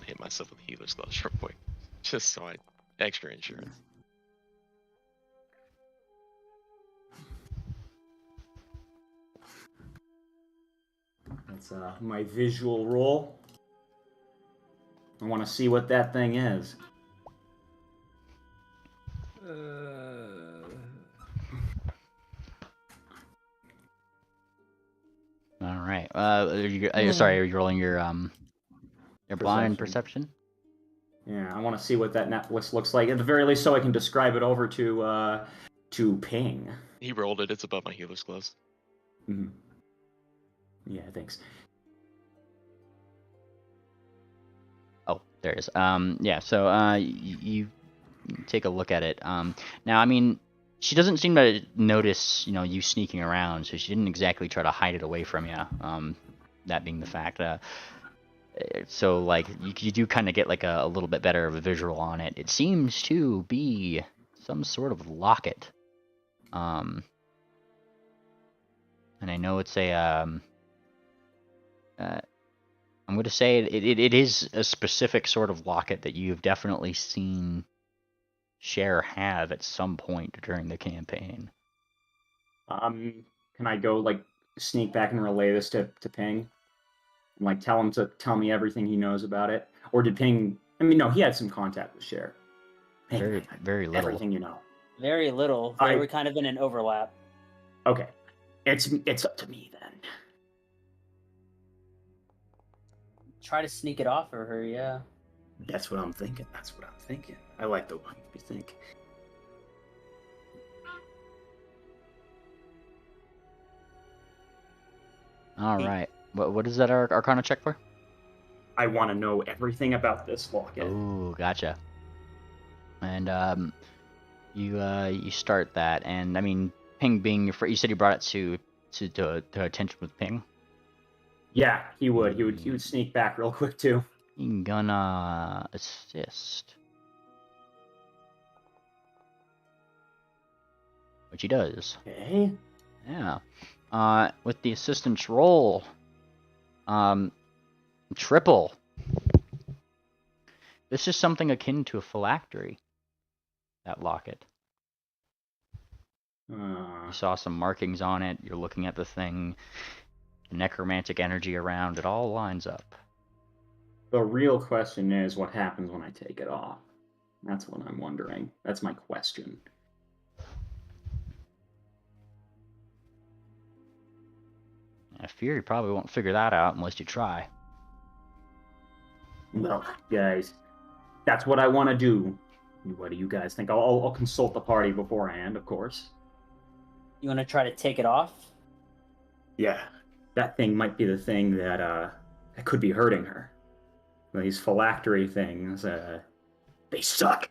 hit myself with a healer's gloves real quick, just so I extra insurance. That's my visual roll. I want to see what that thing is. All right. Sorry, are you rolling your blind perception? Yeah, I want to see what that necklace looks like. At the very least, so I can describe it over to Ping. He rolled it. It's above my Helix gloves. Mm-hmm. Yeah, thanks. Oh, there it is. Yeah. So you take a look at it. Now, I mean, she doesn't seem to notice, you sneaking around, so she didn't exactly try to hide it away from you. That being the fact. So, like, you do kind of get, like, a little bit better of a visual on it. It seems to be some sort of locket. And I know it's I'm going to say it is a specific sort of locket that you've definitely seen Cher have at some point during the campaign. Can I go, like, sneak back and relay this to Ping? And, like, tell him to tell me everything he knows about it? Or did Ping... I mean, no, he had some contact with Cher. Very, very little. Everything you know. Very little. They were kind of in an overlap. Okay. It's up to me, then. Try to sneak it off of her, yeah. That's what I'm thinking. I like the way you think. All right. What is that Arcana check for? I want to know everything about this locket. Ooh, gotcha. And you start that, and I mean, Ping being your friend, you said you brought it to attention with Ping. Yeah, he would. He would sneak back real quick too. I'm gonna assist, which he does. Okay. Yeah. With the assistance roll, triple. This is something akin to a phylactery. That locket. You saw some markings on it. You're looking at the thing. The necromantic energy around it all lines up. The real question is what happens when I take it off. That's what I'm wondering. That's my question. I fear you probably won't figure that out unless you try. Well, guys, that's what I want to do. What do you guys think? I'll consult the party beforehand, of course. You want to try to take it off? Yeah, that thing might be the thing that could be hurting her. These phylactery things, they suck.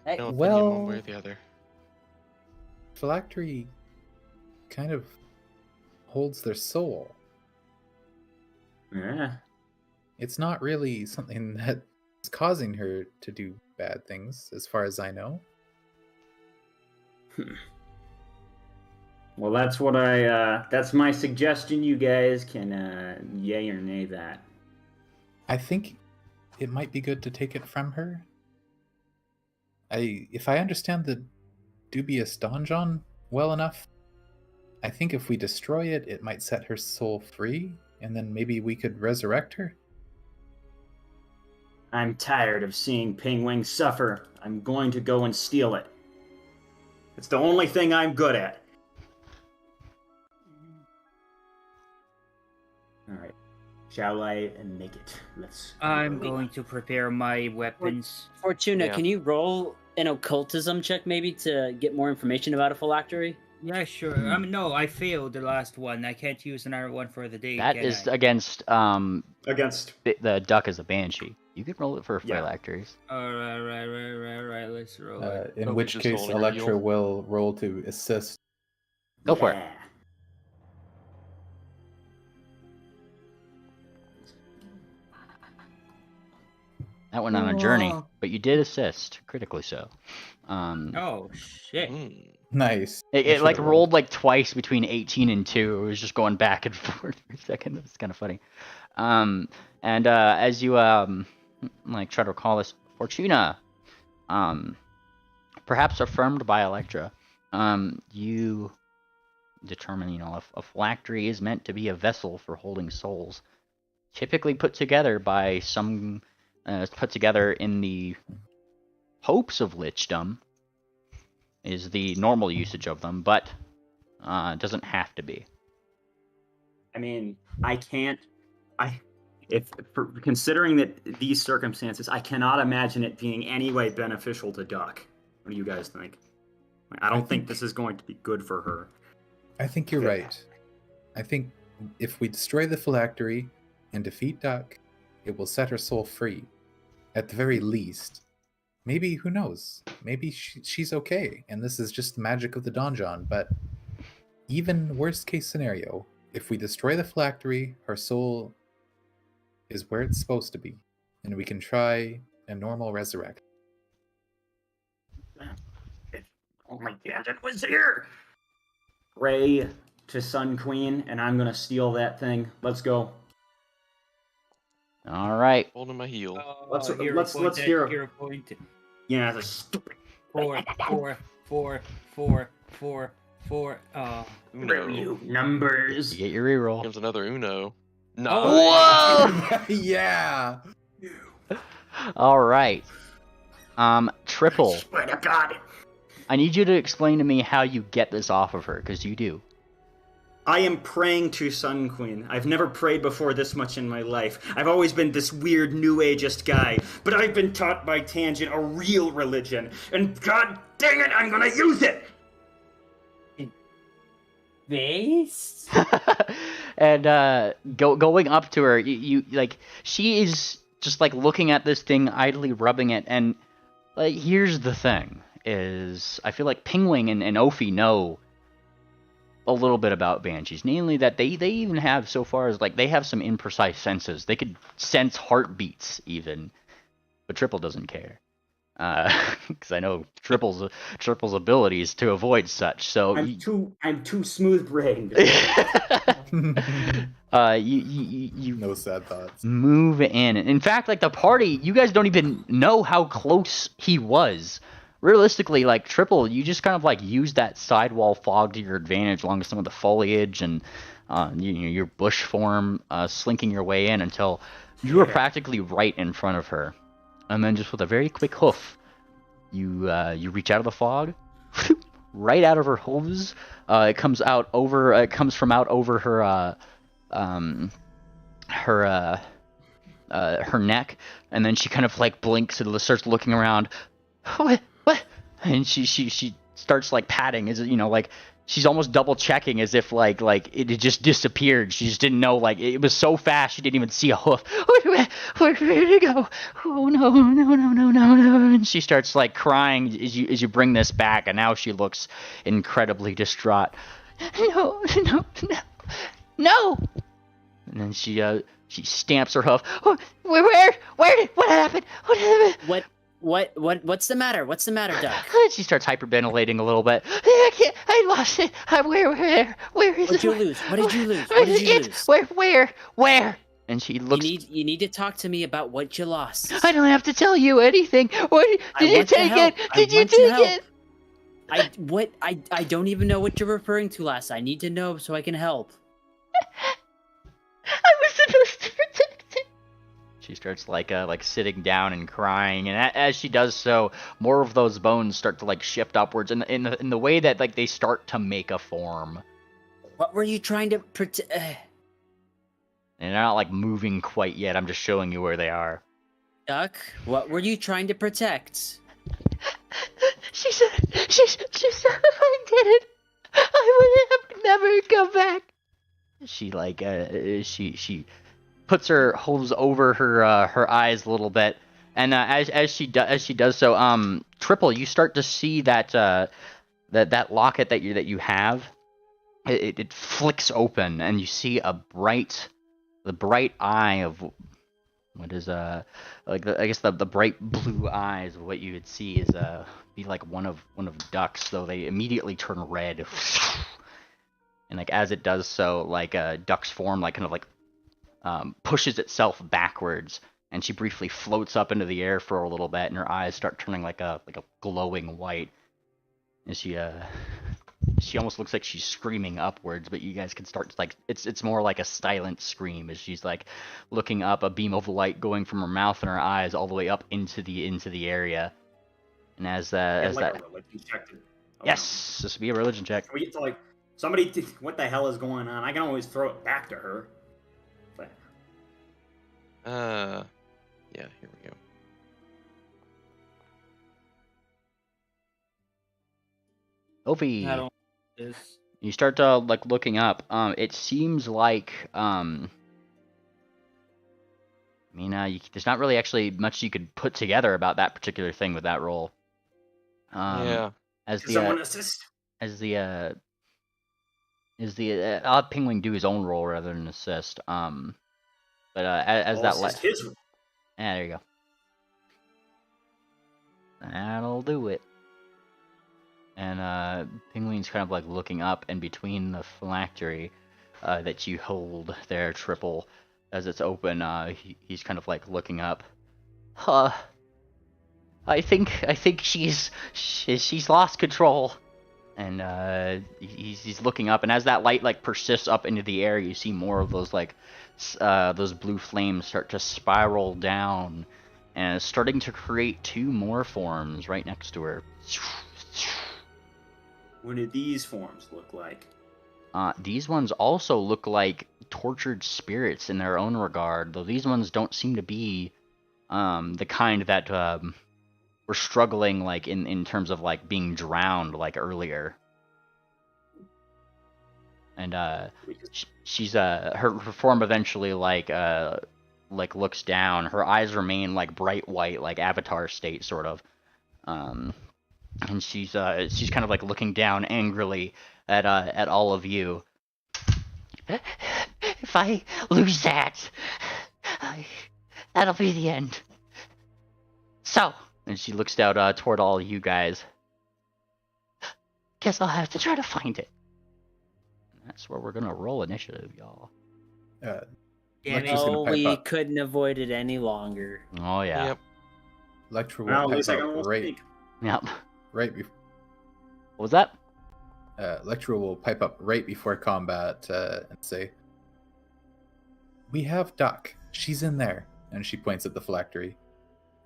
Hey, No opinion Well- one way or the other. Phylactery kind of holds their soul. Yeah. It's not really something that's causing her to do bad things, as far as I know. Well, that's what that's my suggestion. You guys can yay or nay that. I think it might be good to take it from her. If I understand the dubious donjon well enough, I think if we destroy it, it might set her soul free, and then maybe we could resurrect her. I'm tired of seeing Pingwing suffer. I'm going to go and steal it. It's the only thing I'm good at. Alright. Shall I make it? I'm going to prepare my weapons. Fortuna, Yeah. can you roll an occultism check maybe to get more information about a phylactery? Yeah, sure. No, I failed the last one. I can't use another one for the day. That can is I? against Against... the duck as a banshee. You can roll it for Yeah. phylacteries. Right. Let's roll it. In Oh, which just case, rolling a Electra heal. will roll to assist. Go for it. Yeah. That went on a journey, but you did assist, critically so. Oh shit! Mm. Nice. It You like should've rolled like twice between 18 and 2. It was just going back and forth for a second. It's kind of funny. And as you like try to recall this Fortuna, perhaps affirmed by Electra, you determine, if a phylactery is meant to be a vessel for holding souls, typically put together by put together in the hopes of lichdom, is the normal usage of them, but it doesn't have to be. I mean, considering that these circumstances, I cannot imagine it being any way beneficial to Duck. What do you guys think? I don't think this is going to be good for her. I think you're right. I think if we destroy the phylactery and defeat Duck, it will set her soul free. At the very least. Maybe, who knows? Maybe she's okay, and this is just the magic of the donjon, but even worst case scenario, if we destroy the phylactery, her soul is where it's supposed to be, and we can try a normal resurrect. Oh my god, it was here! Ray to Sun Queen, and I'm gonna steal that thing. Let's go. All right. Holding my heel. Let's Hero hear. Hero point. Yeah, the stupid. 4. Uno. You numbers. You get your reroll. Comes another Uno. No. Whoa! Yeah! All right. Triple. Swear to God. I need you to explain to me how you get this off of her, because you do. I am praying to Sun Queen. I've never prayed before this much in my life. I've always been this weird New Ageist guy, but I've been taught by Tangent a real religion, and god dang it, I'm gonna use it! This? And going up to her, you like, she is just like looking at this thing, idly rubbing it, and like, here's the thing, is I feel like Pingwing and Ophi know a little bit about banshees, namely that they even have, so far as like, they have some imprecise senses. They could sense heartbeats even, but Triple doesn't care, because I know Triple's abilities to avoid such. So I'm too smooth-brained. you No sad thoughts. move in. In fact, like, the party, you guys don't even know how close he was. Realistically, like, Triple, you just kind of like use that sidewall fog to your advantage along with some of the foliage and your bush form, slinking your way in until you are practically right in front of her. And then just with a very quick hoof, you reach out of the fog, right out of her hooves. It comes from out over her her neck, and then she kind of like blinks and starts looking around. What? And she starts like patting, like she's almost double checking as if like it had just disappeared. She just didn't know, like, it was so fast she didn't even see a hoof. Where did it go? Oh no. And she starts like crying as you bring this back, and now she looks incredibly distraught. No. And then she stamps her hoof. Oh, what happened? What's the matter? What's the matter, Duck? She starts hyperventilating a little bit. I lost it. Where is it? What did you lose? Where? And she looks. You need to talk to me about what you lost. I don't have to tell you anything. Did you take it? Did you take it? I don't even know what you're referring to, lass. I need to know so I can help. I was supposed to protect it. She starts like sitting down and crying, and as she does so, more of those bones start to like shift upwards, and in the way that like they start to make a form. What were you trying to protect? And they're not like moving quite yet. I'm just showing you where they are. Duck, what were you trying to protect? She said if I did it, I would have never come back. She like she puts her hooves over her eyes a little bit, and as she does so, Triple, you start to see that locket that you have, it flicks open, and you see the bright eye of what is I guess the bright blue eyes of what you would see is be like one of Duck's, though they immediately turn red. And like as it does so, like Duck's form like kind of like pushes itself backwards, and she briefly floats up into the air for a little bit, and her eyes start turning like a glowing white. And she almost looks like she's screaming upwards, but you guys can start like it's more like a silent scream as she's like looking up, a beam of light going from her mouth and her eyes all the way up into the area. And as Get, as like, that a religion check to- oh, yes, this would be a religion check. no. We get to like somebody. What the hell is going on? I can always throw it back to her. But Yeah, here we go. Ophi, I don't. This. you start like looking up. It seems like there's not really actually much you could put together about that particular thing with that roll. Yeah. As can the someone assist? as the odd pingling do his own roll rather than assist. But as I'll that assist his roll. yeah, there you go. That'll do it. And Pingling's kind of like looking up, and between the phylactery that you hold there, Triple, as it's open, he's kind of like looking up. I think she's lost control. And he's looking up, and as that light like persists up into the air, you see more of those like those blue flames start to spiral down, and it's starting to create 2 more forms right next to her. What do these forms look like? These ones also look like tortured spirits in their own regard, though these ones don't seem to be the kind that were struggling like in terms of like being drowned like earlier. And she's her form eventually like looks down. Her eyes remain like bright white, like Avatar state sort of. And she's kind of like looking down angrily at all of you. If I lose that, that'll be the end. So, and she looks out toward all of you guys. Guess I'll have to try to find it. And that's where we're gonna roll initiative, y'all. Damn Lectra's it. gonna Oh, pipe we up. couldn't avoid it any longer. Oh yeah. Yep. Lectra Well, will at least I pipe can up almost right, speak. Yep. right before. What was that? Lectra will pipe up right before combat and say, "We have Duck. She's in there." And she points at the phylactery.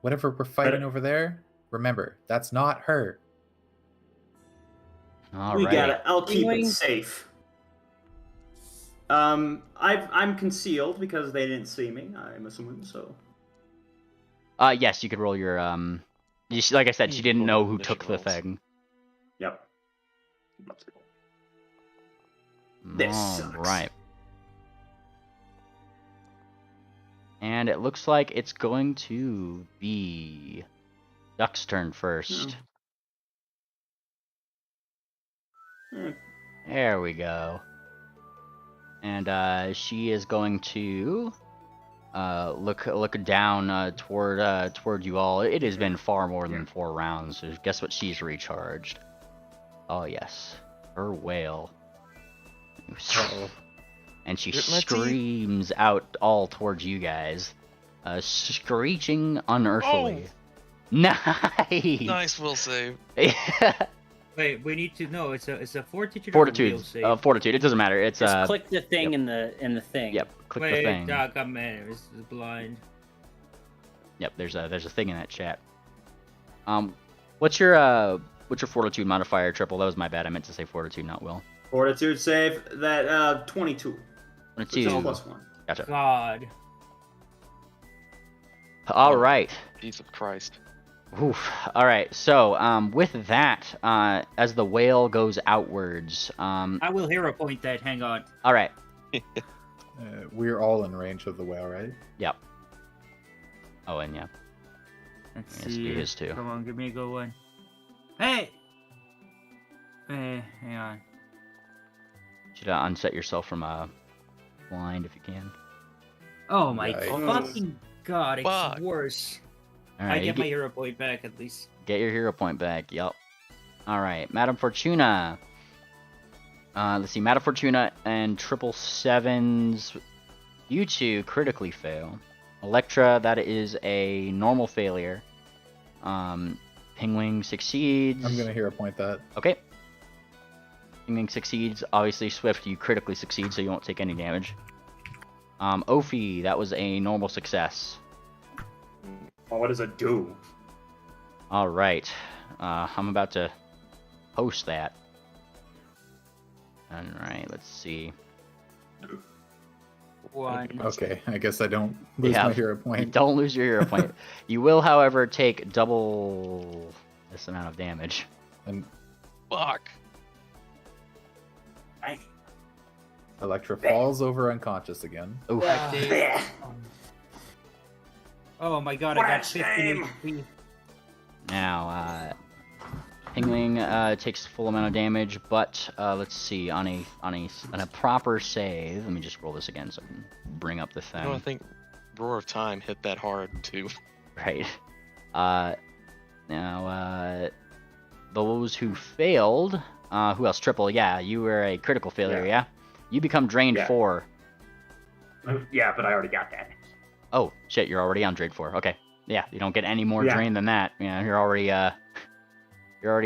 "Whatever we're fighting over there, remember, that's not her." All We right. got it. I'll keep it Doing- safe. I'm concealed because they didn't see me. I'm assuming so. Yes, you could roll your like I said, she didn't know who took the Rolls. thing. Yep. This sucks. Right. And it looks like it's going to be Duck's turn first. Hmm. There we go. And she is going to look down toward you all. It has been far more than 4 rounds. So guess what? She's recharged. Oh yes, her wail. And she Rip my teeth. screams out all towards you guys, screeching unearthly. Nice. Nice will save. Wait, we need to know. It's a fortitude. Fortitude. Or a will save? Fortitude. It doesn't matter. It's Just click the thing yep. in the thing. Yep. Click Wait, the thing. Doc, I'm it's blind. Yep. There's a thing in that chat. What's your fortitude modifier, Triple? That was my bad. I meant to say fortitude, not will. Fortitude save that 22. Which is 22. +1. Gotcha. God. All right. Jesus Christ. Oof. All right. So, with that, as the whale goes outwards, I will hero point that. Hang on. all right. We're all in range of the whale, right? Yep. Oh, and yeah. Let's Yes, see. it is too. Come on, give me a good one. Hey. Hey, hang on. Should unset yourself from blind if you can. Oh my Yikes. fucking god! It's Fuck. worse. All I right. get my hero point back at least. Get your hero point back. Yep. All right, Madame Fortuna. Let's see, Madame Fortuna and 777s. You two critically fail. Electra, that is a normal failure. Pingwing succeeds. I'm gonna hero point that. Okay. Pingwing succeeds. Obviously, Swift, you critically succeed, so you won't take any damage. Ophi, that was a normal success. Oh, what does it do? All right. I'm about to post that. All right, let's see. 1. Okay, I guess I don't lose Yeah, my hero You point. don't lose your hero point. You will, however, take double this amount of damage. And Fuck. I... Electra falls over unconscious again. Oof. Bleh. Oh my god, What I a got 15 shame. HP. Now, Pingwing takes the full amount of damage, but let's see, on a proper save. Let me just roll this again so I can bring up the thing. I think Roar of Time hit that hard too. Right. Now, those who failed, who else? Triple, yeah, you were a critical failure, yeah? You become drained Yeah. 4. Yeah, but I already got that. Oh, shit, you're already on drain 4. Okay. Yeah, you don't get any more Yeah. drain than that. Yeah, you're already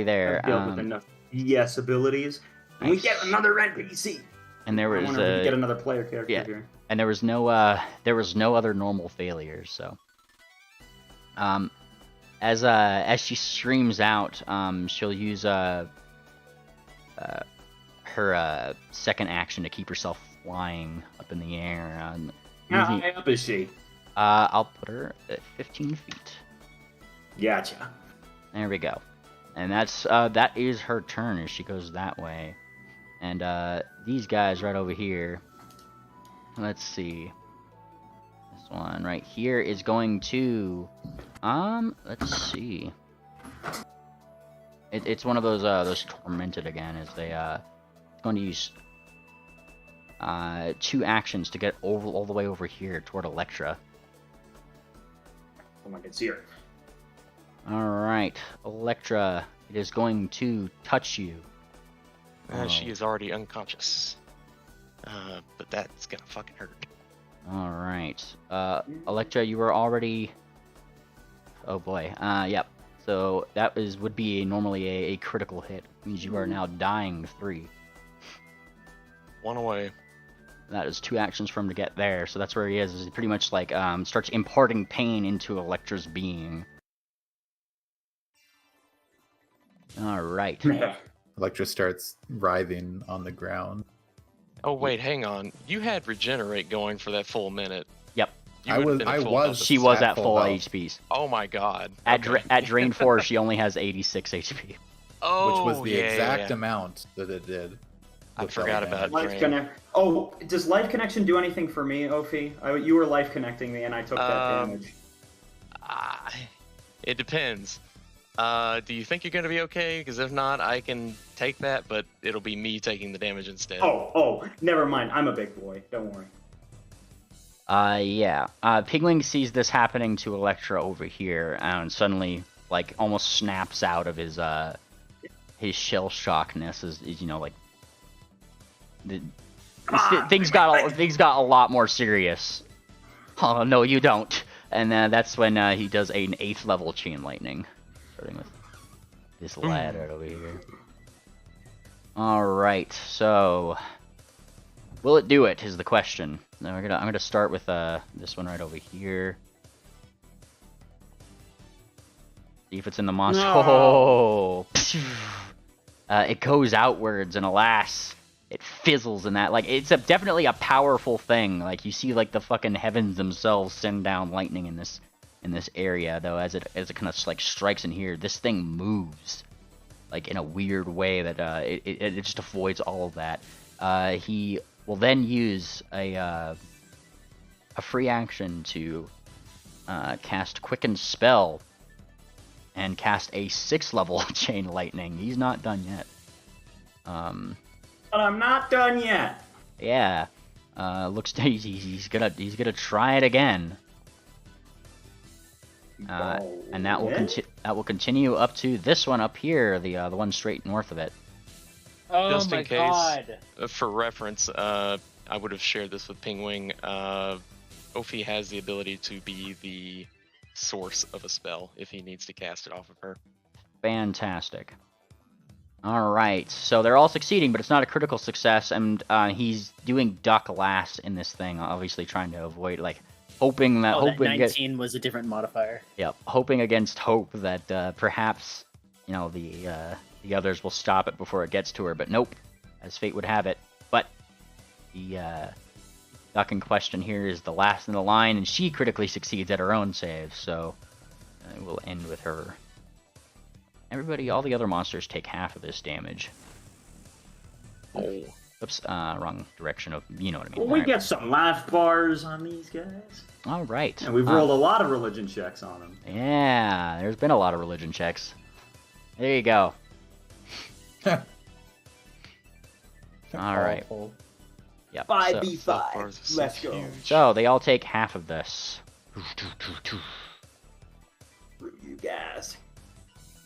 there. I've dealt with enough BS abilities. And we get another NPC. And there I was wonder if we can get another player character yeah. here. And there was no other normal failures, so as she screams out, she'll use her second action to keep herself flying up in the air. How high up is she? I'll put her at 15 feet. Gotcha. There we go. And that is her turn as she goes that way. And these guys right over here. Let's see. This one right here is going to let's see. It's one of those tormented again, as they going to use 2 actions to get all the way over here toward Electra. Oh, I can see her. Alright, Electra, it is going to touch you. She is already unconscious. But that's gonna fucking hurt. Alright. Electra, you were already... Oh boy. Yep. So that would be normally a critical hit. Means you are now dying 3. 1 away. That is 2 actions for him to get there. So that's where he is he pretty much like starts imparting pain into Electra's being. Alright. Electra starts writhing on the ground. Oh wait, hang on. You had regenerate going for that full minute. Yep. You would've been at full health. She was at full full health. HPs. Oh my god. At, Okay. at Drain 4, she only has 86 HP. Oh, Which was the yeah, exact yeah. amount that it did. I with forgot all about damage. Life Drain. connect. Oh, does life connection do anything for me, Ophi? You were life connecting me, and I took that damage. It depends. Do you think you're gonna be okay? Because if not, I can take that, but it'll be me taking the damage instead. Oh, never mind. I'm a big boy. Don't worry. Yeah. Pigling sees this happening to Electra over here, and suddenly, like, almost snaps out of his shell shockness. Is you know, like, things got a lot more serious. Oh no, you don't. And that's when he does an 8th level chain lightning, starting with this lad right over here. All right, so will it do it? Is the question. Now I'm gonna start with this one right over here. See if it's in the monster. No. Oh, it goes outwards, and alas, it fizzles in that. Like, it's definitely a powerful thing. Like, you see, like, the fucking heavens themselves send down lightning in this area, though. As it kind of like strikes in here, this thing moves, like, in a weird way that it just avoids all of that. He will then use a free action to cast Quicken Spell and cast a 6th level chain lightning. He's not done yet. But I'm not done yet. Yeah. Looks he's gonna try it again. And that will continue up to this one up here, the one straight north of it. Oh Just my in case. god. For reference, I would have shared this with Pingwing. Ophi has the ability to be the source of a spell if he needs to cast it off of her. Fantastic. All right, so they're all succeeding, but it's not a critical success, and he's doing duck last in this thing, obviously trying to avoid, like, hoping that... Oh, that hoping 19 was a different modifier. Yep, hoping against hope that perhaps, you know, the others will stop it before it gets to her, but nope, as fate would have it. But the duck in question here is the last in the line, and she critically succeeds at her own save, so we'll end with her. Everybody, all the other monsters take half of this damage. Oh. Oops, wrong direction of, you know what I mean. Well, we get some life bars on these guys. All right. And we've rolled a lot of religion checks on them. Yeah, there's been a lot of religion checks. There you go. All right. Yep. 5v5. Let's go. So they all take half of this. You guys.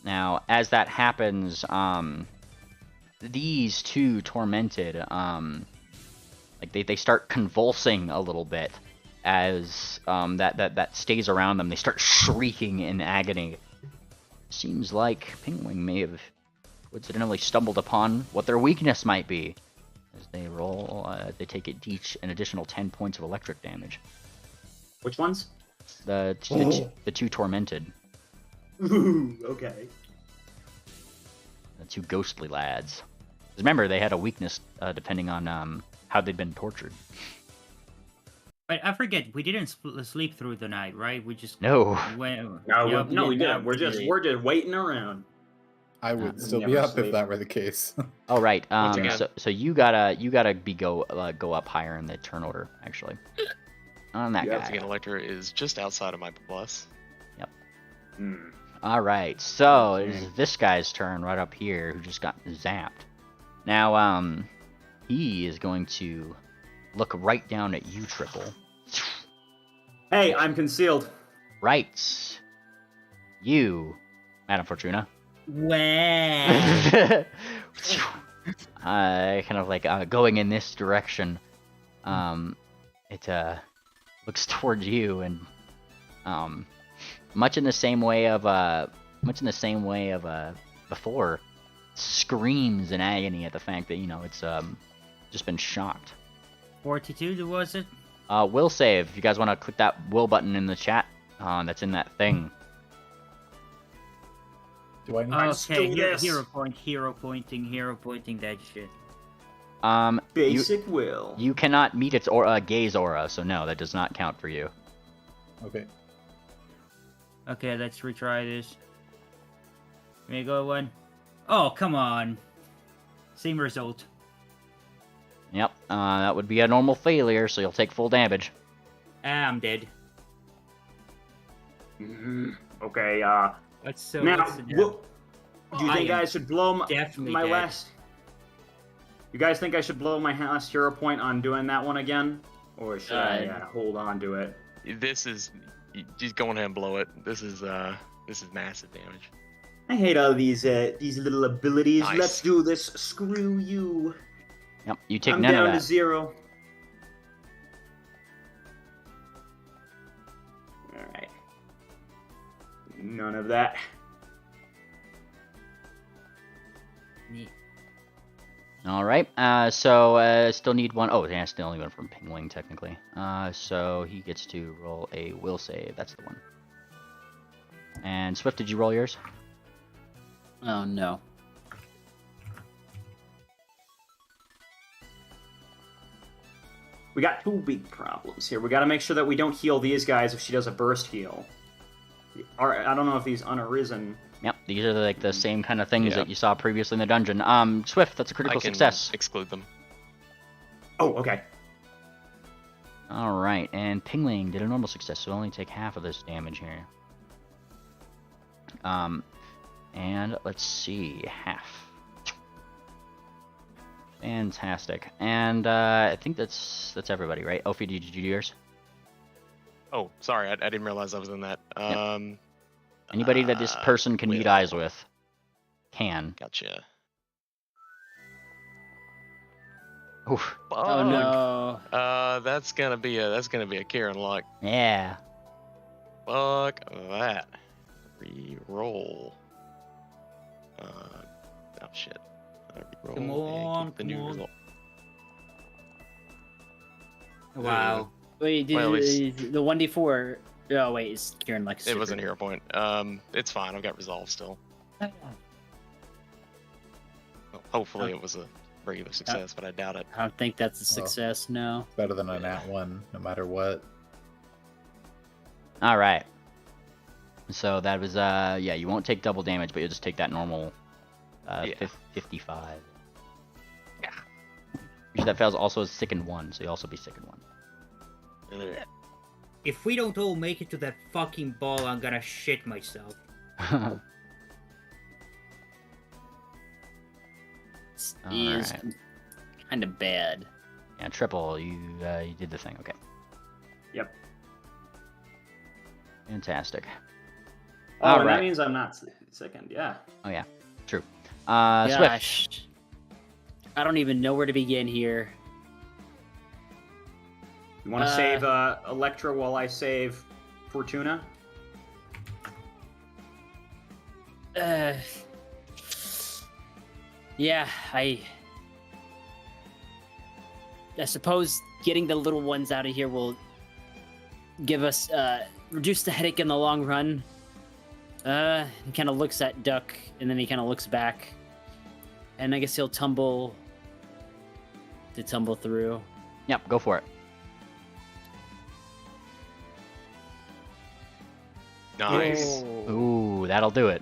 Now, as that happens, these two tormented, like they start convulsing a little bit as that stays around them. They start shrieking in agony. Seems like Pingwing may have coincidentally stumbled upon what their weakness might be. As they roll, they take each an additional 10 points of electric damage. Which ones? The two tormented. Ooh, okay. The two ghostly lads. 'Cause remember, they had a weakness depending on how they'd been tortured. But I forget, we didn't sleep through the night, right? We just No. went. No, we didn't. We're just waiting around. I would still be never up sleep. if that were the case. Oh right. Once again. So you gotta go up higher in the turn order actually. On that Yeah, guy. Again, Electra is just outside of my plus. Hmm. All right. So it is this guy's turn right up here who just got zapped. Now he is going to look right down at you, Triple. Hey, I'm concealed. Right. You, Madame Fortuna. Wow. Kind of like going in this direction. It looks towards you and much in the same way of before, screams in agony at the fact that it's just been shocked. 42 was it? Will save. If you guys want to click that will button in the chat, that's in that thing. Do I need Okay, do this. hero pointing that shit. Basic will. You cannot meet its gaze aura, so no, that does not count for you. Okay. Okay, let's retry this. Let me go one. Oh, come on. Same result. Yep, that would be a normal failure, so you'll take full damage. I'm dead. Okay, Let's so. now, let's- do you think I am I should blow definitely my dead. last... You guys think I should blow my last hero point on doing that one again? Or should I hold on to it? This is just go ahead and blow it. This is massive damage. I hate all these little abilities. Nice. Let's do this. Screw you. Yep, you take I'm none down of to that. 0. Alright. None of that. Neat. All right. So still need one. Oh, yeah, still only one from Pingwing technically. So he gets to roll a will save. That's the one. And Swift, did you roll yours? Oh no. We got 2 big problems here. We got to make sure that we don't heal these guys if she does a burst heal. I don't know if these unarisen. Yep. These are like the same kind of things Yeah. that you saw previously in the dungeon. Swift, that's a critical I can success. exclude them. Oh, okay. All right. And Pingwing did a normal success, so only take half of this damage here. And let's see, half. Fantastic. And I think that's everybody, right? Ophi, did you do yours? Oh, sorry, I didn't realize I was in that. Anybody that this person can meet Will. eyes with can. Gotcha. Oof. Fuck. Oh no. That's gonna be a Kieran luck. Yeah. Fuck that. Re-roll. Oh shit. Re-roll Come and on, keep the come new on. result. Wow. Wait, Well, at least- the 1d4. Oh wait, it's Kieran like. It wasn't a hero point. It's fine. I've got resolve still. Well, hopefully it was a regular success, but I doubt it. I don't think that's a success. No. Better than a nat 1, no matter what. All right. So that was yeah, you won't take double damage, but you'll just take that normal Yeah. 55. Yeah. Which that fails also is sickened 1, so you'll also be sickened 1. If we don't all make it to that fucking ball, I'm gonna shit myself. He is Alright. kind of bad. Yeah, triple, you did the thing, okay. Yep. Fantastic. Oh, All and right. that means I'm not second. Yeah. Oh yeah, true. Swift. Gosh. I don't even know where to begin here. You want to save Electra while I save Fortuna? Yeah, I suppose getting the little ones out of here will give us reduce the headache in the long run. He kind of looks at Duck, and then he kind of looks back, and I guess he'll tumble through. Yep, go for it. Nice. Ooh, that'll do it.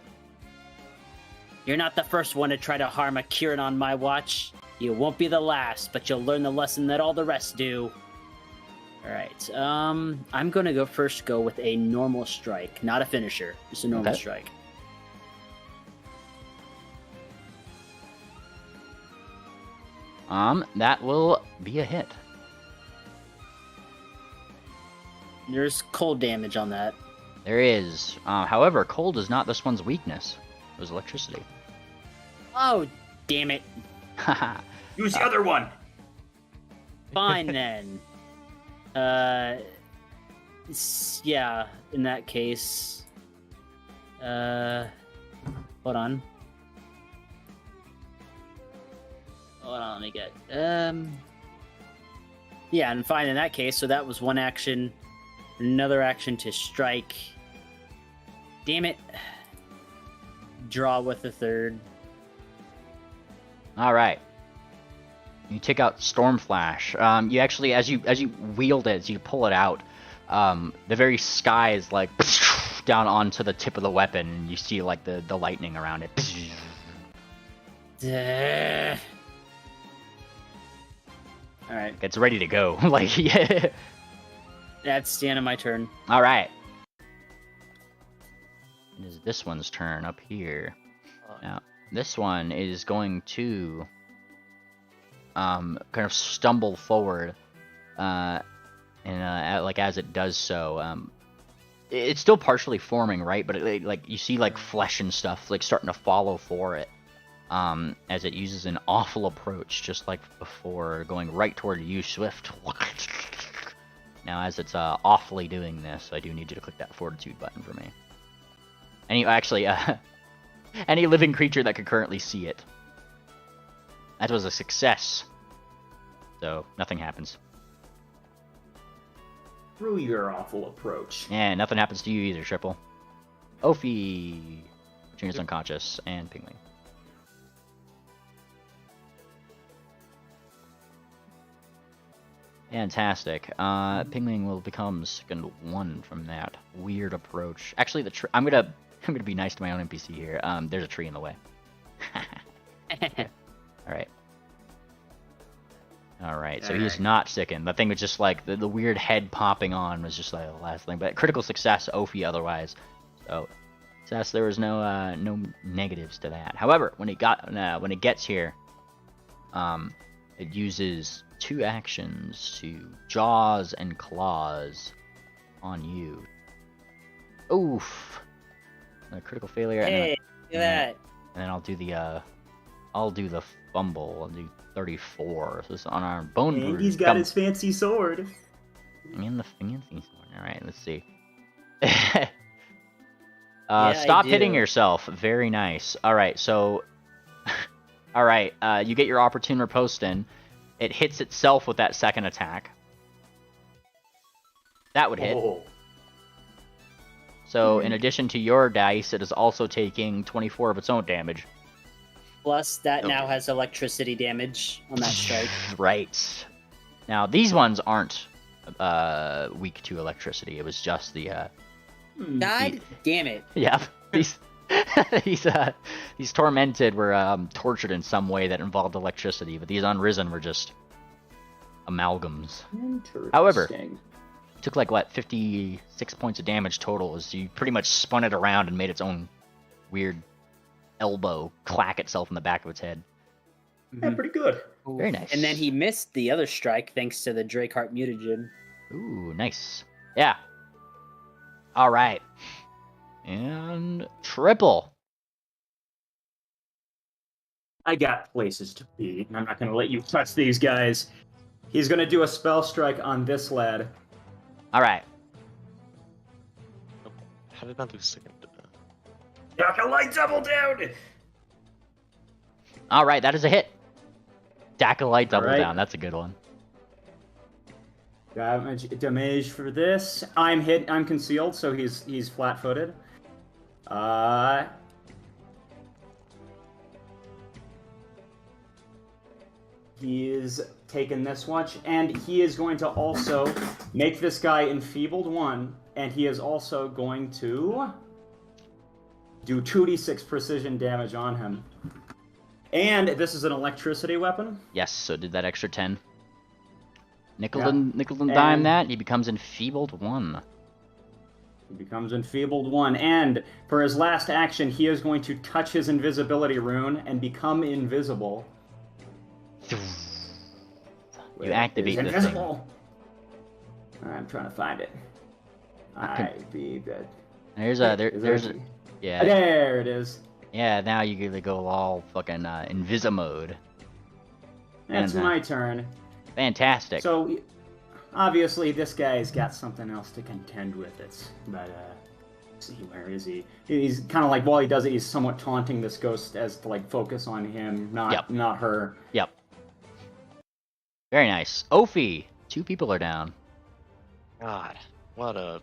You're not the first one to try to harm a Kieran on my watch. You won't be the last, but you'll learn the lesson that all the rest do. Alright, I'm gonna go with a normal strike. Not a finisher, just a normal Okay. strike. That will be a hit. There's cold damage on that. There is. However, cold is not this one's weakness. It was electricity. Oh, damn it. Haha. Use the other one. Fine then. Yeah, in that case. Hold on. Hold on, let me get. Yeah, and fine in that case. So that was one action, another action to strike. Damn it. Draw with a third. All right. You take out Storm Flash. You actually, as you wield it, as you pull it out, the very sky is like down onto the tip of the weapon, and you see like the lightning around it. All right, It's ready to go. Like, yeah. that's the end of my turn. All right. It is this one's turn up here. Now, this one is going to kind of stumble forward, and like as it does so, it's still partially forming, right? But like you see like flesh and stuff like starting to follow for it, as it uses an awful approach, just like before, going right toward you, Swift. Now, as it's awfully doing this, I do need you to click that Fortitude button for me. Any living creature that could currently see it. That was a success. So, nothing happens. Through your awful approach. And nothing happens to you either, Triple. Ophi. Junior's unconscious, and Pingling. Fantastic. Pingling will become second 1 from that weird approach. Actually, I'm gonna be nice to my own NPC here. There's a tree in the way. Alright. Alright, so he's not sickened. The thing was just like, the weird head popping on was just like the last thing. But critical success, Ophi otherwise. So, success, there was no negatives to that. However, when it gets here, it uses 2 actions to Jaws and Claws on you. Oof. A critical failure. Hey, look at that. And then I'll do the fumble. I'll do 34. So it's unarmed bone And bruise. he's got his fancy sword. And the fancy one. All right, let's see. I Stop hitting do. yourself. Very nice. All right, so all right, you get your opportune riposte in. It hits itself with that second attack. That would hit. Oh. So in addition to your dice, it is also taking 24 of its own damage. Plus, that now Okay. has electricity damage on that strike. Right. Now these ones aren't weak to electricity. It was just the God damn it. yeah. These these tormented were tortured in some way that involved electricity, but these unrisen were just amalgams. However, took like what 56 points of damage total. As you pretty much spun it around and made its own weird elbow clack itself in the back of its head. Yeah, pretty good. Very nice. And then he missed the other strike thanks to the Drakeheart mutagen. Ooh, nice. Yeah. All right. And triple. I got places to be, and I'm not going to let you touch these guys. He's going to do a spell strike on this lad. All right. How did I lose second? Acolyte double down! All right, that is a hit. Dacolite double Alright. down. That's a good one. Damage for this. I'm concealed, so he's flat-footed. He is taking this much, and he is going to also make this guy enfeebled 1, and he is also going to do 2d6 precision damage on him. And this is an electricity weapon. Yes, so did that extra 10. Nickel Yeah. and dime And- that. He becomes enfeebled 1. He becomes enfeebled 1, and for his last action, he is going to touch his invisibility rune and become invisible. You activate Is the thing. invisible. I'm trying to find it. Okay. I be good. There's a Is there- there's a yeah There it is. yeah. Now you get to go all fucking invisi mode. That's And, my turn. Fantastic. So, obviously, this guy's got something else to contend with. But let's see, where is he? He's kind of like, while he does it, he's somewhat taunting this ghost as to like focus on him, not her. Yep. Very nice. Ophi, 2 people are down. God, what a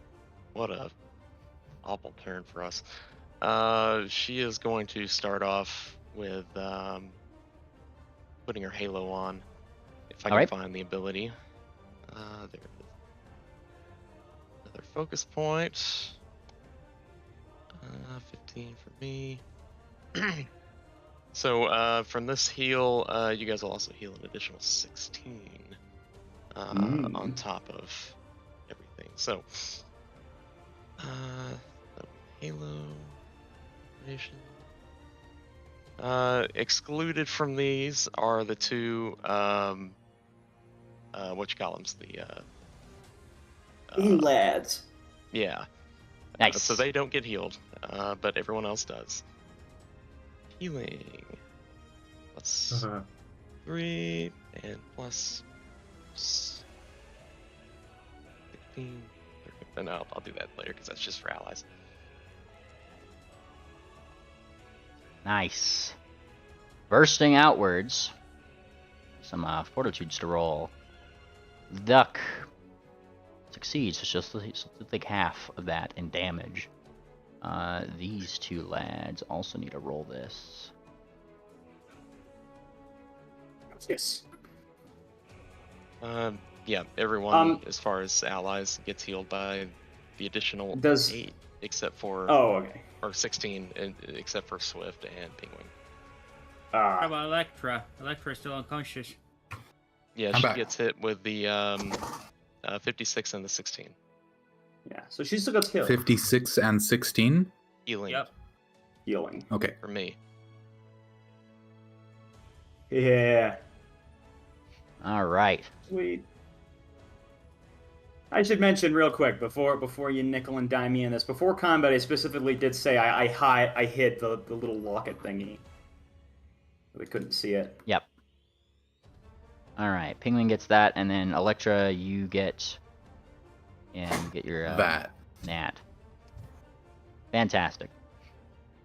awful turn for us. She is going to start off with putting her halo on, if I can Alright. find the ability. There it is. Another focus point. 15 for me. So from this heal, you guys will also heal an additional 16 on top of everything. So, Halo, Nation. Excluded from these are the 2, what you call them, Lads. yeah. Nice. So they don't get healed, but everyone else does. Healing. Plus 3 and plus 16. No, I'll do that later because that's just for allies. Nice. Bursting outwards. Some fortitudes to roll. Duck succeeds. It's just like half of that in damage. These 2 lads also need to roll this. Yes. Yeah, everyone as far as allies gets healed by the additional Does- 8, except for Oh, okay. or 16, except for Swift and Penguin. How about Electra? Electra's still unconscious. Yeah, I'm she back. gets hit with the 56 and the 16 Yeah, so she still gets killed. 56 and 16. healing Yep. Healing. Okay. for me. Yeah. All right. Sweet. I should mention real quick before you nickel and dime me in this. Before combat, I specifically did say I hit the little locket thingy. They couldn't see it. Yep. Alright, Pingling gets that, and then Electra, you get... Yeah, you get your... That. Nat. Fantastic.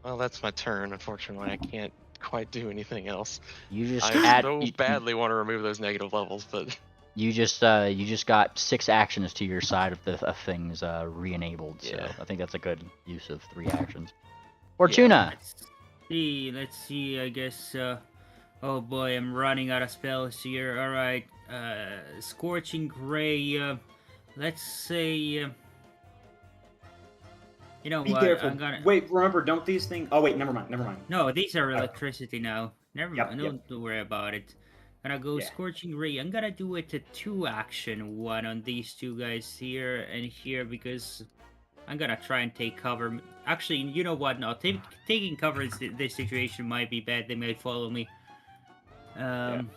Well, that's my turn. Unfortunately, I can't quite do anything else. You just I so badly want to remove those negative levels, but you just got 6 actions to your side of things re-enabled. So Yeah. I think that's a good use of 3 actions. Fortuna. Let's see, I guess, oh boy, I'm running out of spells here. Alright, Scorching Ray, let's say, you know Be what, careful. I'm gonna... Wait, remember, don't these things... Oh, wait, never mind. No, these are electricity now. Never Yep, mind, yep. don't worry about it. Gonna go Yeah. Scorching Ray. I'm gonna do it a 2-action one on these two guys here and here because I'm gonna try and take cover. Actually, you know what? No, taking cover in this situation might be bad. They might follow me. And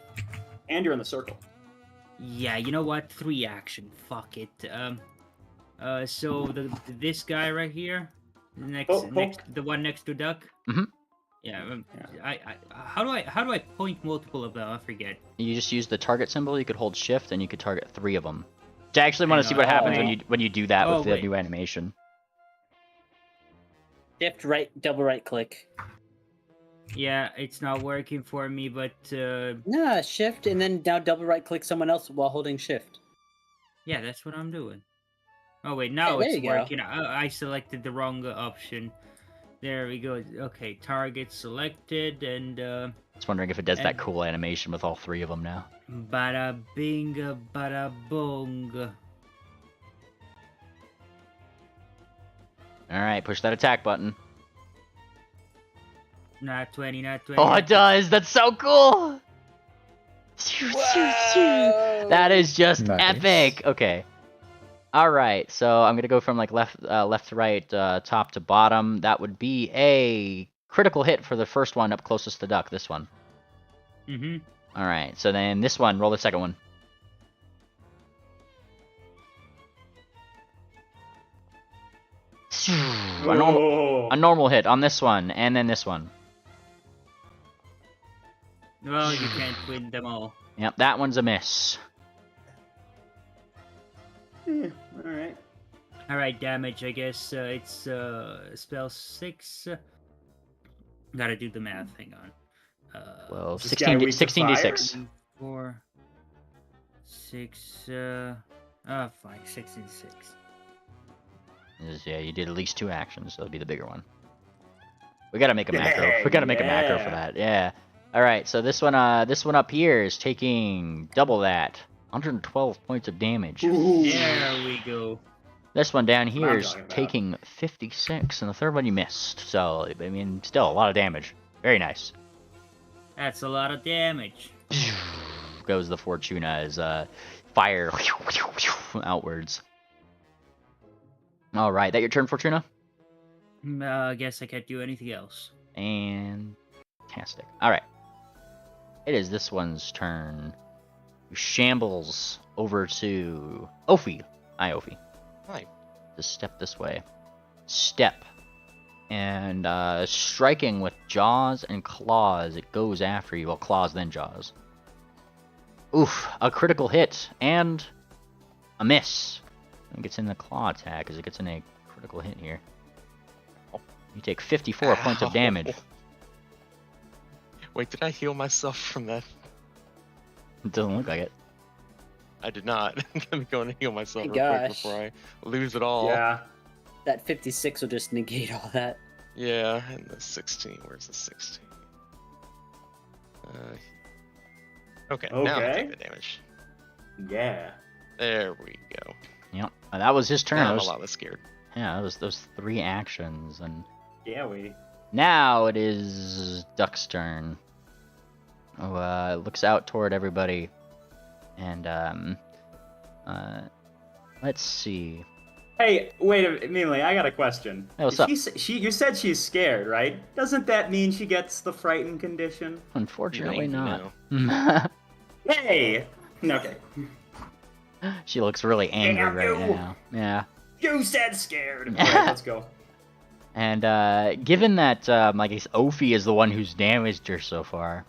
you're in the circle. Yeah, you know what? 3-action. Fuck it. So this guy right here, the one next to Duck. Mhm. Yeah. How do I point multiple of them? I forget. You just use the target symbol. You could hold shift, and you could target 3 of them. I actually want to see what happens when you do that with the new animation. Shift right, double right click. Yeah, it's not working for me, but Nah, shift and then now double right click someone else while holding shift. yeah, that's what I'm doing. Oh wait, now Hey, there it's you go. working. I selected the wrong option. There we go. Okay, target selected, and Just wondering if it does that cool animation with all 3 of them now. bada bing, bada boom. All right, push that attack button. Not 20, not 20. Oh, it does. That's so cool. That is just Nice. epic. Okay. All right, so I'm gonna go from like left to right, top to bottom. That would be a critical hit for the first one up closest to Duck. This one. Mm-hmm. All right, so then this one, roll the second one. A normal hit on this one, and then this one. Well, you can't win them all. Yep, that one's a miss. Alright. Alright, damage, I guess. It's spell 6. Gotta do the math, hang on. Well, This guy weak to 16d6. 4, 6, fine, 6 and 6. Yeah, you did at least 2 actions, so it'll be the bigger one. We gotta make a macro. We gotta make a macro for that. Yeah. All right, so this one up here is taking double that, 112 points of damage. Ooh. There we go. This one down here I'm is talking about. taking 56, and the third one you missed. So I mean, still a lot of damage. Very nice. That's a lot of damage. Goes the Fortuna as fire outwards. All right, that your turn, Fortuna? I guess I can't do anything else. Fantastic. All right. It is this one's turn. Shambles over to Ophi. Hi, Ophi. Hi. Just step this way. Step. And striking with jaws and claws, it goes after you. Well, claws, then jaws. Oof. A critical hit. And a miss. It gets in the claw attack as it gets in a critical hit here. You take 54 points of damage. Wait, did I heal myself from that? It doesn't look like it. I did not. Let me go and heal myself My real quick gosh. before I lose it all. Yeah. That 56 will just negate all that. Yeah, and the 16. Where's the 16? Okay, now I Okay. take the damage. Yeah. There we go. Yep. That was his turn. Now I'm a Those- lot less scared. yeah, that was those 3 actions, and Yeah, we. now it is Duck's turn. Oh, looks out toward everybody, and let's see. Hey, wait a minute, Mealy, I got a question. Hey, what's up? You said she's scared, right? Doesn't that mean she gets the frightened condition? Unfortunately, No. not. Hey! Okay. She looks really angry Damn right you. now. Yeah. You said scared! Alright, let's go. And given that, I guess Ophi is the one who's damaged her so far,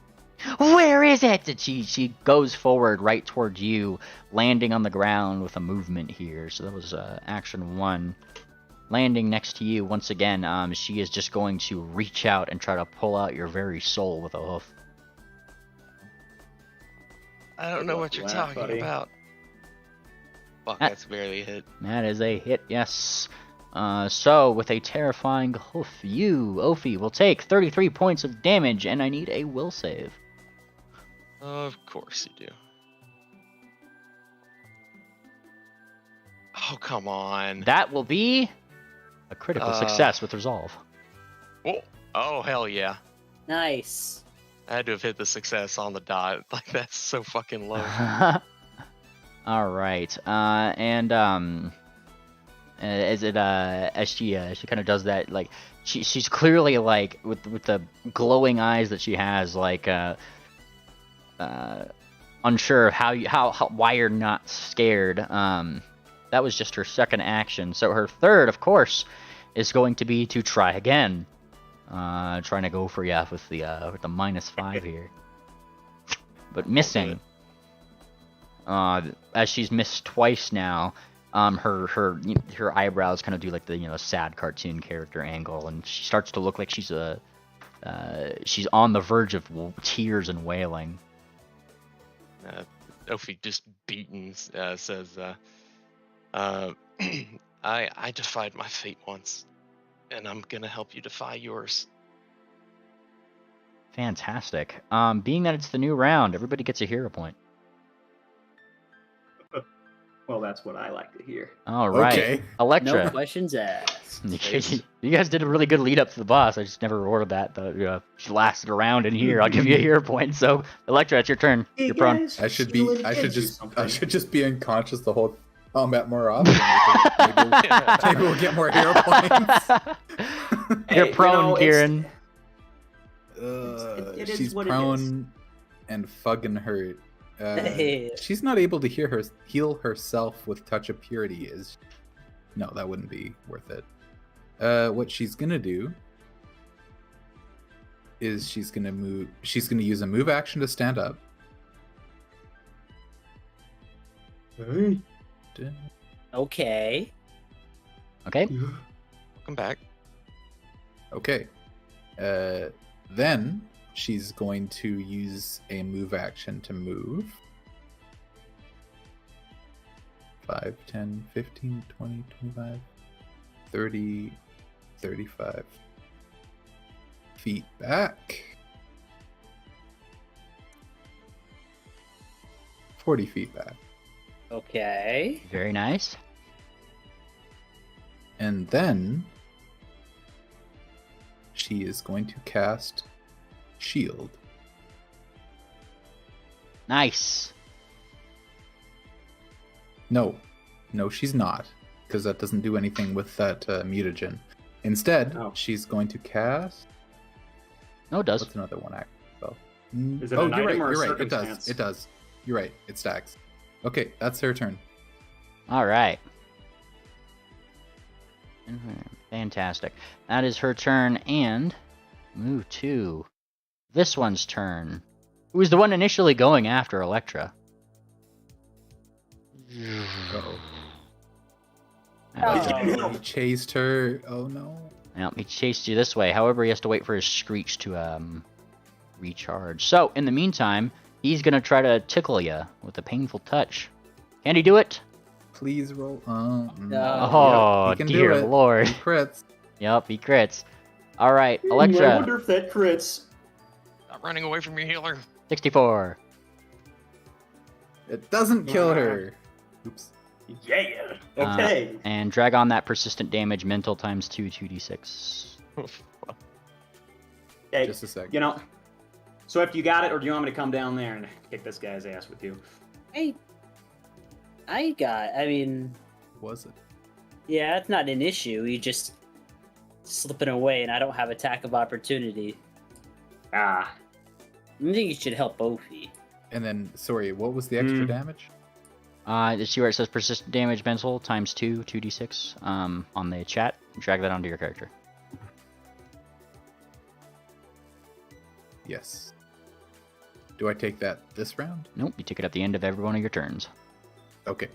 Where is it? And she goes forward right towards you, landing on the ground with a movement here. So that was action 1. Landing next to you once again, she is just going to reach out and try to pull out your very soul with a hoof. I don't know what you're Laugh, talking buddy. about. Fuck, Ah. that's barely a hit. That is a hit, yes. So, with a terrifying hoof, you, Ophi, will take 33 points of damage, and I need a will save. Of course you do. Oh, come on. That will be a critical success with resolve. Oh, hell yeah. Nice. I had to have hit the success on the dot. Like, that's so fucking low. All right, as she kind of does that, like she's clearly like with the glowing eyes that she has, like unsure of how why you're not scared. That was just her second action. So her third, of course, is going to be to try again. Trying to go for you with the -5 here, but missing. As she's missed twice now, her eyebrows kind of do like the sad cartoon character angle, and she starts to look like she's on the verge of tears and wailing. Ophi, just beaten, says, I defied my fate once, and I'm gonna help you defy yours. Fantastic. Being that it's the new round, everybody gets a hero point. Well, that's what I like to hear. All right, Okay. Electra. No questions asked. You guys did a really good lead up to the boss. I just never ordered that. But she lasted around in here. I'll give you a hero point. So, Electra, it's your turn. You're prone. I should just be unconscious the whole combat more often. Maybe we'll get more hero points. You're Hey, prone, Kieran. It is She's what it prone and fucking hurt. She's not able to heal herself with touch of purity. No, that wouldn't be worth it. What she's gonna do is she's gonna use a move action to stand up. Okay. Okay. Welcome back. Okay. Then she's going to use a move action to move. 5, 10, 15, 20, 25, 30, 35 feet back. 40 feet back. Okay. Very nice. And then she is going to cast Shield. Nice. No, she's not, because that doesn't do anything with that mutagen. Instead, she's going to cast. No, it does. What's another one act spell? Is it an you're item right. or a You're right. It does. circumstance? It does. You're right. It stacks. Okay, that's her turn. All right. Fantastic. That is her turn, and move to this one's turn. Who was the one initially going after Electra? Uh-oh. Oh. He chased her. Oh no. Well, he chased you this way. However, he has to wait for his screech to recharge. So, in the meantime, he's gonna try to tickle you with a painful touch. Can he do it? Please roll. Oh, he can dear do it. lord. He crits. Yep, he crits. All right, I Electra, wonder if that crits. Stop running away from your healer. 64. It doesn't kill her. Oops. Yeah. Okay. And drag on that persistent damage, mental times 2, 2d6. Hey, Just a sec. you know. So after you got it, or do you want me to come down there and kick this guy's ass with you? I mean, Was it? yeah, it's not an issue. You just slipping away, and I don't have attack of opportunity. Ah. I think you should help Ophi. And then, sorry, what was the extra damage? See where it says persistent damage mental times 2, 2d6 on the chat? Drag that onto your character. Yes. Do I take that this round? Nope, you take it at the end of every one of your turns. Okay.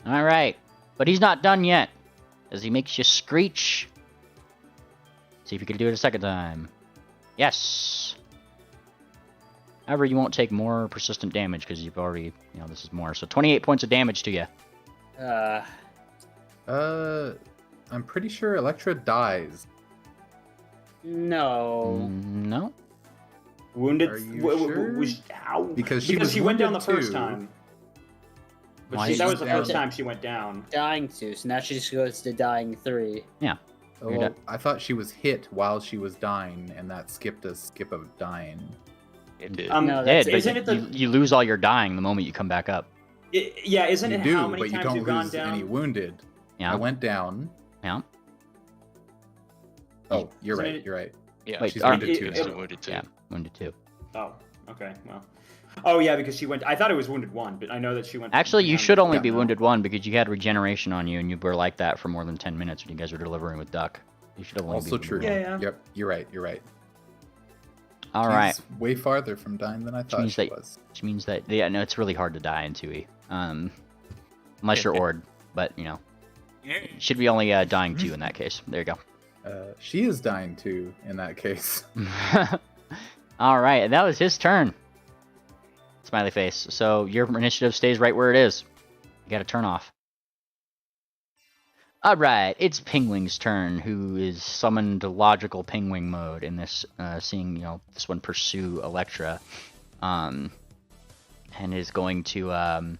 All right, but he's not done yet, as he makes you screech. See if you can do it a second time. Yes. However, you won't take more persistent damage because you've already, this is more. So 28 points of damage to you. I'm pretty sure Electra dies. No. No. Wounded. Are you sure? Ow. Because she went down the wounded first too. time. But Why that was is the that? first time she went down. Dying 2, so now she just goes to dying 3. Yeah. Oh, You're well, I thought she was hit while she was dying, and that skipped a skip of dying. It did. No, Dead, but isn't it the? you lose all your dying the moment you come back up. Yeah, isn't You it do, how many but you times don't you've gone lose down? any wounded. Yeah. I went down. Yeah. Oh, you're Isn't right. it- You're right. Yeah, Wait, She's are- wounded too. Instant wounded too. Yeah. Wounded 2. Oh, okay. Well. Oh yeah, because she went. I thought it was wounded 1, but I know that she went. Actually, you down should only yeah, be no. wounded 1 because you had regeneration on you, and you were like that for more than 10 minutes when you guys were delivering with Duck. You should only be Also wounded true. 1. Yeah. Yep. You're right. You're right. All right. She's way farther from dying than I thought means she that- was. Which means that, yeah, no, it's really hard to die in 2E. Unless you're Ord, but, should be only dying 2 in that case. There you go. She is dying too in that case. All right, and that was his turn. Smiley face. So your initiative stays right where it is. You got to turn off. All right, it's Pingwing's turn, who is summoned to logical Pingwing mode in this, seeing this one pursue Electra, and is going to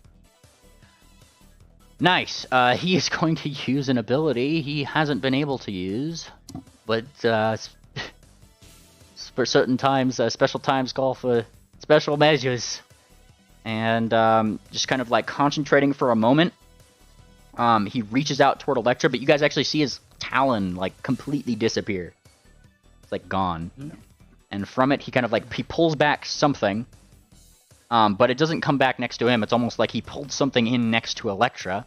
Nice. He is going to use an ability he hasn't been able to use, but for certain times, special times call for special measures. And just kind of like concentrating for a moment, he reaches out toward Electra, but you guys actually see his talon like completely disappear. It's like gone. And from it, he kind of like he pulls back something. But it doesn't come back next to him. It's almost like he pulled something in next to Electra,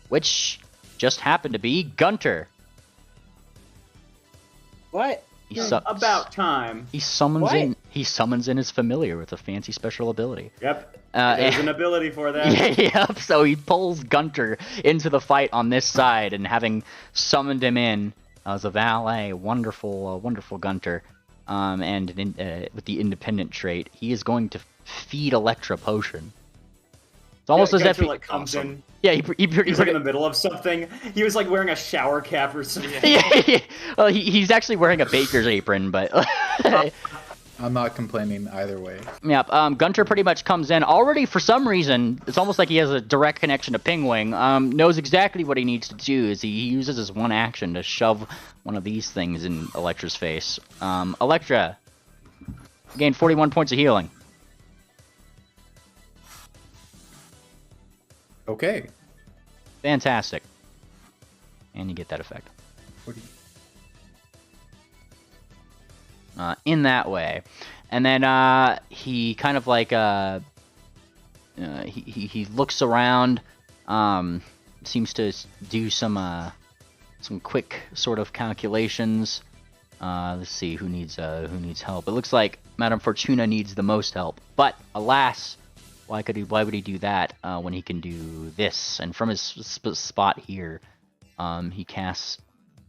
which just happened to be Gunter. What? About time. He summons What? in. He summons in his familiar with a fancy special ability. Yep. There's an ability for that. Yep. So he pulls Gunter into the fight on this side, and having summoned him in as a valet, wonderful Gunter. And with the independent trait, he is going to feed Electra potion. It's almost as if he comes in. Yeah, He's like in the middle of something. He was like wearing a shower cap or something. yeah. Well, he's actually wearing a baker's apron, but I'm not complaining either way. yeah. Gunter pretty much comes in already for some reason. It's almost like he has a direct connection to Pingwing. Knows exactly what he needs to do. Is he uses his one action to shove one of these things in Electra's face. Electra, gain 41 points of healing. Okay. Fantastic. And you get that effect. What do you... In that way. And then he kind of like he looks around, seems to do some quick sort of calculations. Let's see who needs help. It looks like Madame Fortuna needs the most help, but alas, why would he do that when he can do this? And from his spot here, he casts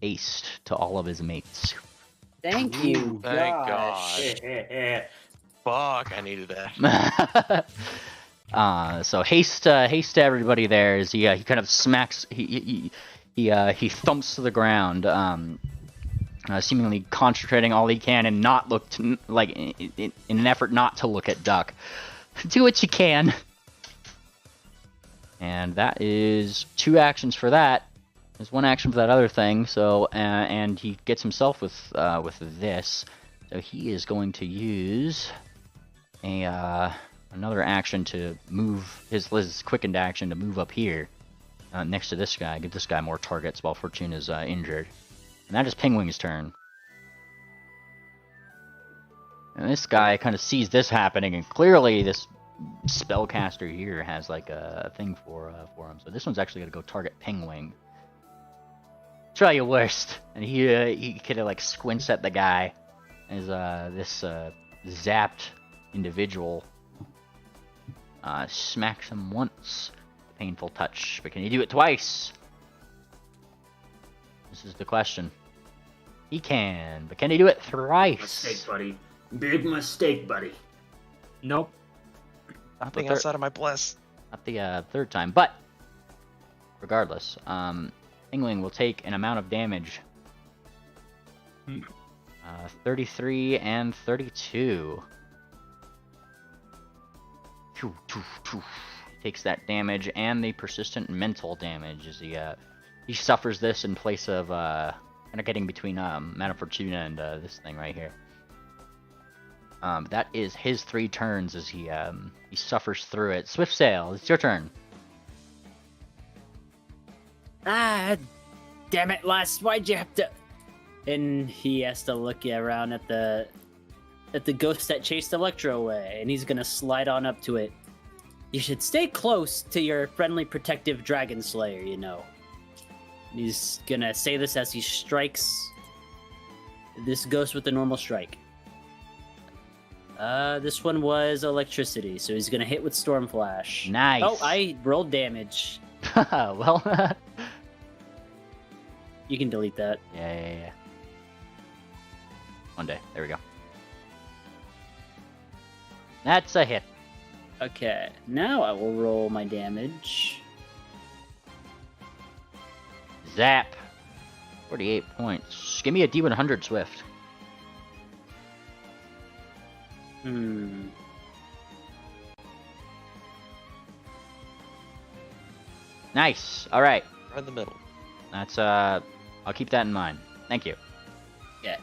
haste to all of his mates. Thank you. Thank gosh. God. Fuck, I needed that. So haste to everybody there as he kind of smacks, he thumps to the ground, seemingly concentrating all he can and not look to, like in an effort not to look at Duck. Do what you can. And that is 2 actions for that. There's 1 action for that other thing. So and he gets himself with this. So he is going to use another action to move his quickened action to move up here next to this guy, give this guy more targets while Fortuna's injured. And that is Pingwing's turn. And this guy kind of sees this happening, and clearly this spellcaster here has like a thing for him. So this one's actually gonna go target Pingwing. Try your worst. And he kind of like squints at the guy as this zapped individual smacks him once. Painful touch, but can he do it twice? This is the question. He can, but can he do it thrice? Mistake, buddy. Big mistake, buddy. Nope. Not Nothing outside of my bless. Not the third time, but regardless, Ingling will take an amount of damage. 33 and 32. He takes that damage and the persistent mental damage as he suffers this in place of kind of getting between Mana Fortuna and this thing right here. That is his 3 turns as he suffers through it. Swift Sail, it's your turn. Ah, damn it, Les, why'd you have to... And he has to look around at the ghost that chased Electro away, and he's gonna slide on up to it. You should stay close to your friendly protective Dragon Slayer, you know. He's gonna say this as he strikes this ghost with a normal strike. This one was electricity, so he's gonna hit with Storm Flash. Nice. Oh, I rolled damage. Well, You can delete that. yeah. One day, there we go. That's a hit. Okay, now I will roll my damage. Zap. 48 points. Give me a D100 Swift. Nice. All right. Right in the middle. That's I'll keep that in mind. Thank you. Yeah.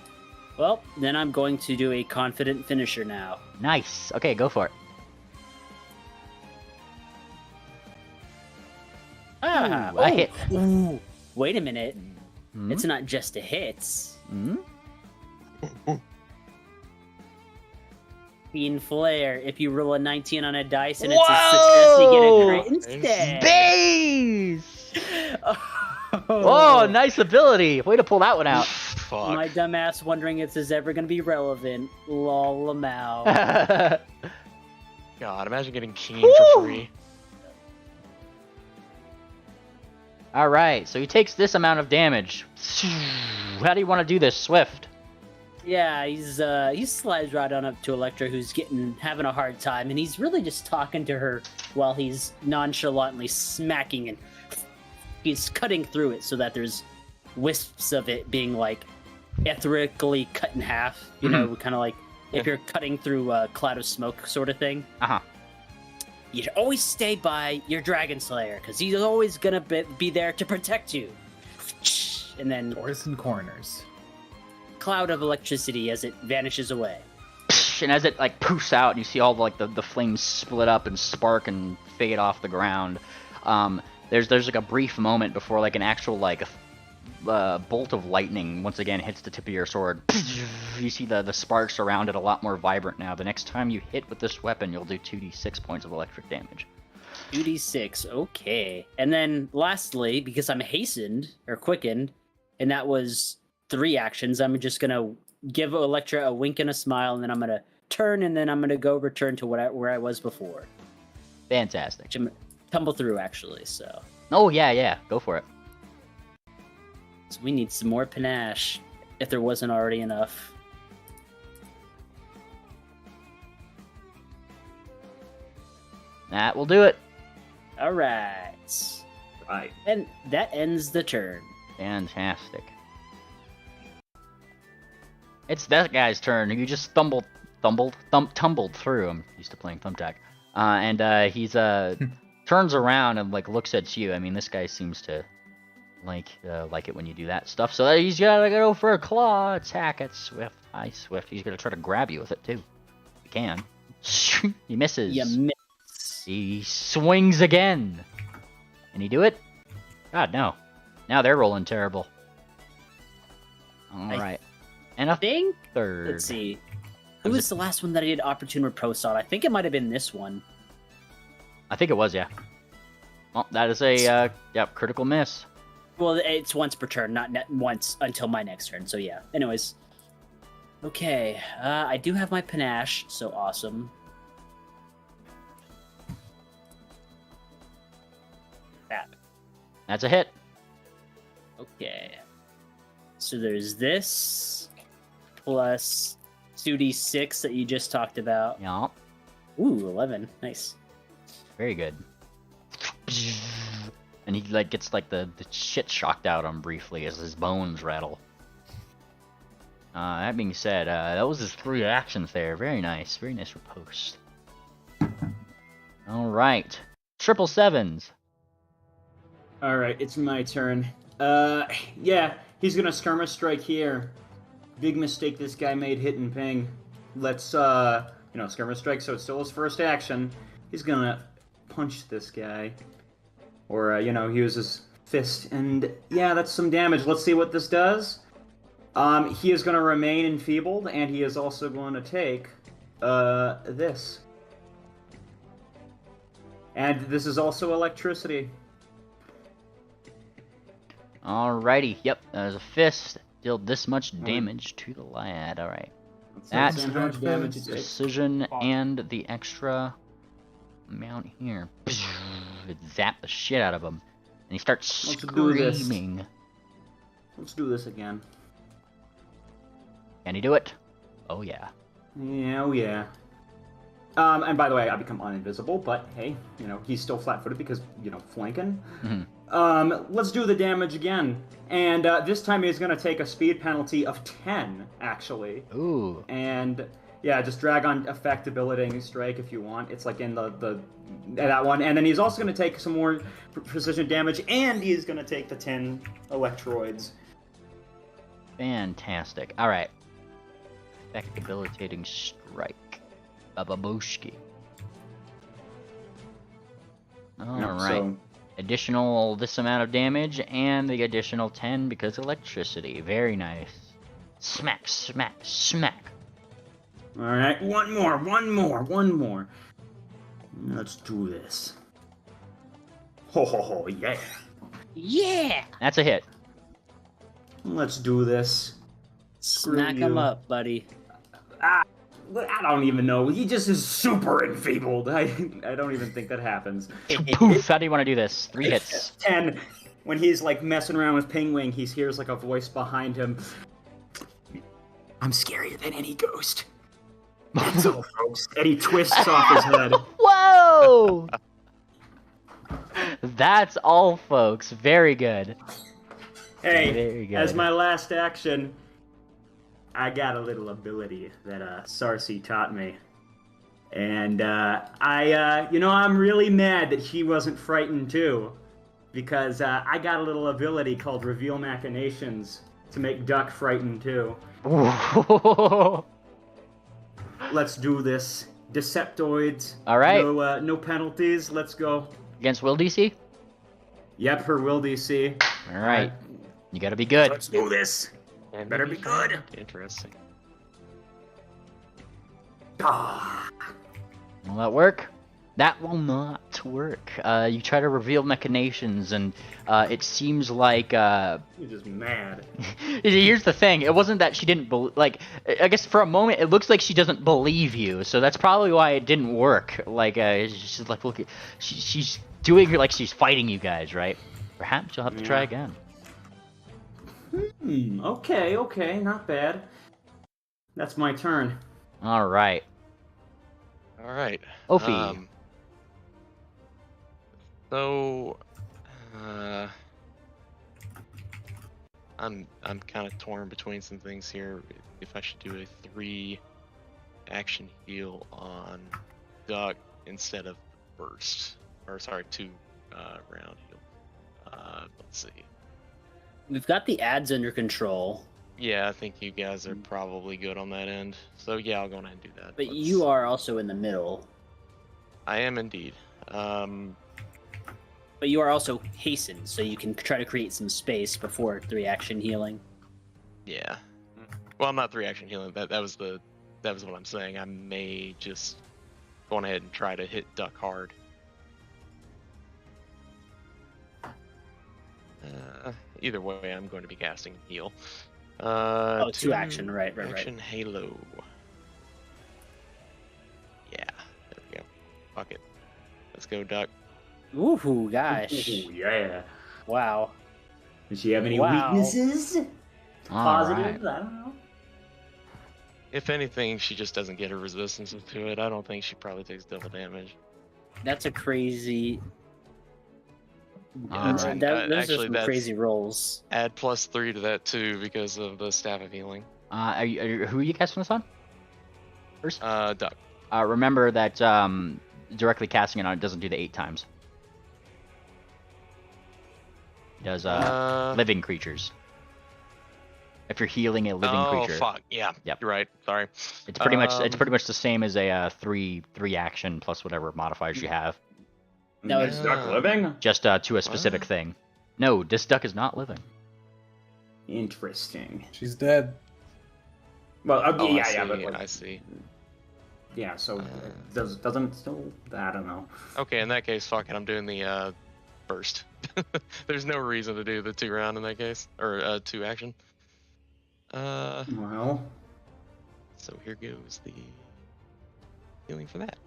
Well, then I'm going to do a confident finisher now. Nice. Okay, go for it. Ah, Ooh, a hit. Ooh, wait a minute. Hmm? It's not just a hit. Hmm? Fiend Flare. If you roll a 19 on a dice and it's a success, you get a crit instead. Base! Oh, nice ability. Way to pull that one out. Fuck. My dumbass wondering if this is ever going to be relevant. Lol, Lamau. God, imagine getting Keen for free. Alright, so he takes this amount of damage. How do you want to do this, Swift? Yeah, he slides right on up to Electra, who's having a hard time, and he's really just talking to her while he's nonchalantly smacking, and he's cutting through it so that there's wisps of it being like etherically cut in half. You know, kind of like if you're cutting through a cloud of smoke, sort of thing. You should always stay by your Dragon Slayer, because he's always gonna be there to protect you. And then Doors and corners. cloud of electricity as it vanishes away. And as it like poofs out, you see all the flames split up and spark and fade off the ground. There's like a brief moment before like an actual like bolt of lightning once again hits the tip of your sword. You see the sparks around it a lot more vibrant now. The next time you hit with this weapon, you'll do 2d6 points of electric damage. 2d6, okay. And then lastly, because I'm hastened or quickened, and that was 3 actions, I'm just gonna give Electra a wink and a smile, and then I'm gonna turn, and then I'm gonna go return to where I was before. Fantastic. Which I'm tumble through actually. So. Oh yeah, go for it. So we need some more panache, if there wasn't already enough. That will do it. All right. Right. And that ends the turn. Fantastic. It's that guy's turn. You just tumbled through. I'm used to playing Thumbtack. And he's turns around and like looks at you. I mean, this guy seems to like it when you do that stuff. So he's gotta go for a claw attack at Swift. Hi, Swift. He's gonna try to grab you with it too. He can. He misses. You miss. He swings again. Can he do it? God, no. Now they're rolling terrible. All right. And a Think. third. Let's see. Who was the last one that I did opportune riposte on? I think it might have been this one. I think it was, yeah. Well, that is a critical miss. Well, it's once per turn, not once until my next turn. So yeah. Anyways. Okay. I do have my panache, so awesome. That's a hit. Okay. So there's this plus 2d6 that you just talked about. Yeah. Ooh, 11. Nice. Very good. And he like gets like the shit shocked out of him briefly as his bones rattle. That being said, that was his 3 actions there. Very nice. Very nice riposte. Alright. 777s. Alright, it's my turn. Yeah, he's gonna skirmish strike here. Big mistake this guy made hitting ping. Let's, skirmish strike, so it's still his first action. He's gonna punch this guy. Or, use his fist. And, yeah, that's some damage. Let's see what this does. He is gonna remain enfeebled, and he is also going to take, this. And this is also electricity. Alrighty. Yep. There's a fist. Dealt this much damage to the lad. Alright. That's how much damage it takes. precision and the extra amount here. It zapped the shit out of him. And he starts Let's do this. screaming. Let's do this again. Can he do it? Oh yeah. Yeah, oh yeah. And by the way, I become uninvisible, but hey, he's still flat-footed because, flanking. Let's do the damage again. And this time he's going to take a speed penalty of 10, actually. Ooh. And, yeah, just drag on effect, debilitating strike if you want. It's like in that one. And then he's also going to take some more precision damage, and he's going to take the 10 electroids. Fantastic. Alright. Effect debilitating strike. Bababushki. Alright. So, Additional this amount of damage and the additional 10 because electricity. Very nice. Smack, smack, smack. alright, one more. Let's do this. Ho ho ho, yeah. Yeah! That's a hit. Let's do this. Screw Smack him you. up, buddy. I don't even know. He just is super enfeebled. I don't even think that happens. Poof! How do you want to do this? 3 hits. 10. When he's like messing around with Pingwing, he hears like a voice behind him. I'm scarier than any ghost. That's all, folks. And he twists off his head. Whoa! That's all, folks. Very good. Hey, Very good. as my last action, I got a little ability that Sarsi taught me. And I'm really mad that he wasn't frightened too. Because I got a little ability called Reveal Machinations to make Duck frightened too. Let's do this. Deceptoids. Alright. No penalties. Let's go. Against Will DC? Yep, her will DC. Alright. You gotta be good. Let's do this. And Better be good. Interesting. Ah. Will that work? That will not work. You try to reveal machinations, and it seems like You're just mad. here's the thing. It wasn't that she didn't I guess for a moment it looks like she doesn't believe you. So that's probably why it didn't work. Like she's like, look, she's doing like she's fighting you guys, right? Perhaps you'll have to try again. Okay, not bad. That's my turn. All right. All right. Ophi. So, I'm kind of torn between some things here. If I should do a 3 action heal on Duck instead of burst, or sorry, 2 round heal. Let's see. We've got the ads under control, Yeah, I think you guys are probably good on that end. So yeah, I'll go ahead and do that. but you are also in the middle. I am indeed. But you are also hastened, so you can try to create some space before 3 action healing. Yeah. Well, I'm not 3 action healing. That was what I'm saying. I may just go on ahead and try to hit Duck hard. Either way, I'm going to be casting heal. 2 action, right. Action Halo. Yeah, there we go. Fuck it. Let's go, Duck. Ooh, gosh. Ooh, yeah. Wow. Does she have any Wow. weaknesses? All Positives? right. I don't know. If anything, she just doesn't get her resistances to it. I don't think she probably takes double damage. That's a crazy. Yeah, All that's right. Those are actually some that's crazy rolls. add +3 to that too because of the staff of healing. Who are you casting this on? First? Duck. Remember that directly casting it on it doesn't do the 8 times. It does living creatures. If you're healing a living creature. Oh fuck, yeah. Yep. You're right. Sorry. It's pretty much the same as a three action plus whatever modifiers you have. No, Is Duck living? Just to a specific What? thing. No, this duck is not living. Interesting. She's dead. Well, Oh, yeah, I yeah, see, but like, I see. yeah. So doesn't still? I don't know. Okay, in that case, fuck it. I'm doing the burst. There's no reason to do the 2 round in that case, or 2 action. Well, So here goes the healing for that.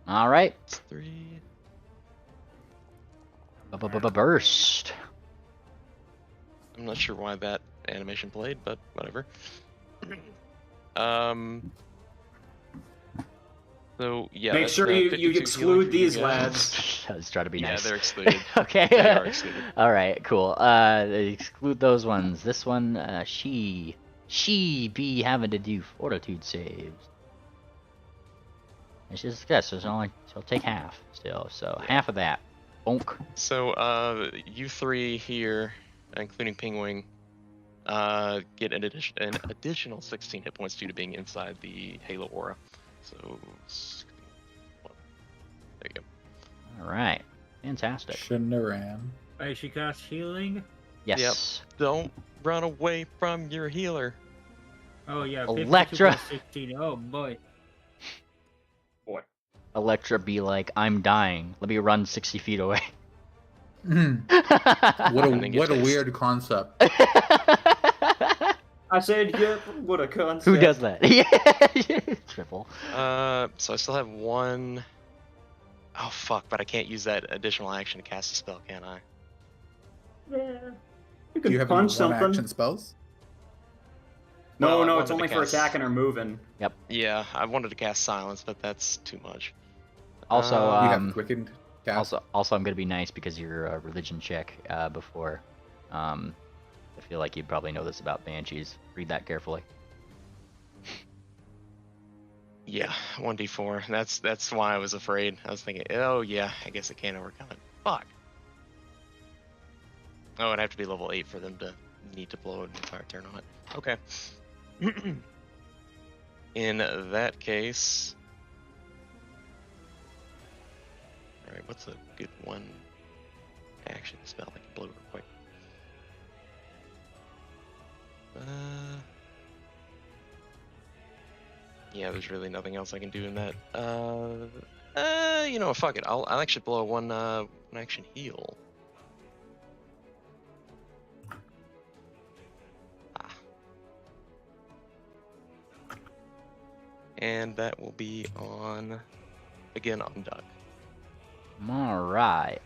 All right. It's 3. Burst. I'm not sure why that animation played, but whatever. So yeah. make that's, sure 52 you healing exclude for you these guys. lads. I was trying to be Yeah, nice. they're excluded. Okay. They are excluded. All right, cool. Exclude those ones. This one, she be having to do fortitude saves. And she's success, so she'll take half still. So half of that. Bonk. So you 3 here, including Pingwing, get an additional 16 hit points due to being inside the Halo aura. So 16. There you go. All right. Fantastic. Shouldn't have ran. Wait, she cast healing? Yes. Don't run away from your healer. Oh yeah, 52 Electra. plus 16. Oh boy. Boy. Electra be like, I'm dying. Let me run 60 feet away. what And then get a chased. weird concept. I said, yeah, what a concept. Who does that? Yeah. Triple. So I still have 1. Oh fuck! But I can't use that additional action to cast a spell, can I? Yeah. You Do can you have any punch something. one-action spells? No, Well, I no, it's wanted only to for cast- attacking or moving. Yeah, I wanted to cast silence, but that's too much. Also, You have quickened cast. also, I'm gonna be nice because your religion check before. I feel like you probably know this about banshees. Read that carefully. Yeah, 1d4. That's why I was afraid. I was thinking, oh yeah, I guess I can't overcome it. Fuck. Oh, it'd have to be level 8 for them to need to blow an entire turn on it. Okay. In that case, all right. What's a good one action spell I can blow real quick? Yeah, there's really nothing else I can do in that. You know, fuck it. I'll actually blow a one action heal. And that will be on, again, on Duck. Alright.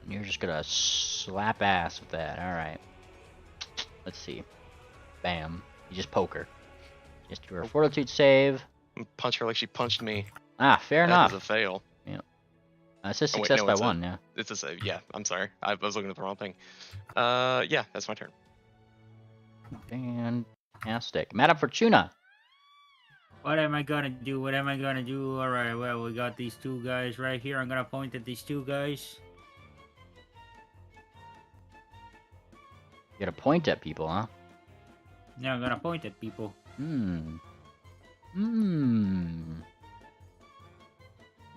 You're just gonna slap ass with that. Alright. Let's see. Bam. You just poke her. Just do her fortitude save. Punch her like she punched me. Ah, fair That enough. is a fail. It says Oh, wait, success no, by it's a- 1, yeah. It's a save. Yeah, I'm sorry. I was looking at the wrong thing. Yeah, that's my turn. Fantastic. Madame Fortuna. What am I gonna do? What am I gonna do? Alright, well, we got these 2 guys right here. I'm gonna point at these 2 guys. You gotta point at people, huh? Now I'm gonna point at people.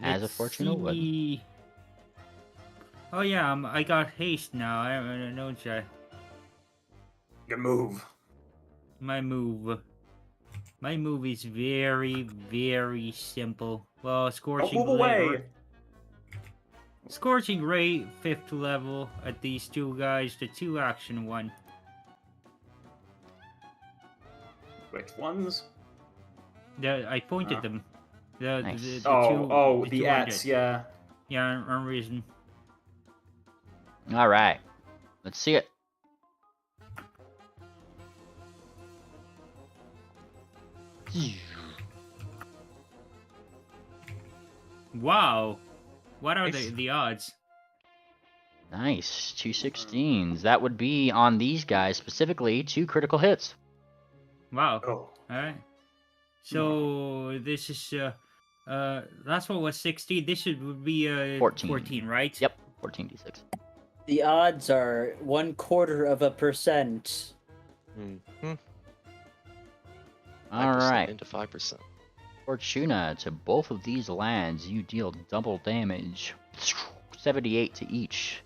As a Let's Fortuna would. see. Oh yeah, I got haste now. I don't I? Good move. My move. My move is very, very simple. Well, Don't Scorching move away. Ray. Scorching Ray, 5th level at these 2 guys. The 2 action one. Which ones? I pointed Ah. them. Nice. The Oh, two, oh, the the 200. Ats, yeah. Yeah, on reason. All right. Let's see it. Wow. What are Nice. the odds? Nice. 2 16s. That would be on these guys specifically 2 critical hits. Wow. Oh. All right. So this is last one was 16. This would be 14. 14, right? Yep. 14d6. The odds are 1/4%. Mm-hmm. 5% All right. into 5%. Fortuna, to both of these lands, you deal double damage. 78 to each.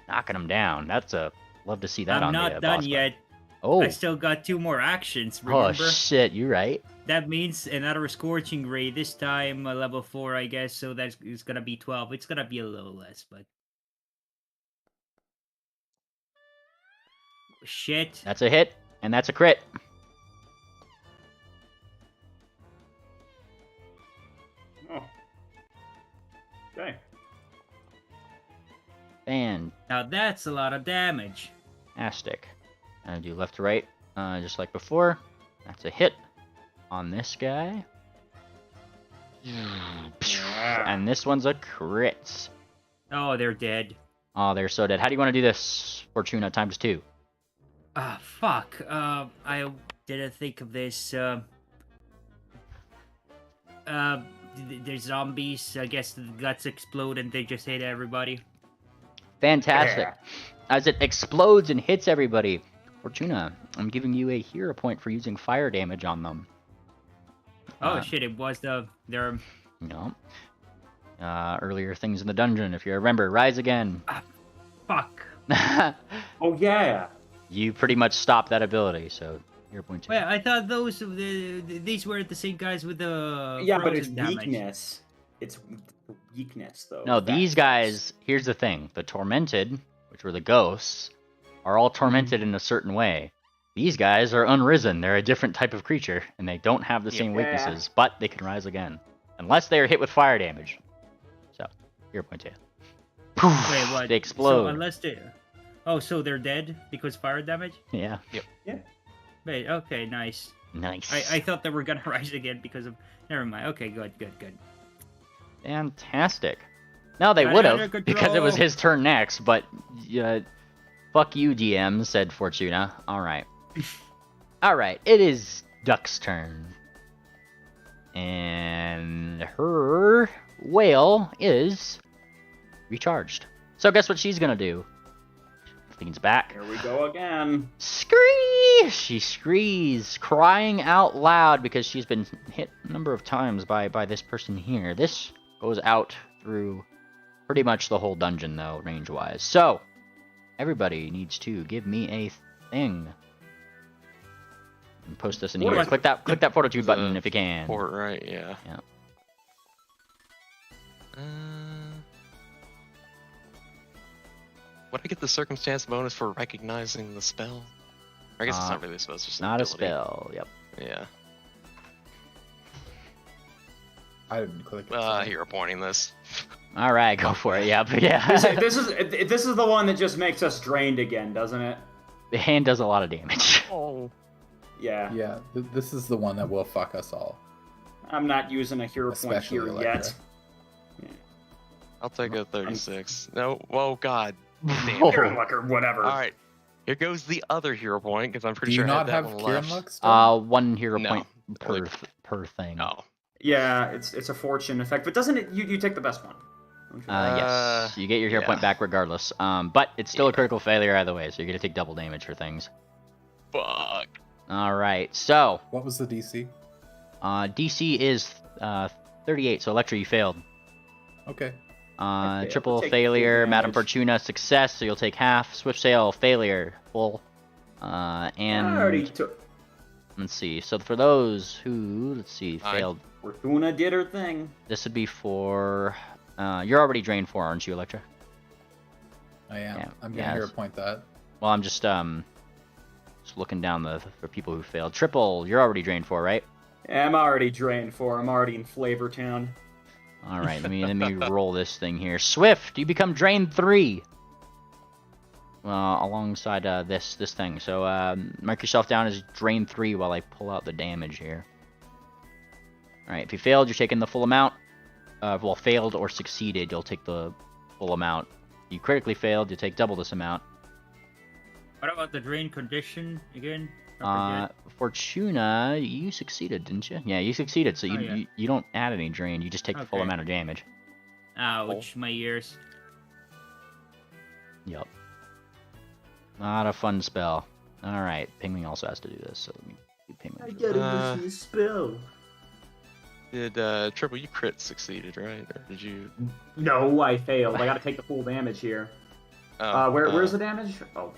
Knocking them down. That's a... Love to see that I'm on not the done boss fight. yet. Oh. I still got 2 more actions, Oh, remember? shit. You're right. That means another Scorching Ray, this time level 4, I guess, so that's it's gonna be 12. It's gonna be a little less, but... Shit. That's a hit, and that's a crit. Oh. Okay. Now that's a lot of damage. Fantastic. I'm gonna do left to right, just like before. That's a hit on this guy. Yeah. And this one's a crit. Oh, they're dead. Oh, they're so dead. How do you want to do this, Fortuna, times 2? Ah, fuck. I didn't think of this. There's zombies. I guess the guts explode and they just hit everybody. Fantastic. Yeah. As it explodes and hits everybody. Fortuna, I'm giving you a hero point for using fire damage on them. Oh shit! It was their. No. Earlier things in the dungeon, if you remember. Rise again. Fuck. Oh yeah. You pretty much stopped that ability, so hero point 2. Wait, I thought these were the same guys with the Yeah, but it's frozen damage. weakness. It's weakness though. No, That's- these guys, here's the thing. The Tormented, which were the ghosts, are all tormented in a certain way. These guys are unrisen. They're a different type of creature, and they don't have the same Yeah. weaknesses, but they can rise again. Unless they are hit with fire damage. So, hero point 2. Poof, Wait, what? they explode. So unless they. Oh, so they're dead because fire damage? Yeah. Wait, okay, nice. Nice. I thought they were gonna rise again because of. Never mind. Okay, good. Fantastic. No, they I would under have, because it was control. his turn next, but fuck you, DM, said Fortuna. Alright. Alright, it is Duck's turn. And her whale is recharged. So guess what she's gonna do? Leans back. Here we go again. Scree! She screes, crying out loud because she's been hit a number of times by this person here. This goes out through pretty much the whole dungeon, though, range-wise. So, everybody needs to give me a thing. And post this in here. What? Click that fortitude button The if you can. Port, right? Yeah. Yeah. Would I get the circumstance bonus for recognizing the spell? I guess it's not really a spell. It's just an Not a ability. spell. Yep. Yeah. I didn't click it. Hero pointing this. All right, go for it. Yep. Yeah. This is the one that just makes us drained again, doesn't it? The hand does a lot of damage. Oh. Yeah. Yeah, this is the one that will fuck us all. I'm not using a hero point Especially here Electra. yet. I'll take a 36. No. Whoa, God. Oh. Kieran Luck or whatever. All right. Here goes the other hero point because I'm Do pretty you sure I not had have that one Kieran left. Luck still? One hero No. point Only- per thing. Oh. Yeah, it's a fortune effect, but doesn't it? You take the best one. don't you? Yes, you get your hero yeah. point back regardless. But it's still a Yeah. critical failure either way, so you're gonna take double damage for things. Fuck. All right, so What was the DC? DC is 38, so Electra, you failed. Okay. Okay, Triple I'll take failure, full Madame damage. Fortuna, success, so you'll take half. Swift Sail, failure, full. I And already took. let's see. So for those who, let's see, I- failed, Fortuna did her thing. this would be for. You're already drained 4, aren't you, Electra? I am. Yeah, I'm yeah, gonna hero it's- point that. Well, I'm just looking down for people who failed. Triple, you're already drained 4, right? Yeah, I'm already drained for. I'm already in Flavor Town. All right, let me roll this thing here. Swift, you become drain 3. Alongside this thing. So mark yourself down as drain 3 while I pull out the damage here. All right, if you failed, you're taking the full amount. Well, failed or succeeded, you'll take the full amount. If you critically failed, you take double this amount. What about the drain condition again? Fortuna, you succeeded, didn't you? Yeah, you succeeded, so you don't add any drain, you just take the full amount of damage. Ouch, my ears. Yep. Not a fun spell. Alright, Pingwing also has to do this, so let me do Pingwing. I get a new spell. Did Triple, you crit succeeded, right? Or did you? No, I failed. I got to take the full damage here. Where's the damage? Oh,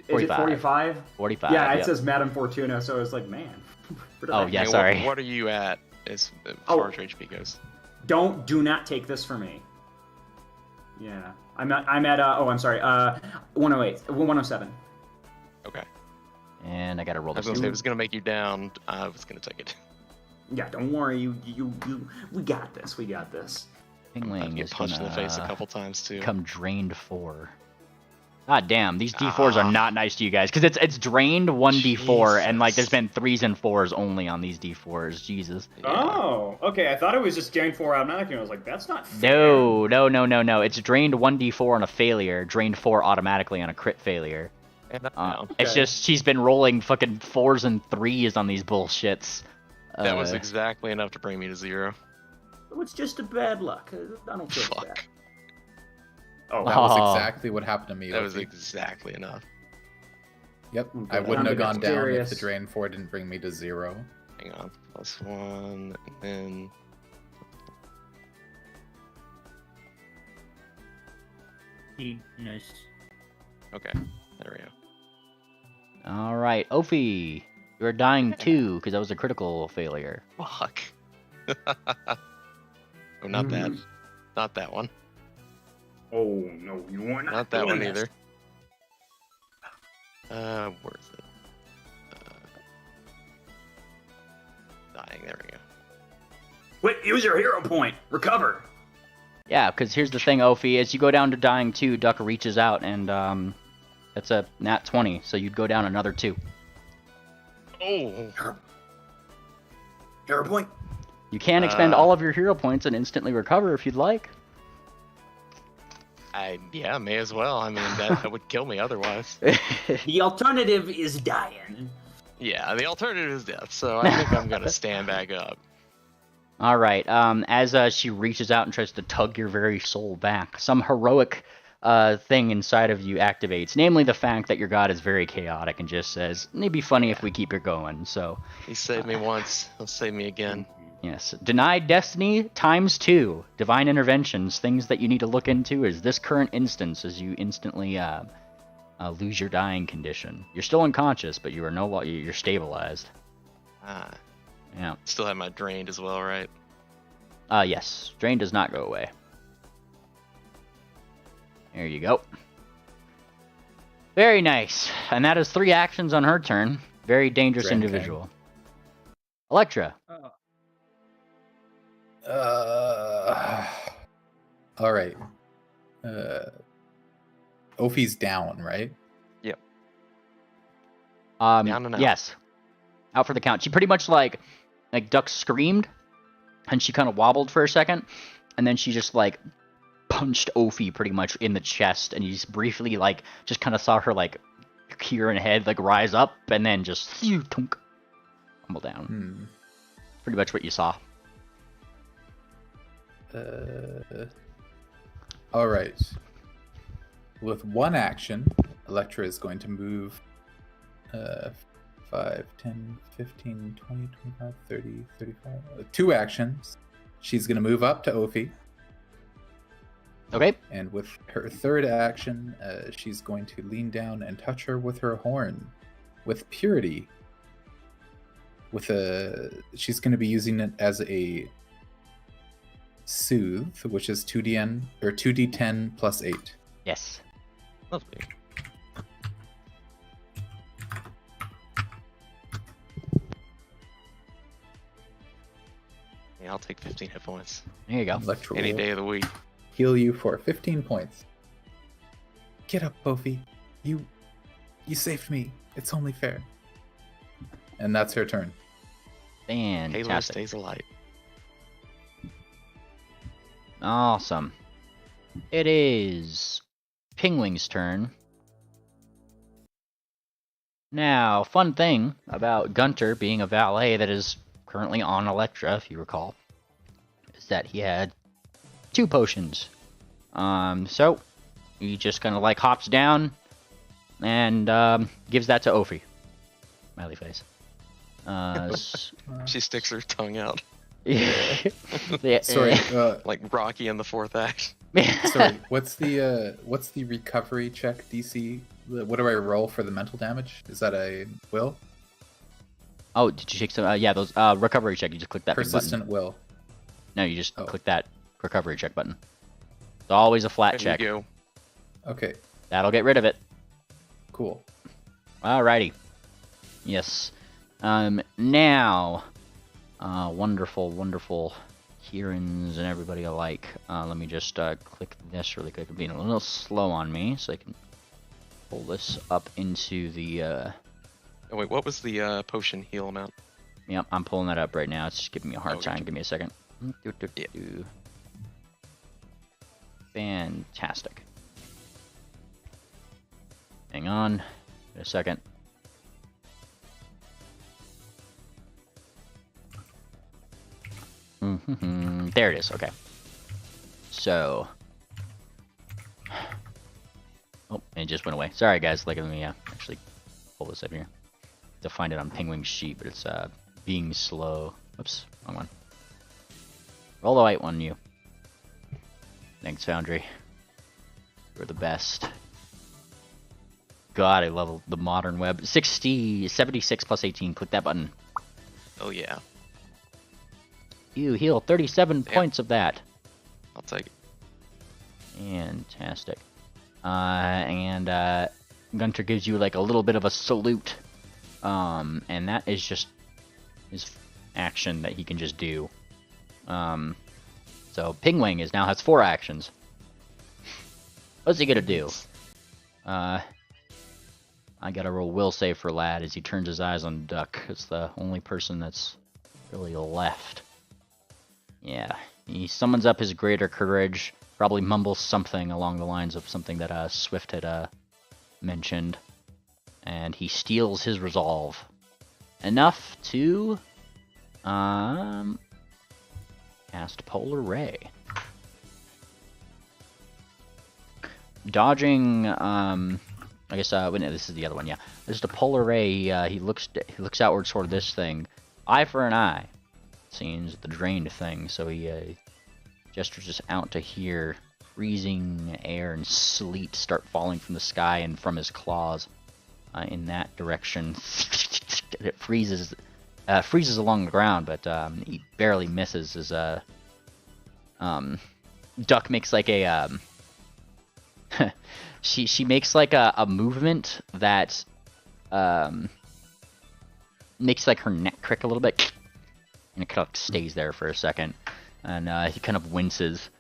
is 45. it 45? 45. Yeah, it yep. says Madame Fortuna, so I was like, man. Oh, yeah, I mean, sorry. What are you at as far as HP goes? Do not take this for me. Yeah, I'm at. I'm sorry. 108, 107. Okay. And I gotta roll I was this. gonna say, if it was gonna make you down, I was gonna take it. Yeah, don't worry. We got this. We got this. Pingwing Get is punched in the face a gonna couple times too. become drained 4. God damn, these D4s are not nice to you guys, because it's drained 1d4, and like there's been 3s and 4s only on these D4s. Jesus. Yeah. Oh, okay. I thought it was just drain 4 automatically. I was like, that's not fair. No. It's drained 1d4 on a failure, drained 4 automatically on a crit failure. And I'm down. It's just she's been rolling fucking 4s and 3s on these bullshits. That was exactly enough to bring me to 0. It's just a bad luck. I don't feel Fuck. bad. Oh, That was exactly what happened to me. That was Ophi. exactly enough. Yep, Okay, I wouldn't have gone down if serious. the drain 4 didn't bring me to 0. Hang on. +1, and then. Nice. Okay. There we go. All right, Ophi, you're dying 2 because that was a critical failure. Fuck. Oh, not that. Not that one. Oh no, you want Not that one either. Where is it? Dying. There we go. Wait, use your hero point. Recover. Yeah, because here's the thing, Ophi, as you go down to dying 2, Duck reaches out, and that's a nat 20, so you'd go down another 2. Oh. Hero point. You can expend all of your hero points and instantly recover if you'd like. Yeah, may as well. I mean, that would kill me otherwise. The alternative is dying. Yeah, the alternative is death, so I think I'm gonna stand back up. All right. As she reaches out and tries to tug your very soul back, some heroic thing inside of you activates, namely the fact that your god is very chaotic and just says, "It'd be funny if we keep it going." So He saved me once, he'll save me again. yes, denied destiny ×2. Divine interventions, things that you need to look into is this current instance as you instantly lose your dying condition. You're still unconscious, but you are no longer you're stabilized. Yeah. Still have my drained as well, right? Yes. Drain does not go away. There you go. Very nice. And that is 3 actions on her turn. Very dangerous Drain individual. Electra. All right. Ophi's down, right? Yep. Down and out. Yes. Out for the count. She pretty much like Duck screamed, and she kind of wobbled for a second, and then she just like punched Ophi pretty much in the chest, and you just briefly like just kind of saw her like ear and head like rise up, and then just tumble down. Pretty much what you saw. All right. With one action, Electra is going to move 5, 10, 15, 20, 25, 30, 35. 2 actions. She's going to move up to Ophi. Okay. And with her third action, she's going to lean down and touch her with her horn. With Purity. She's going to be using it as a Soothe, which is 2d10 plus 8. Yes. Lovely. Yeah, I'll take 15 hit points There you go. Electro any will day of the week. heal you for 15 points. Get up, Kofi. You saved me. It's only fair. And that's her turn. Halo Fantastic. stays alight. Awesome. It is Pingwing's turn. Now, fun thing about Gunter being a valet that is currently on Electra, if you recall, is that he had 2 potions. So he just kind of like hops down and gives that to Ophi. Smiley face. She sticks her tongue out Yeah. Sorry, like Rocky in the 4th act. sorry. What's the recovery check DC? What do I roll for the mental damage? Is that a will? Oh, did you take some? Yeah, those recovery check. You just click that big button. Persistent will. No, you just Oh. click that recovery check button. It's always a flat There you check. go. Okay, That'll get rid of it. cool. Alrighty. Yes. Now, wonderful Kieran's and everybody alike. Let me just click this really quick. I'm being a little slow on me, so I can pull this up into the. Oh wait, what was the potion heal amount? Yep, I'm pulling that up right now. It's just giving me a hard Okay. time. Give me a second. Yeah. Fantastic. Hang on. Wait a second. There it is. Okay. So. Oh, and it just went away. Sorry, guys. Let me actually pull this up here. To find it on Penguin's sheet, but it's being slow. Oops, wrong one. Roll the white one, you. Thanks, Foundry. You're the best. God, I love the modern web. 76 plus 18. Click that button. Oh yeah, You heal 37 points of that. I'll take it. Fantastic. And Gunter gives you like a little bit of a salute. And that is just his action that he can just do. So Pingwing now has 4 actions. What's he gonna do? I gotta roll will save for Lad as he turns his eyes on Duck. It's the only person that's really left. Yeah, he summons up his greater courage. Probably mumbles something along the lines of something that Swift had mentioned. And he steals his resolve. Enough to cast Polar Ray. Dodging I guess wait, no, this is the other one, yeah. This is the Polar Ray. He looks outward toward this thing. Eye for an eye. Seems the drained thing, so he gestures just out to here. Freezing air and sleet start falling from the sky and from his claws. In that direction. It freezes along the ground, but he barely misses as Duck makes like a she makes like a movement that makes like her neck crick a little bit, and it kind of stays there for a second, and he kind of winces,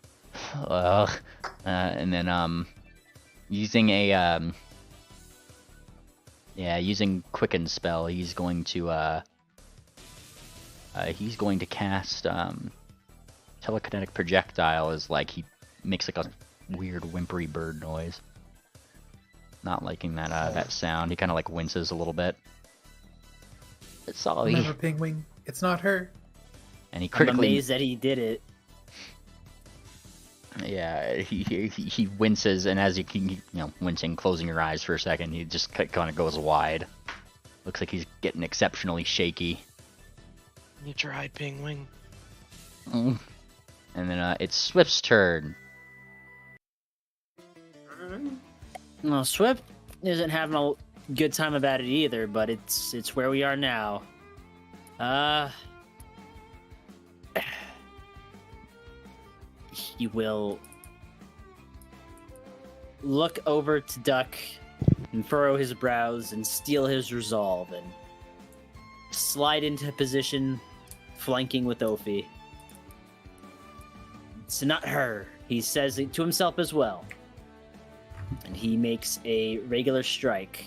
and then using a using Quicken spell, he's going to cast telekinetic projectile. Is like he makes like a weird whimpery bird noise. Not liking that that sound. He kind of like winces a little bit. It's all Remember, Pingwing, it's not her. and he I'm critically. amazed that he did it. Yeah, he winces, and as you can, wincing, closing your eyes for a second, he just kind of goes wide. Looks like he's getting exceptionally shaky. You tried, Pingwing. And then it's Swift's turn. Well, Swift isn't having a good time about it either, but it's where we are now. He will look over to Duck and furrow his brows and steel his resolve and slide into position, flanking with Ophi. it's not her. He says it to himself as well. And he makes a regular strike.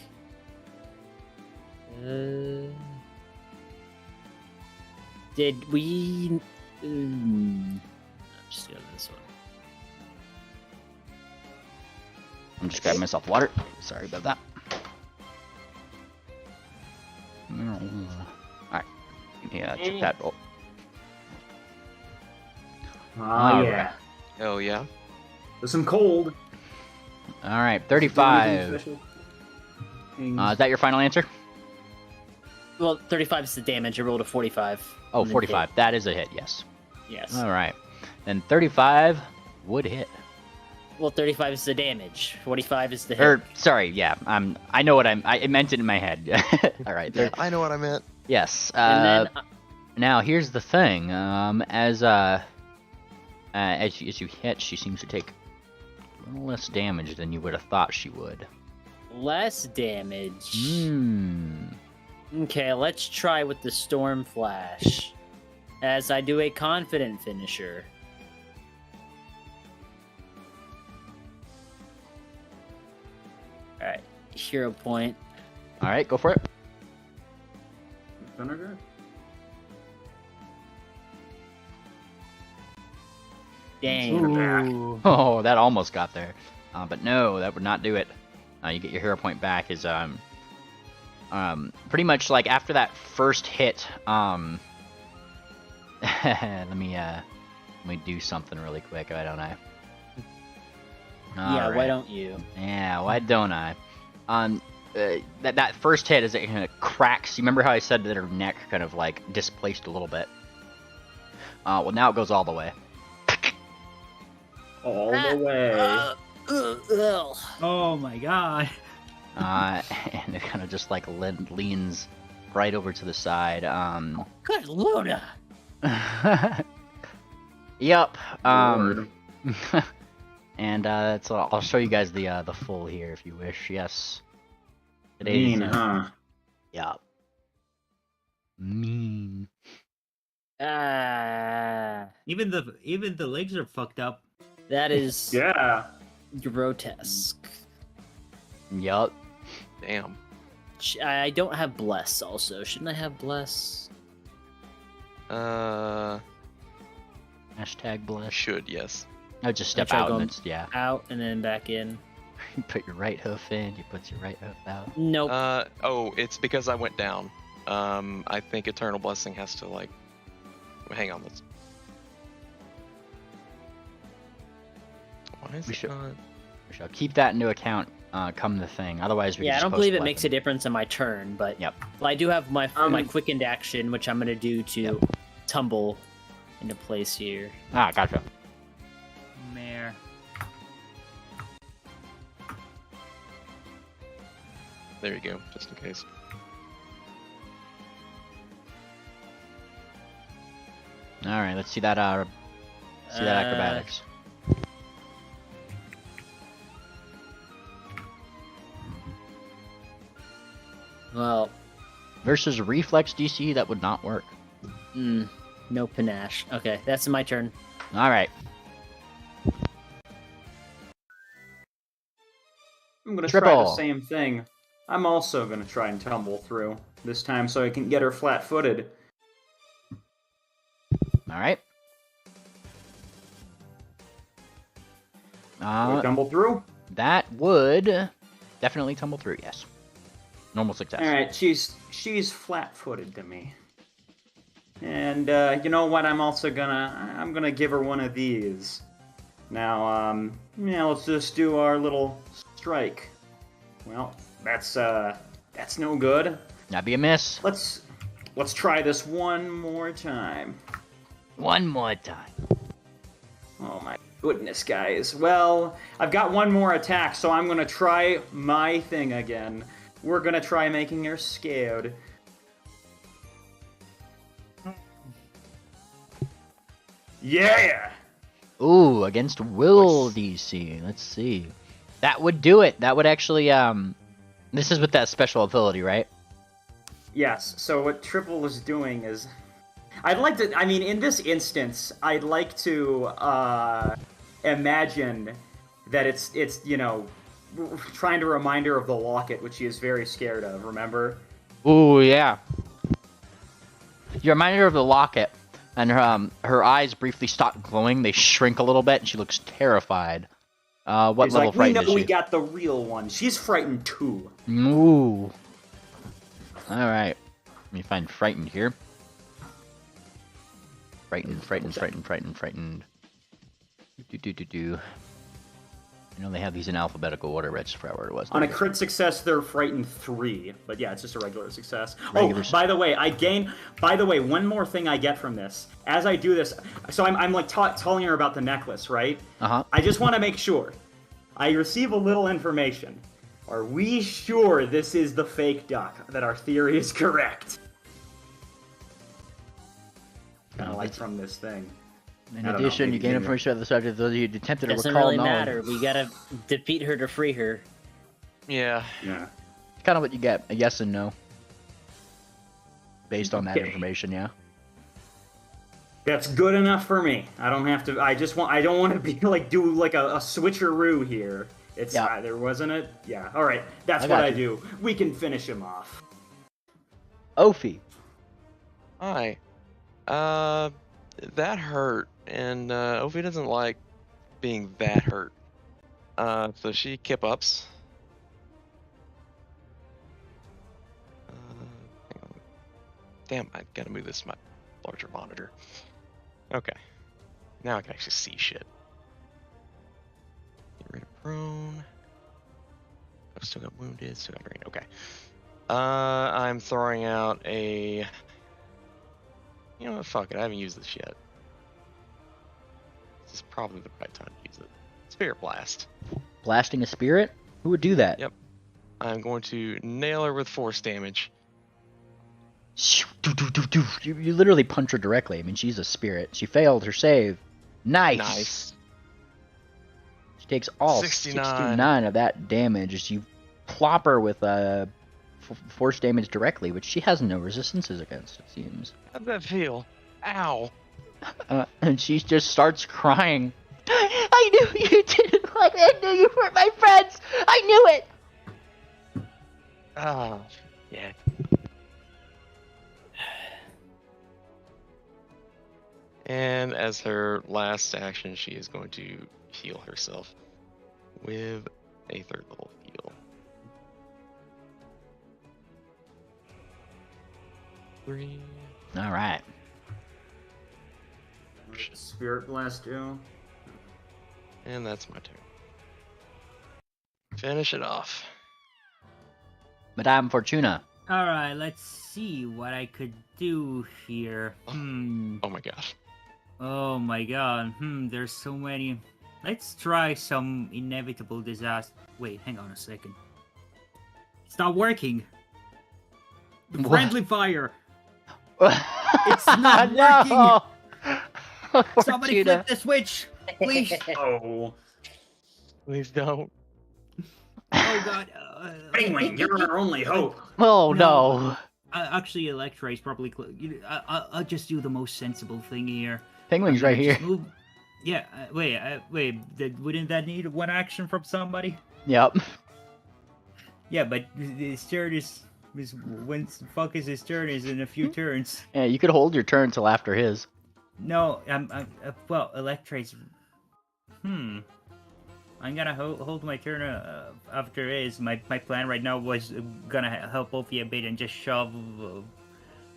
Did we... I'm just going to this one. I'm just grabbing myself water. Sorry about that. Alright. Yeah, check that roll. Oh, yeah. Hell yeah. There's some cold. Alright, 35. Is that your final answer? Well, 35 is the damage. I rolled a 45. Oh, and then 45. That is a hit, yes. hit. Yes. Alright. Then 35 would hit. Well, 35 is the damage. 45 is the hit. Or, sorry, yeah. I know what I meant it in my head. Alright. Yeah, I know what I meant. Yes. And then... Now, here's the thing. As you hit, she seems to take a little less damage than you would have thought she would. Less damage. Hmm. Okay, let's try with the Storm Flash. As I do a confident finisher. Alright, hero point. Alright, go for it. Vinegar? Dang. Ooh. Oh, that almost got there. But no, that would not do it. You get your hero point back is pretty much like after that first hit, let me do something really quick, why don't I? Yeah, Alright. why don't you? Yeah, why don't I? That first hit is it kind of cracks. You remember how I said that her neck kind of like displaced a little bit? Well, now it goes all the way. All the way. Oh my god. And it kind of just like leans right over to the side. Good Luna! Yep. Lord. And so I'll show you guys the full here if you wish. Yes. Mean, huh? Yep. Mean. Even the legs are fucked up. That is Yeah. grotesque. Yup. Damn. I don't have Bless also. Shouldn't I have Bless? Hashtag bless. Should, yes. I would just step try out and going- it's, yeah. Out and then back in. You put your right hoof in, you put your right hoof out. Nope. Oh, it's because I went down. I think Eternal Blessing has to, like... Hang on, let's... Why is We it should- not... We shall keep that into account come the thing. Otherwise, we Yeah, I just don't post believe it makes a weapon. difference in my turn, but Yep. well, I do have my my Um, quickened action, which I'm gonna do to tumble into place here. Ah, gotcha. Mare. There you go, just in case. All right, let's see that. See that acrobatics. Well, Versus reflex DC, that would not work. no panache. Okay, that's my turn. All right. I'm gonna try the Triple. same thing. I'm also gonna try and tumble through this time so I can get her flat-footed. All right. Will I tumble through? That would definitely tumble through. Yes. Normal success. All right, she's flat-footed to me. And you know what? I'm gonna give her one of these. Now, yeah, let's just do our little strike. Well, that's no good. That'd be a miss. Let's try this one more time. One more time. Oh my goodness, guys. Well, I've got one more attack, so I'm gonna try my thing again. We're gonna try making her scared. Yeah! Ooh, against will DC. Let's see. That would do it. That would actually this is with that special ability, right? Yes, so what Triple is doing is... I'd like to. I mean, in this instance, I'd like to imagine that it's trying to remind her of the locket, which she is very scared of. Remember? Ooh, yeah. You remind her of the locket, and her eyes briefly stop glowing. They shrink a little bit, and she looks terrified. What He's level like, we frightened know is she? we got the real one. She's frightened too. Ooh. All right. Let me find frightened here. Frightened. Do. I know they have these in alphabetical order, but I just forgot where it was. On a crit success, they're frightened 3. But yeah, it's just a regular success. Regular by the way, one more thing I get from this. As I do this, so I'm like telling her about the necklace, right? Uh-huh. I just want to make sure. I receive a little information. Are we sure this is the fake duck? That our theory is correct? Kind of like from this thing. In addition, you gain information about the subject. Those of you who attempted to Doesn't recall really knowledge. matter. We gotta defeat her to free her. Yeah. Yeah. Kind of what you get. A yes and no. Based on that Okay. information, yeah. That's good enough for me. I don't have to. I don't want to be like do like a switcheroo here. It's there wasn't a. Yeah. All right. That's I what got I you. do. We can finish him off. Ophi. Hi. That hurt, and Ophi doesn't like being that hurt. So she kip ups. Hang on. Damn, I gotta move this to my larger monitor. Okay. Now I can actually see shit. Get rid of prone. I've still got wounded, still got green. Okay. I'm throwing out a. You know what? Fuck it. I haven't used this yet. This is probably the right time to use it. Spirit Blast. Blasting a spirit? Who would do that? Yep. I'm going to nail her with force damage. You literally punch her directly. I mean, she's a spirit. She failed her save. Nice. She takes all 69 of that damage as you plop her with force damage directly, which she has no resistances against, it seems. How'd that feel? Ow. And she just starts crying. I knew you didn't like it. I knew you were my friends. I knew it. Oh, yeah. And as her last action, she is going to heal herself with a 3rd level heal. 3. All right. Spirit Blast do. And that's my turn. Finish it off. Madame Fortuna. Alright, let's see what I could do here. Oh my god. Oh my god. There's so many. Let's try some inevitable disaster. Wait, hang on a second. It's not working. What? Friendly fire. It's not no! Somebody Fortuna. flip the switch, please. Oh. Please don't. Oh god. Penguin, you're our only hope. Oh no. Actually, Electra is probably. I'll just do the most sensible thing here. Penguin's right here. Move. Yeah. Wait. Wouldn't that need one action from somebody? Yep. Yeah, but his turn is when fuck is his turn is in a few turns. Yeah, you could hold your turn till after his. No, well, Electra's. I'm gonna hold my turn after his. My plan right now was gonna help Ophi a bit and just shove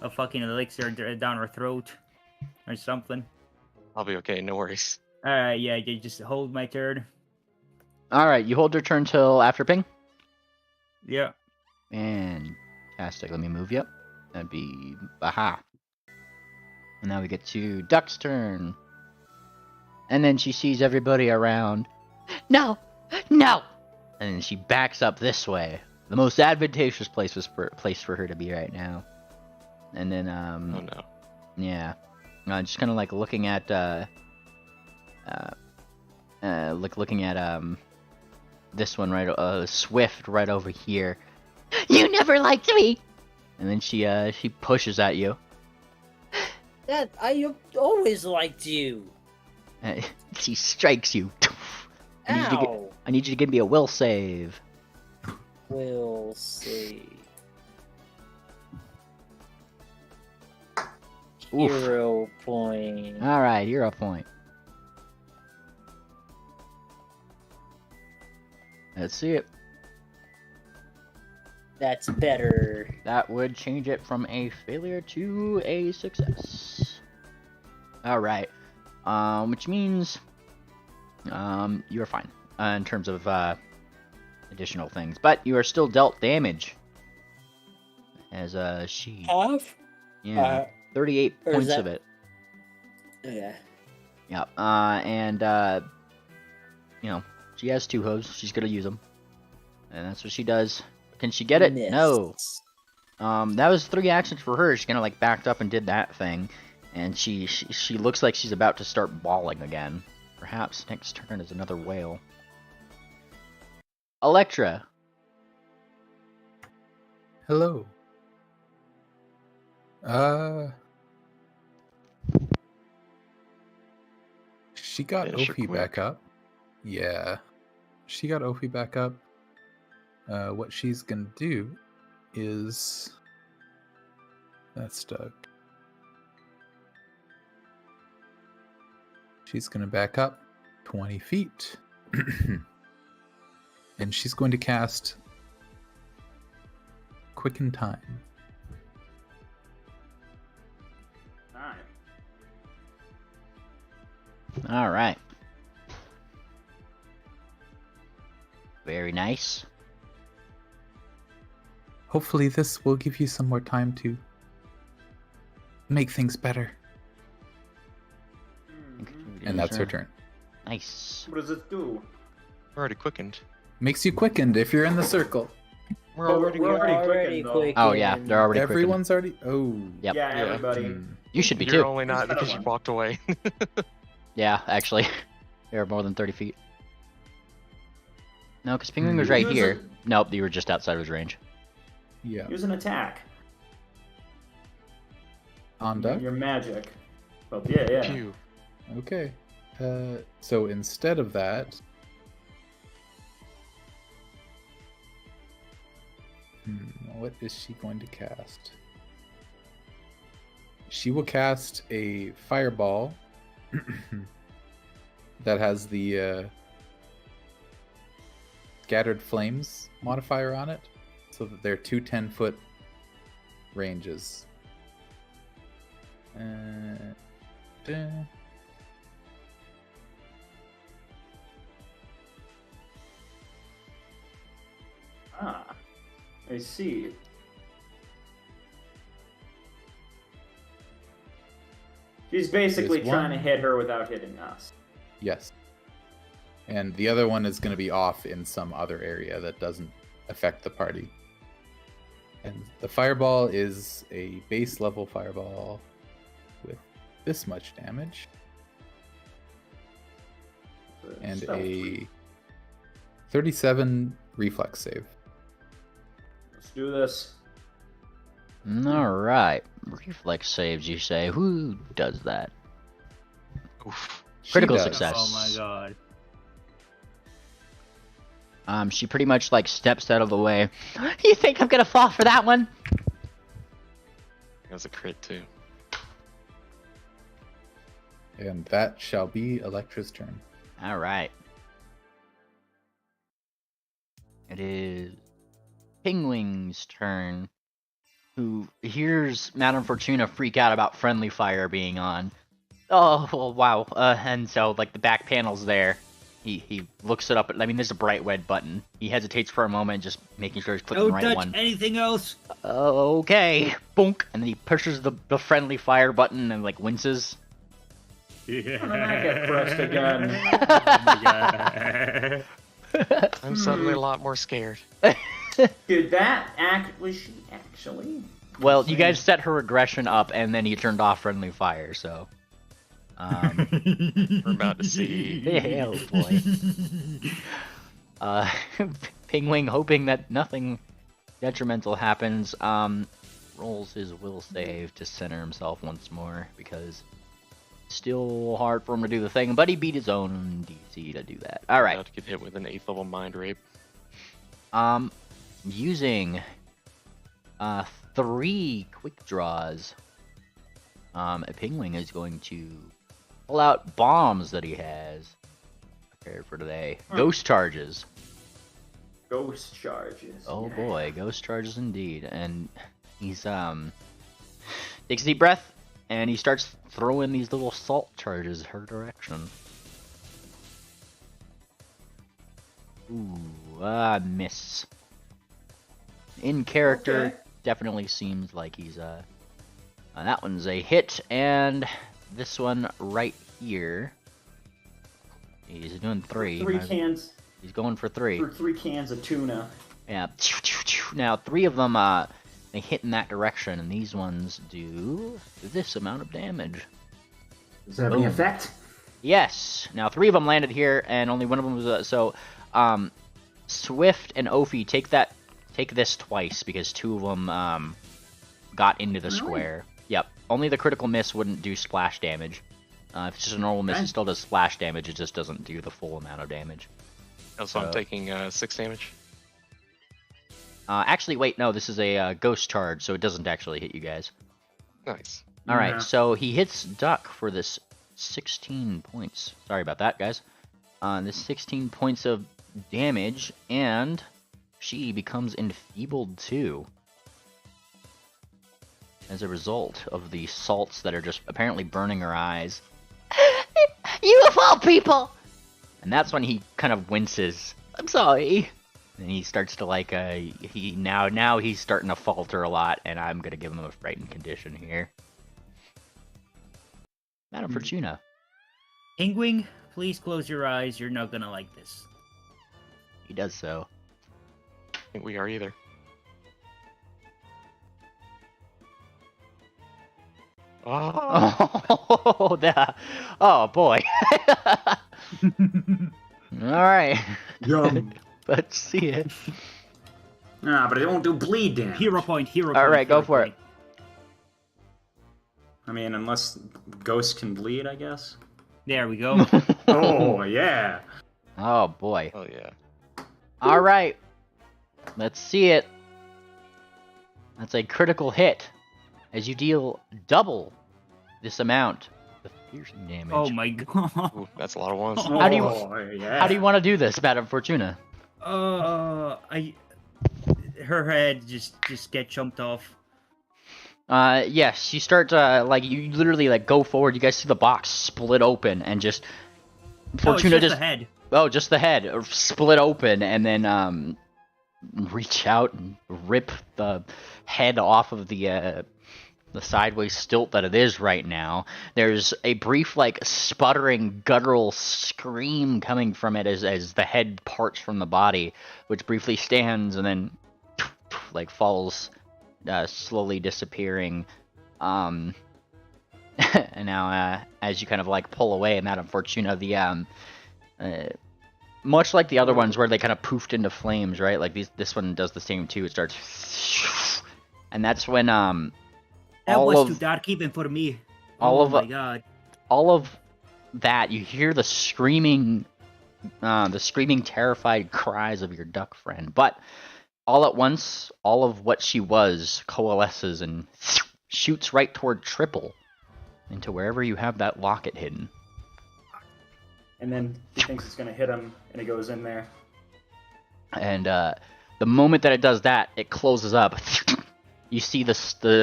a fucking elixir down her throat or something. I'll be okay, no worries. Yeah, you just hold my turn. Alright, you hold your turn till after ping? Yeah. Fantastic. Let me move you up. That'd be aha. And now we get to Duck's turn. And then she sees everybody around. No! No! And then she backs up this way. The most advantageous place for her to be right now. And then Oh no. yeah. Just kind of like looking at looking at this one right Swift right over here. You never liked me. And then she pushes at you. That I always liked you. She strikes you. Ow. I need you to give me a will save. We'll see. Oof. 0 point. All right, you're a point. Let's see it. That's better. That would change it from a failure to a success. All right, which means you're fine in terms of additional things, but you are still dealt damage. As she, Half? yeah, 38 or is points that- of it. Yeah. Yep. And you know, she has 2 hooves. She's gonna use them, and that's what she does. Can she get it? Missed. No. That was 3 actions for her. She kind of like backed up and did that thing, and she looks like she's about to start bawling again. Perhaps next turn is another whale. Electra. Hello. She got Finish her Ophi back quick. up. Yeah. She got Ophi back up. What she's gonna do is that's stuck. She's gonna back up 20 feet. And she's going to cast Quicken Time. All right. Very nice. Hopefully this will give you some more time to make things better. And that's her turn. Nice. What does it do? We're already quickened. Makes you quickened if you're in the circle. We're But already we're quickened. already quickened, though. Oh yeah, they're already quickened. Everyone's already. Oh. Yep. Yeah, Yeah. everybody. Hmm. You should be You're too. only not There's because another you one. walked away. Yeah, actually, they're more than 30 feet. No, because Penguin was right Use here. it. Nope, you were just outside of his range. Yeah. Use an attack. On duck. Your magic. Well, yeah. Pew. Okay. So instead of that. What is she going to cast? She will cast a fireball that has the scattered flames modifier on it, so that they're 2 10-foot ranges. Duh. Ah, I see. She's basically There's trying to one. hit her without hitting us. Yes. And the other one is going to be off in some other area that doesn't affect the party. And the fireball is a base level fireball with this much damage and Stealth. a 37 reflex save. Let's do this. Alright. Reflex saves, you say. Who does that? Oof. She Critical does. success. Oh my god. She pretty much like steps out of the way. You think I'm gonna fall for that one? That was a crit too. And that shall be Electra's turn. Alright. It is Pingwing's turn, who hears Madame Fortuna freak out about friendly fire being on. Oh, well, wow. And so, like, the back panel's there. He looks it up. I mean, there's a bright red button. He hesitates for a moment, just making sure he's clicking the Don't right touch one. anything else. Okay. Bonk. And then he pushes the friendly fire button and, like, winces. And I get pressed again. I'm suddenly a lot more scared. Did that act? Was she actually? Well, you guys set her aggression up, and then you turned off friendly fire, so... We're about to see. Oh boy. Pingwing, hoping that nothing detrimental happens, rolls his will save to center himself once more because it's still hard for him to do the thing, but he beat his own DC to do that. All right. About to get hit with an 8th level mind rape. Using 3 quick draws, a Pingwing is going to pull out bombs that he has prepared for today. Ghost charges. Ghost charges. Oh yeah. boy, ghost charges indeed. And he's takes a deep breath and he starts throwing these little salt charges her direction. Ooh, miss. In character, Okay. definitely seems like he's that one's a hit, and this one right here, he's doing 3. Three cans. He's going for 3. For 3 cans of tuna. Yeah. Now 3 of them they hit in that direction, and these ones do this amount of damage. Does that have any Boom. effect? Yes. Now 3 of them landed here, and only one of them was so. Swift and Ophi, take this twice because 2 of them got into the Really? square. Yep. Only the critical miss wouldn't do splash damage. If it's just a normal miss, Okay. it still does splash damage. It just doesn't do the full amount of damage. Also, I'm So- taking 6 damage. Actually, wait, no, this is a ghost charge, so it doesn't actually hit you guys. Nice. All right, Yeah. so he hits Duck for this 16 points. Sorry about that, guys. This 16 points of damage, and she becomes enfeebled too. As a result of the salts that are just apparently burning her eyes. You of all people! And that's when he kind of winces. I'm sorry. And he starts to like now he's starting to falter a lot, and I'm gonna give him a frightened condition here. Madam Fortuna. Pingwing, please close your eyes. You're not gonna like this. He does so. I think we are either. Oh, Oh boy. Alright. Yum. Let's see it. But it won't do bleed damage. Hero point, hero point. Alright, go hero for point. I mean, unless ghosts can bleed, I guess. There we go. Oh, yeah. Oh boy. oh yeah. Alright. Let's see it. That's a critical hit. As you deal double this amount of piercing damage. Oh my god. Ooh, that's a lot of ones. How do you- yeah. How do you want to do this, Madam Fortuna? Her head just get jumped off. Yes, you start like you literally like go forward. You guys see the box split open and just Fortuna oh, it's just the head. Oh, just the head split open, and then reach out and rip the head off of the sideways stilt that it is right now. There's a brief like sputtering guttural scream coming from it as the head parts from the body, which briefly stands and then like falls, slowly disappearing. And now as you kind of like pull away, Madam Fortuna, the much like the other ones where they kind of poofed into flames, right? Like this one does the same too. It starts, and that's when That all was of- too dark even for me. all oh of- my god. all of that, you hear the screaming, terrified cries of your duck friend. But all at once, all of what she was coalesces and shoots right toward Triple, into wherever you have that locket hidden. And then he thinks it's going to hit him, and it goes in there. And the moment that it does that, it closes up. You see the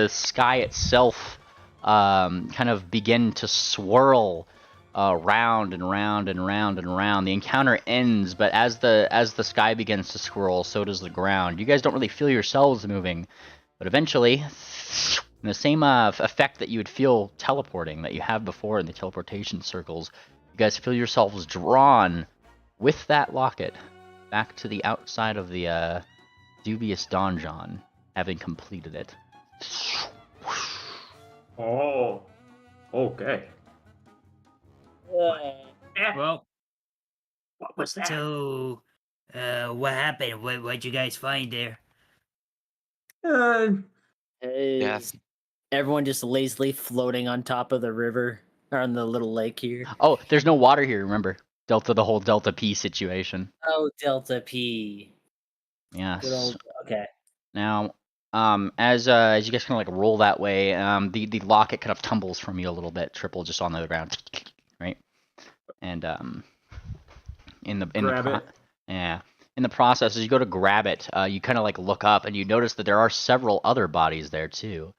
sky itself kind of begin to swirl round and round and round and round. The encounter ends, but as the sky begins to swirl, so does the ground. You guys don't really feel yourselves moving, but eventually, the same effect that you would feel teleporting that you have before in the teleportation circles, you guys feel yourselves drawn with that locket back to the outside of the dubious donjon, having completed it. Oh. Okay. Well, What was that? so what happened? What'd you guys find there? Is everyone just lazily floating on top of the river or on the little lake here? Oh, there's no water here. Remember, the whole Delta P situation. Oh, Delta P. Yes. Good old. Okay. Now, as you guys kind of like roll that way, the locket kind of tumbles from you a little bit, triple just on the ground, right? And Grab it. yeah, in the process, as you go to grab it, you kind of like look up and you notice that there are several other bodies there too.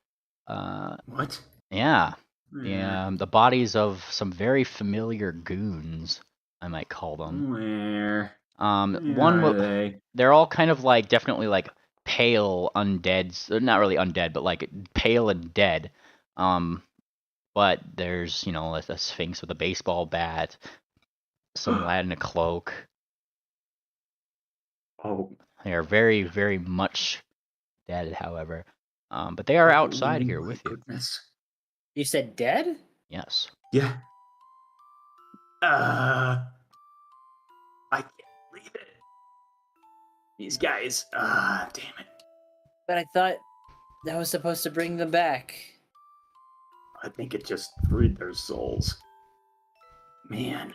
What? Yeah, Where? the bodies of some very familiar goons, I might call them. Where? One are they? they're all kind of like definitely like pale undeads, not really undead, but like pale and dead. But there's a sphinx with a baseball bat, some lad in a cloak. Oh. They are very, very much dead, however. But they are outside here with you. Goodness. You said dead? Yes. Yeah. I can't believe it. These guys. Damn it. But I thought that was supposed to bring them back. I think it just freed their souls. Man.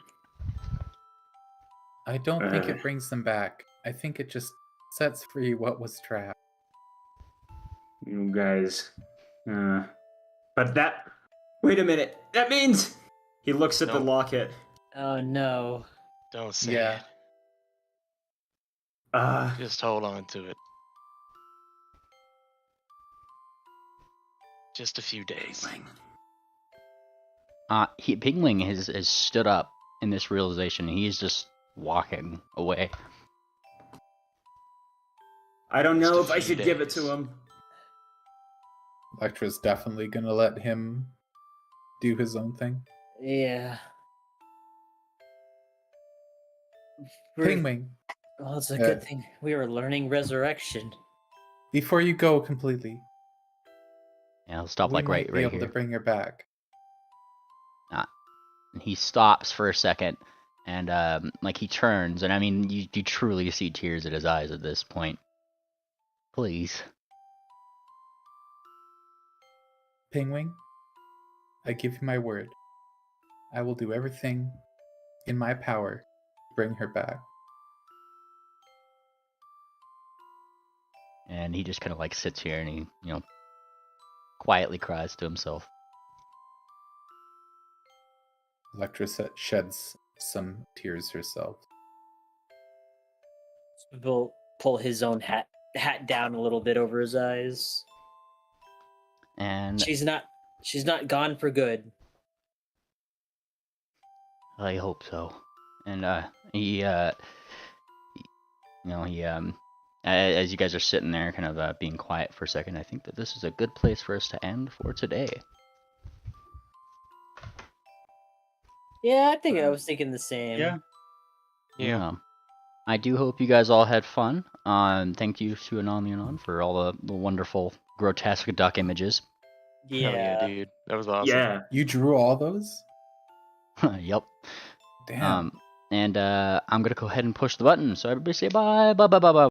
I don't think it brings them back. I think it just sets free what was trapped. You guys. But that. Wait a minute. That means. He looks at the Nope. locket. Oh no. Don't say Yeah. it. Just hold on to it. Just a few days. Pigling has stood up in this realization. He's just walking away. I don't know Just if a I few should give it days. to him. Electra's definitely gonna let him do his own thing. Yeah. Pingwing, Well, it's a good thing we were learning resurrection. before you go completely, Yeah, he'll stop we like might right be able here. to bring her back. And he stops for a second, and like he turns, and I mean, you truly see tears in his eyes at this point. Please. Pingwing, I give you my word. I will do everything in my power to bring her back. And he just kind of like sits here and he, quietly cries to himself. Electra sheds some tears herself. We'll pull his own hat down a little bit over his eyes. And She's not gone for good. I hope so. And he as you guys are sitting there kind of being quiet for a second, I think that this is a good place for us to end for today. Yeah, I think I was thinking the same. Yeah. I do hope you guys all had fun. Thank you to Anon for all the wonderful grotesque duck images. Hell yeah, dude. That was awesome. Yeah. You drew all those? Yep. Damn. And I'm gonna go ahead and push the button. So everybody say bye, bye, bye, bye, bye.